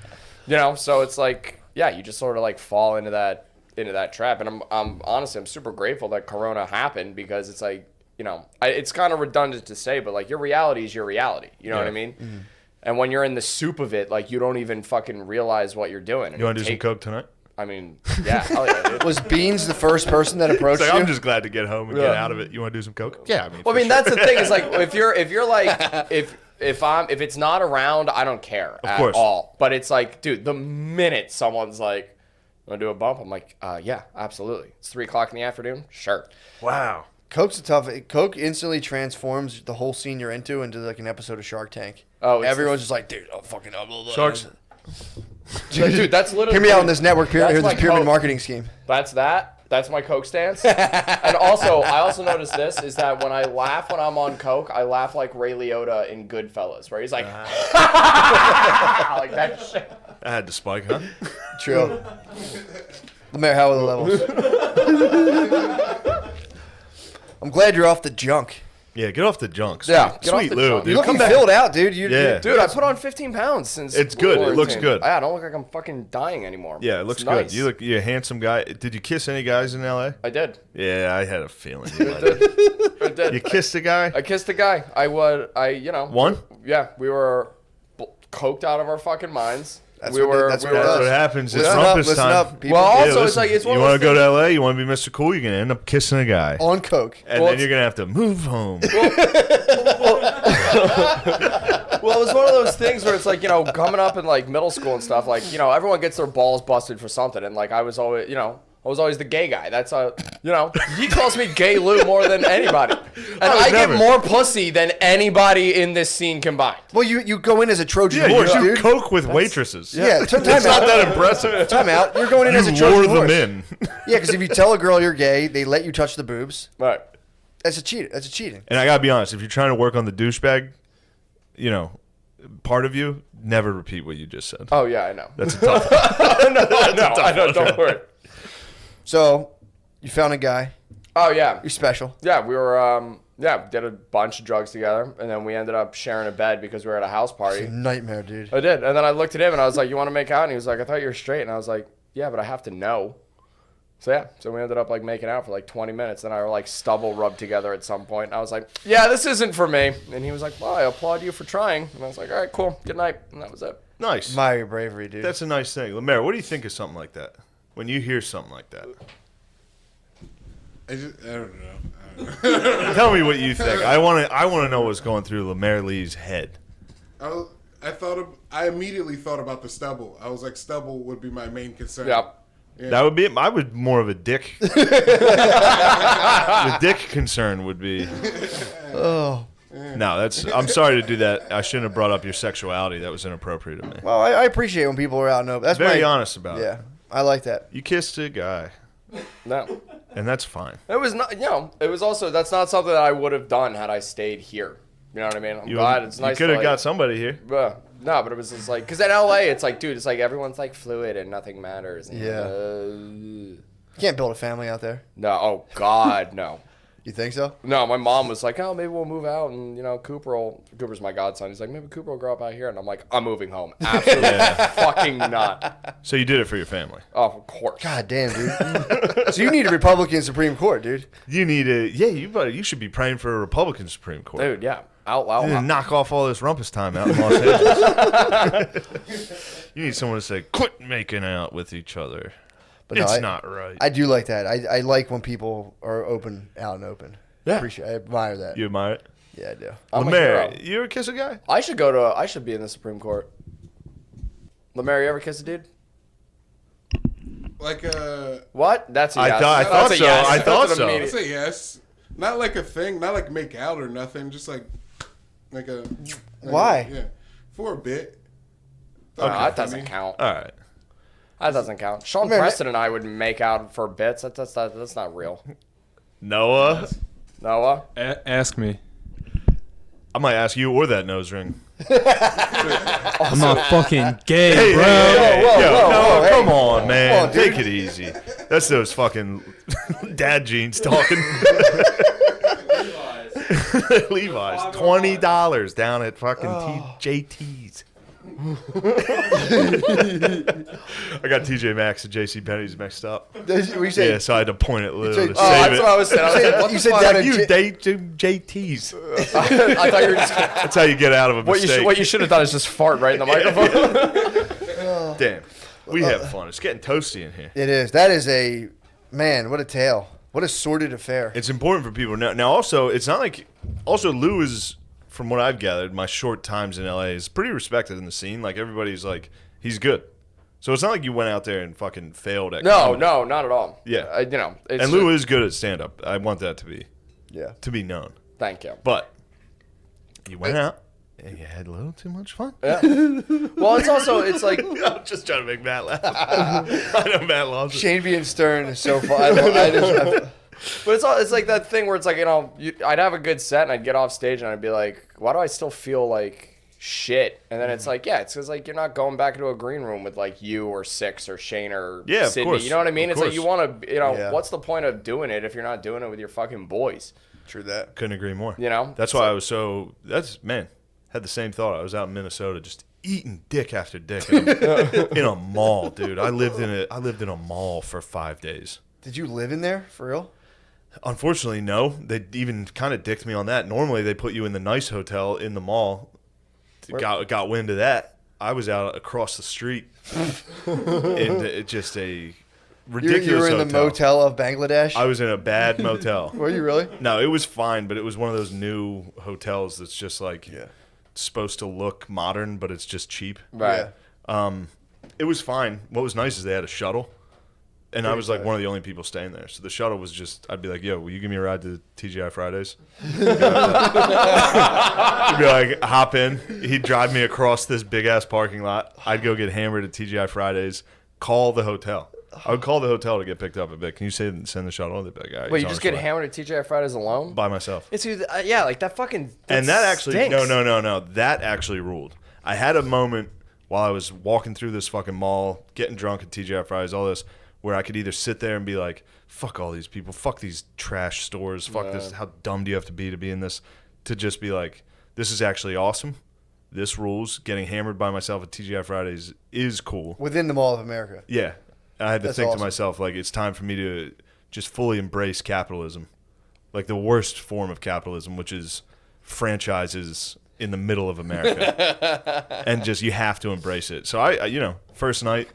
Speaker 2: You know, so it's like, yeah, you just sort of like fall into that trap, and I'm honestly I'm super grateful that Corona happened because it's like, you know, it's kind of redundant to say, but like your reality is your reality. You know what I mean? Mm-hmm. And when you're in the soup of it, like you don't even fucking realize what you're doing. And
Speaker 1: you want to do some coke tonight?
Speaker 2: I mean, yeah, hell yeah, dude.
Speaker 3: was Beans the first person that approached
Speaker 1: It's like,
Speaker 3: you?
Speaker 1: I'm just glad to get home and get out of it. You want to do some coke? Yeah, I mean.
Speaker 2: Well, I mean, that's the thing. Is like if you're like if it's not around, I don't care at
Speaker 1: course.
Speaker 2: all. But it's like, dude, the minute someone's like, "Want to do a bump?" I'm like, yeah, absolutely. It's 3:00 in the afternoon. Sure.
Speaker 1: Wow.
Speaker 3: Coke's a tough. Coke instantly transforms the whole scene you're into like an episode of Shark Tank.
Speaker 2: Oh, it's
Speaker 3: everyone's just like, dude, oh fucking blah, blah, blah.
Speaker 1: Sharks.
Speaker 2: Dude, that's literally.
Speaker 3: Hear me out on this network. Hear
Speaker 2: That's
Speaker 3: this
Speaker 2: my
Speaker 3: pyramid
Speaker 2: Coke.
Speaker 3: marketing scheme.
Speaker 2: That's my Coke stance. And also, I also noticed this is that when I laugh when I'm on Coke, I laugh like Ray Liotta in Goodfellas, where he's like, like that shit.
Speaker 1: I had to spike, huh?
Speaker 3: True. Lemaire, how are the levels? I'm glad you're off the junk.
Speaker 1: Yeah, get off the junk.
Speaker 2: Yeah,
Speaker 1: Sweet,
Speaker 2: get off
Speaker 1: sweet
Speaker 2: the
Speaker 1: Lou,
Speaker 2: junk.
Speaker 1: dude.
Speaker 3: You're looking
Speaker 1: Come back.
Speaker 3: filled out, dude.
Speaker 1: Yeah.
Speaker 2: Dude, I put on 15 pounds since.
Speaker 1: It's good. It looks
Speaker 2: quarantine.
Speaker 1: good.
Speaker 2: Yeah, I don't look like I'm fucking dying anymore.
Speaker 1: Yeah, it looks
Speaker 2: It's
Speaker 1: good.
Speaker 2: nice.
Speaker 1: You're a handsome guy. Did you kiss any guys in LA?
Speaker 2: I did.
Speaker 1: Yeah, I had a feeling you might.
Speaker 2: I did.
Speaker 1: You kissed a guy?
Speaker 2: I kissed a guy. You know.
Speaker 1: One?
Speaker 2: Yeah, we were coked out of our fucking minds.
Speaker 3: That's
Speaker 2: we
Speaker 3: what
Speaker 2: were.
Speaker 3: that's
Speaker 2: we
Speaker 3: what it
Speaker 2: were-
Speaker 1: That's
Speaker 3: does.
Speaker 1: what happens. It's
Speaker 3: Listen up,
Speaker 1: rumpus
Speaker 3: listen
Speaker 1: time.
Speaker 3: up, people.
Speaker 2: Well, also,
Speaker 1: Yeah,
Speaker 2: it's like it's one
Speaker 1: you
Speaker 2: of
Speaker 1: want
Speaker 2: those
Speaker 1: to go to
Speaker 2: things-
Speaker 1: LA? You want to be Mr. Cool? You're gonna end up kissing a guy,
Speaker 3: On Coke.
Speaker 1: and
Speaker 2: Well,
Speaker 1: then you're gonna have to move home.
Speaker 2: Well, it was one of those things where it's like, you know, coming up in like middle school and stuff, like, you know, everyone gets their balls busted for something, and like I was always, you know, I was always the gay guy. That's you know, he calls me Gay Lou more than anybody, and I get
Speaker 1: never.
Speaker 2: more pussy than anybody in this scene combined.
Speaker 3: Well, you go in as a Trojan
Speaker 1: Yeah,
Speaker 3: horse,
Speaker 1: you
Speaker 3: dude.
Speaker 1: coke with waitresses.
Speaker 3: Yeah, time
Speaker 1: It's not
Speaker 3: out.
Speaker 1: that impressive.
Speaker 3: Time out. You're going in as a
Speaker 1: You
Speaker 3: Trojan
Speaker 1: lure them
Speaker 3: horse.
Speaker 1: in.
Speaker 3: Yeah, because if you tell a girl you're gay, they let you touch the boobs.
Speaker 2: Right.
Speaker 3: That's a cheat. That's a cheating.
Speaker 1: And I gotta be honest, if you're trying to work on the douchebag, you know, part of you, never repeat what you just said.
Speaker 2: Oh yeah, I know.
Speaker 1: That's a tough.
Speaker 2: I know. Don't worry.
Speaker 3: So, you found a guy.
Speaker 2: Oh yeah.
Speaker 3: You're special.
Speaker 2: Yeah, we were did a bunch of drugs together, and then we ended up sharing a bed because we were at a house party.
Speaker 3: Nightmare, dude.
Speaker 2: I did, and then I looked at him and I was like, "You want to make out?" And he was like, "I thought you were straight," and I was like, "Yeah, but I have to know." So yeah, so we ended up like making out for like 20 minutes, and our like stubble rubbed together at some point, and I was like, "Yeah, this isn't for me," and he was like, "Well, I applaud you for trying," and I was like, "All right, cool, good night," and that was it.
Speaker 1: Nice.
Speaker 3: Admire your bravery, dude.
Speaker 1: That's a nice thing. Lemaire, what do you think of something like that? When you hear something like that,
Speaker 4: I don't know.
Speaker 1: tell me what you think. I want to know what's going through Lemaire Lee's head.
Speaker 4: I immediately thought about the stubble. I was like, stubble would be my main concern.
Speaker 2: Yep.
Speaker 4: Yeah.
Speaker 1: That would be. I would more of a dick. The dick concern would be.
Speaker 3: Oh.
Speaker 1: No, that's. I'm sorry to do that. I shouldn't have brought up your sexuality. That was inappropriate of me.
Speaker 3: Well, I appreciate when people are out and open. That's
Speaker 1: Very
Speaker 3: my,
Speaker 1: honest about it.
Speaker 3: Yeah, I like that.
Speaker 1: You kissed a guy.
Speaker 2: No.
Speaker 1: and that's fine.
Speaker 2: It was not, it was also, that's not something that I would have done had I stayed here. You know what I mean? I'm glad it's nice.
Speaker 1: You could have
Speaker 2: like,
Speaker 1: got somebody here.
Speaker 2: No, but it was just like, because in LA, it's like, dude, it's like everyone's like fluid and nothing matters. And,
Speaker 3: Yeah. You can't build a family out there.
Speaker 2: no, oh God, no.
Speaker 3: You think so?
Speaker 2: No, my mom was like, oh, maybe we'll move out and, Cooper's my godson. He's like, maybe Cooper will grow up out here. And I'm like, I'm moving home. Absolutely fucking not.
Speaker 1: So you did it for your family.
Speaker 2: Oh, of course.
Speaker 3: God damn, dude. So you need a Republican Supreme Court, dude.
Speaker 1: You need a you should be praying for a Republican Supreme Court.
Speaker 2: Dude, yeah. Out loud.
Speaker 1: You need to knock off all this rumpus time out in Los Angeles. You need someone to say, quit making out with each other.
Speaker 3: But
Speaker 1: It's
Speaker 3: no,
Speaker 1: not right.
Speaker 3: I do like that. I like when people are open, out and open.
Speaker 2: Yeah.
Speaker 3: I admire that.
Speaker 1: You admire it?
Speaker 3: Yeah, I do.
Speaker 2: I'm a
Speaker 1: Lemaire,
Speaker 2: hero.
Speaker 1: you're a kisser guy?
Speaker 2: I should be in the Supreme Court. Lemaire, you ever kiss a dude?
Speaker 4: Like
Speaker 2: What? That's a
Speaker 1: I
Speaker 2: yes.
Speaker 1: thought
Speaker 2: That's a
Speaker 1: so.
Speaker 2: yes.
Speaker 1: I thought
Speaker 2: That's an
Speaker 1: so.
Speaker 4: I
Speaker 2: immediate-
Speaker 4: say yes. Not like a thing. Not like make out or nothing. Just like a.
Speaker 3: Why?
Speaker 4: Yeah, for a bit.
Speaker 2: No, that doesn't count.
Speaker 1: All right.
Speaker 2: That doesn't count. Sean
Speaker 3: Man,
Speaker 2: Preston and I would make out for bits. That's not real.
Speaker 1: Noah,
Speaker 2: Noah?
Speaker 5: Ask me.
Speaker 1: I might ask you or that nose ring.
Speaker 5: I'm not fucking gay,
Speaker 1: Hey,
Speaker 5: bro.
Speaker 3: whoa,
Speaker 1: Noah,
Speaker 3: hey.
Speaker 1: come on, man.
Speaker 3: Come on, dude.
Speaker 1: Take it easy. That's those fucking dad jeans talking. Levi's, $20 down at fucking JT's. I got TJ Maxx and JC Penney's mixed up.
Speaker 3: We say,
Speaker 1: Yeah, so I had to point at Lou to save
Speaker 2: That's
Speaker 1: it.
Speaker 2: what I was saying. I was like, what
Speaker 3: you
Speaker 2: the
Speaker 3: said
Speaker 2: fuck?
Speaker 3: down
Speaker 1: Like
Speaker 3: at
Speaker 1: you date JT's.
Speaker 2: I thought you were just...
Speaker 1: That's how you get out of a mistake.
Speaker 2: What you should have done is just fart right in the microphone.
Speaker 1: Damn, we have fun. It's getting toasty in here.
Speaker 3: it is. That is a, man, what a tale. What a sordid affair.
Speaker 1: It's important for people now. Now, also, it's not like. Also, Lou is, from what I've gathered, my short times in LA is pretty respected in the scene. Like everybody's like, he's good. So it's not like you went out there and fucking failed at.
Speaker 2: No,
Speaker 1: comedy.
Speaker 2: no, not at all.
Speaker 1: Yeah.
Speaker 2: It's
Speaker 1: And Lou is good at stand up. I want that
Speaker 3: Yeah.
Speaker 1: to be known.
Speaker 2: Thank you.
Speaker 1: But you went out and you had a little too much fun.
Speaker 2: Well, it's like
Speaker 1: I'm just trying to make Matt laugh. I know Matt loves it.
Speaker 3: Shane being stern is so fun.
Speaker 2: But it's like that thing where it's like, I'd have a good set and I'd get off stage and I'd be like, why do I still feel like shit? And then it's like, yeah, it's because like you're not going back into a green room with like you or Six or Shane or
Speaker 1: Yeah, of
Speaker 2: Sydney.
Speaker 1: course.
Speaker 2: You know what I mean?
Speaker 1: Of
Speaker 2: It's like you
Speaker 1: course.
Speaker 2: want to,
Speaker 3: Yeah.
Speaker 2: what's the point of doing it if you're not doing it with your fucking boys?
Speaker 3: True that.
Speaker 1: Couldn't agree more.
Speaker 2: You know?
Speaker 1: That's why I was so. Had the same thought. I was out in Minnesota just eating dick after dick in a mall, dude. I lived in a mall for 5 days.
Speaker 3: Did you live in there for real?
Speaker 1: Unfortunately, no. They even kind of dicked me on that. Normally, they put you in the nice hotel in the mall. Got wind of that. I was out across the street in just a ridiculous
Speaker 3: You were in the
Speaker 1: hotel.
Speaker 3: motel of Bangladesh?
Speaker 1: I was in a bad motel.
Speaker 3: Were you really?
Speaker 1: No, it was fine, but it was one of those new hotels that's just like supposed to look modern, but it's just cheap.
Speaker 2: Right.
Speaker 3: Yeah.
Speaker 1: It was fine. What was nice is they had a shuttle, and I
Speaker 3: Pretty
Speaker 1: was like
Speaker 3: tight.
Speaker 1: one of the only people staying there. So the shuttle was just, I'd be like, yo, will you give me a ride to TGI Fridays? He'd be like, hop in. He'd drive me across this big ass parking lot. I'd go get hammered at TGI Fridays, call the hotel. I would call the hotel to get picked up. I'd be like, can you send the shuttle? They'd be like, all right,
Speaker 2: Wait,
Speaker 1: he's
Speaker 2: you
Speaker 1: on
Speaker 2: just
Speaker 1: his
Speaker 2: get
Speaker 1: way.
Speaker 2: hammered at TGI Fridays alone?
Speaker 1: By myself.
Speaker 2: It's yeah, like that fucking.
Speaker 1: And that actually,
Speaker 2: stinks.
Speaker 1: no. That actually ruled. I had a moment while I was walking through this fucking mall, getting drunk at TGI Fridays, all this, where I could either sit there and be like, fuck all these people, fuck these trash stores, fuck this, how dumb do you have to be in this, to just be like, this is actually awesome. This rules. Getting hammered by myself at TGI Fridays is cool.
Speaker 3: Within the Mall of America.
Speaker 1: Yeah. I had to
Speaker 3: That's
Speaker 1: think
Speaker 3: awesome.
Speaker 1: to myself, like, it's time for me to just fully embrace capitalism. Like the worst form of capitalism, which is franchises in the middle of America. And just, you have to embrace it. So I first night,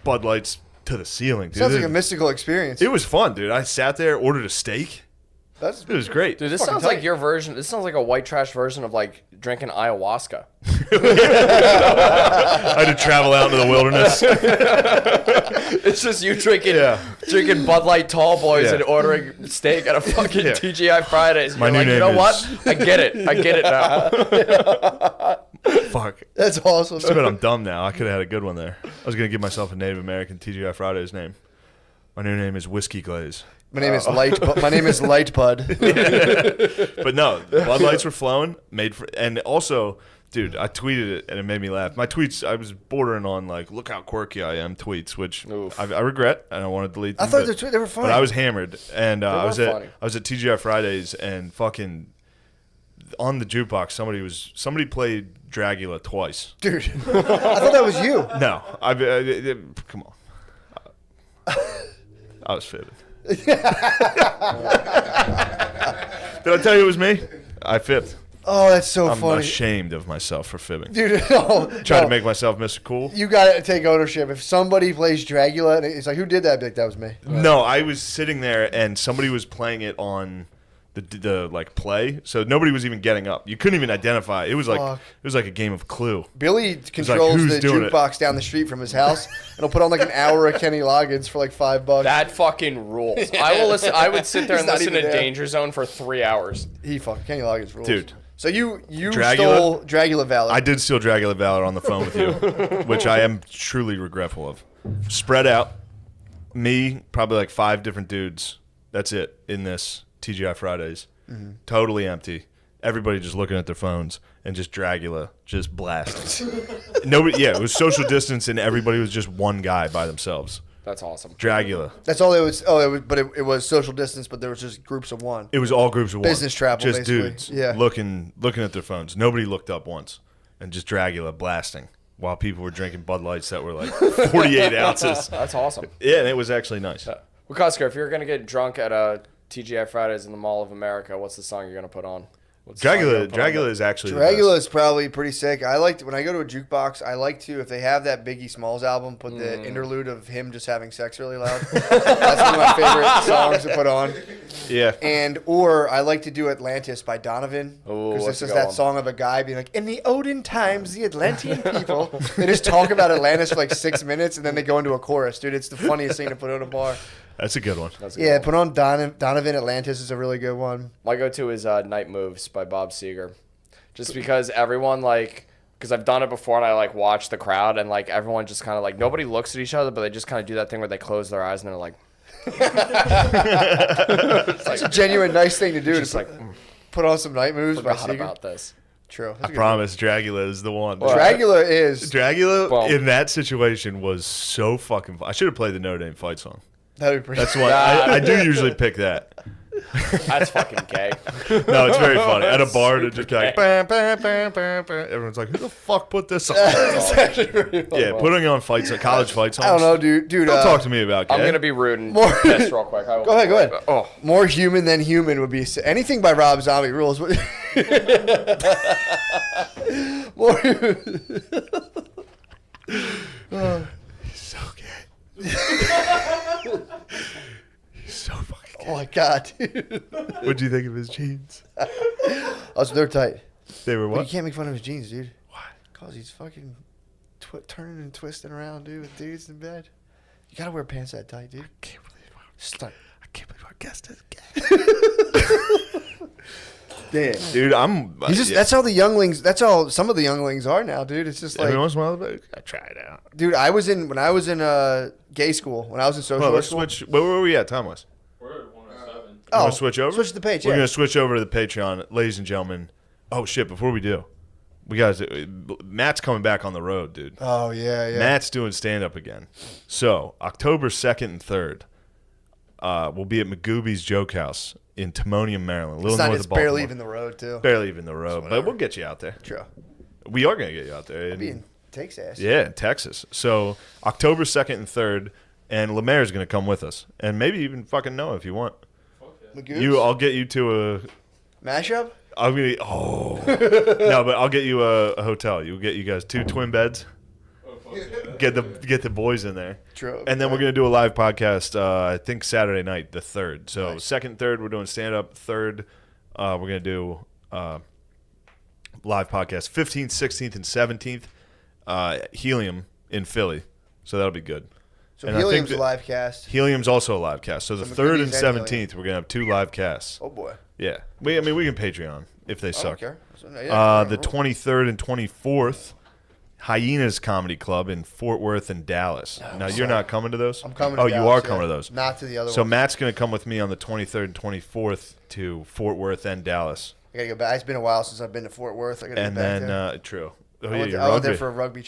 Speaker 1: Bud Lights to the ceiling, dude.
Speaker 3: Sounds like a mystical experience.
Speaker 1: It was fun, dude. I sat there, ordered a steak.
Speaker 3: That's
Speaker 1: It was great.
Speaker 2: Dude, this
Speaker 3: Fucking
Speaker 2: sounds
Speaker 3: tight.
Speaker 2: like your version. This sounds like a white trash version of like drinking ayahuasca.
Speaker 1: I had to travel out into the wilderness.
Speaker 2: It's just you drinking Bud Light Tall Boys
Speaker 1: Yeah.
Speaker 2: and ordering steak at a fucking
Speaker 1: Yeah.
Speaker 2: TGI Fridays.
Speaker 1: My
Speaker 2: You're
Speaker 1: new
Speaker 2: like, you
Speaker 1: name
Speaker 2: know
Speaker 1: is-
Speaker 2: what? I get it now.
Speaker 1: Fuck.
Speaker 3: That's awesome.
Speaker 1: Too bad I'm dumb now. I could have had a good one there. I was going to give myself a Native American TGI Fridays name. My new name is Whiskey Glaze.
Speaker 3: My name is Light. My name is Light Bud.
Speaker 1: But no, the Bud Lights were flowing. And also, dude, I tweeted it and it made me laugh. My tweets, I was bordering on like, look how quirky I am tweets, which I regret and I want to delete them.
Speaker 3: I thought they were funny.
Speaker 1: But I was hammered and I was
Speaker 2: funny.
Speaker 1: at TGI Fridays and fucking on the jukebox somebody played Dragula twice.
Speaker 3: Dude, I thought that was you.
Speaker 1: No, come on. I was fibbing. Did I tell you it was me? I fibbed.
Speaker 3: Oh, that's so
Speaker 1: I'm
Speaker 3: funny.
Speaker 1: ashamed of myself for fibbing.
Speaker 3: Dude, no.
Speaker 1: Trying to make myself Mr. Cool.
Speaker 3: You got to take ownership. If somebody plays Dragula, and it's like, who did that? I'd be like, that was me.
Speaker 1: No, I was sitting there and somebody was playing it on the like play, so nobody was even getting up. You couldn't even identify. It was like a game of Clue.
Speaker 3: Billy controls
Speaker 1: who's
Speaker 3: the
Speaker 1: doing it?
Speaker 3: jukebox down the street from his house, and he'll put on like an hour of Kenny Loggins for like $5.
Speaker 2: That fucking rules. I will listen. I would sit there
Speaker 3: He's
Speaker 2: and
Speaker 3: not
Speaker 2: listen to
Speaker 3: even there.
Speaker 2: Danger Zone for 3 hours.
Speaker 3: Kenny Loggins rules.
Speaker 1: Dude.
Speaker 3: So you
Speaker 1: Dragula?
Speaker 3: stole Dragula Valor.
Speaker 1: I did steal Dragula Valor on the phone with you, which I am truly regretful of. Spread out, me, probably like 5 different dudes. That's it in this TGI Fridays.
Speaker 3: Mm-hmm.
Speaker 1: Totally empty. Everybody just looking at their phones and just Dragula just blasting. Nobody. Yeah, it was social distance and everybody was just one guy by themselves.
Speaker 2: That's awesome.
Speaker 1: Dragula.
Speaker 3: That's all it was. Oh, it was social distance, but there was just groups of one.
Speaker 1: It was all groups of one.
Speaker 3: Business travel,
Speaker 1: just
Speaker 3: basically.
Speaker 1: dudes.
Speaker 3: Yeah.
Speaker 1: looking at their phones. Nobody looked up once, and just Dragula blasting while people were drinking Bud Lights that were like 48 ounces.
Speaker 2: That's awesome.
Speaker 1: Yeah, and it was actually nice.
Speaker 2: McCusker, if you're gonna get drunk at a TGI Fridays in the Mall of America, what's the song you're gonna put on?
Speaker 1: Dragula is actually the
Speaker 3: Dragula
Speaker 1: best.
Speaker 3: is probably pretty sick. I like when I go to a jukebox. I like to, if they have that Biggie Smalls album, put the interlude of him just having sex really loud. That's one of my favorite songs to put on.
Speaker 1: Yeah.
Speaker 3: Or I like to do Atlantis by Donovan,
Speaker 2: Ooh,
Speaker 3: because
Speaker 2: what's
Speaker 3: this
Speaker 2: a
Speaker 3: is
Speaker 2: good
Speaker 3: that
Speaker 2: one?
Speaker 3: song of a guy being like, in the olden times, the Atlantean people. They just talk about Atlantis for like 6 minutes, and then they go into a chorus. Dude, it's the funniest thing to put on a bar.
Speaker 1: That's a good one.
Speaker 2: That's a good
Speaker 3: Yeah,
Speaker 2: one.
Speaker 3: put on Donovan Atlantis is a really good one.
Speaker 2: My go-to is Night Moves by Bob Seger. Just because everyone, like, because I've done it before and I, like, watch the crowd and, like, everyone just kind of, like, nobody looks at each other, but they just kind of do that thing where they close their eyes and they're like.
Speaker 3: It's a genuine nice thing to do.
Speaker 2: Just
Speaker 3: to
Speaker 2: like,
Speaker 3: put on some Night Moves by
Speaker 2: forgot
Speaker 3: Seeger.
Speaker 2: about this.
Speaker 3: True.
Speaker 1: I promise Dragula is the one.
Speaker 3: Dragula is.
Speaker 1: Dragula
Speaker 2: Well-
Speaker 1: in that situation was so fucking fun. I should have played the Notre Dame fight song.
Speaker 3: That'd be pretty.
Speaker 1: That's why I do usually pick that.
Speaker 2: That's fucking gay.
Speaker 1: No, it's very funny. At a bar to
Speaker 2: Super
Speaker 1: just be like,
Speaker 2: gay.
Speaker 1: bam, bam, bam, bam, bam. Everyone's like, who the fuck put this on?
Speaker 3: It's actually pretty fun.
Speaker 1: Yeah, putting on college fight songs.
Speaker 3: I don't know, dude.
Speaker 1: Don't talk to me about
Speaker 2: I'm
Speaker 1: gay.
Speaker 2: going to be rude and
Speaker 3: More-
Speaker 2: piss real quick. I will-
Speaker 3: Go ahead.
Speaker 2: Oh,
Speaker 3: More human than human would be anything by Rob Zombie rules. More.
Speaker 1: so gay. He's so fucking gay.
Speaker 3: Oh my god, dude.
Speaker 1: What'd you think of his jeans?
Speaker 3: Oh, so they're tight.
Speaker 1: They were
Speaker 3: But you
Speaker 1: what?
Speaker 3: can't make fun of his jeans, dude.
Speaker 1: Why?
Speaker 3: Cause he's fucking turning and twisting around, dude, with dudes in bed. You gotta wear pants that tight, dude.
Speaker 1: Can't believe
Speaker 3: Stuck.
Speaker 1: I can't believe our guest is gay.
Speaker 3: Damn.
Speaker 1: Dude, I'm.
Speaker 3: He's just, That's how the younglings. That's how some of the younglings are now, dude. It's just like,
Speaker 1: Every once in a while, I try it out.
Speaker 3: dude. When I was in gay school, when I was in social
Speaker 1: Well,
Speaker 3: work
Speaker 1: let's
Speaker 3: school.
Speaker 1: switch. Where were we at, time-wise?
Speaker 5: We're at 107.
Speaker 1: You
Speaker 3: Oh,
Speaker 1: want to switch over?
Speaker 3: switch to the page,
Speaker 1: We're
Speaker 3: yeah.
Speaker 1: going to switch over to the Patreon. Ladies and gentlemen. Oh, shit, before we do. We guys, Matt's coming back on the road, dude.
Speaker 3: Oh yeah, yeah.
Speaker 1: Matt's doing stand-up again. So, October 2nd and 3rd, we'll be at Magooby's Joke House in Timonium, Maryland. A little north
Speaker 3: It's
Speaker 1: of Baltimore.
Speaker 3: barely even the road too.
Speaker 1: Barely even the road, but
Speaker 3: whatever.
Speaker 1: we'll get you out there.
Speaker 3: True.
Speaker 1: We are going to get you out there.
Speaker 3: I'll be in Texas.
Speaker 1: Yeah, in Texas. So, October 2nd and 3rd, and Lemaire's going to come with us. And maybe even fucking Noah if you want.
Speaker 3: Magoo's?
Speaker 1: I'll get you to a...
Speaker 3: Mashup.
Speaker 1: I'm gonna. Oh no, but I'll get you a hotel. You'll get you guys 2 twin beds. Get the boys in there.
Speaker 3: True.
Speaker 1: And then we're gonna do a live podcast. I think Saturday night, the 3rd. So
Speaker 3: Nice.
Speaker 1: 2nd, 3rd, we're doing stand up. 3rd, we're gonna do live podcast. 15th, 16th, and 17th, Helium in Philly. So that'll be good.
Speaker 3: So
Speaker 1: and I think
Speaker 3: Helium's
Speaker 1: that-
Speaker 3: a live cast.
Speaker 1: Helium's also a live cast. So the
Speaker 3: So
Speaker 1: 3rd and
Speaker 3: Magooby's and
Speaker 1: 17th, we're gonna have 2 live casts.
Speaker 3: Oh boy.
Speaker 1: Yeah, we can Patreon if they
Speaker 3: I don't
Speaker 1: suck.
Speaker 3: care. So, no, yeah,
Speaker 1: The 23rd and 24th, Hyenas Comedy Club in Fort Worth and Dallas. Now, you're not coming to those?
Speaker 3: I'm coming to
Speaker 1: Oh, you
Speaker 3: Dallas,
Speaker 1: are
Speaker 3: yeah.
Speaker 1: coming to those.
Speaker 3: Not to the other
Speaker 1: So
Speaker 3: ones.
Speaker 1: Matt's going to come with me on the 23rd and 24th to Fort Worth and Dallas.
Speaker 3: I gotta go back. It's been a while since I've been to Fort Worth. I gotta
Speaker 1: And
Speaker 3: get back
Speaker 1: then,
Speaker 3: there.
Speaker 1: true. Oh,
Speaker 3: I
Speaker 1: yeah,
Speaker 3: went,
Speaker 1: you're
Speaker 3: I went there
Speaker 1: rugby.
Speaker 3: for a rugby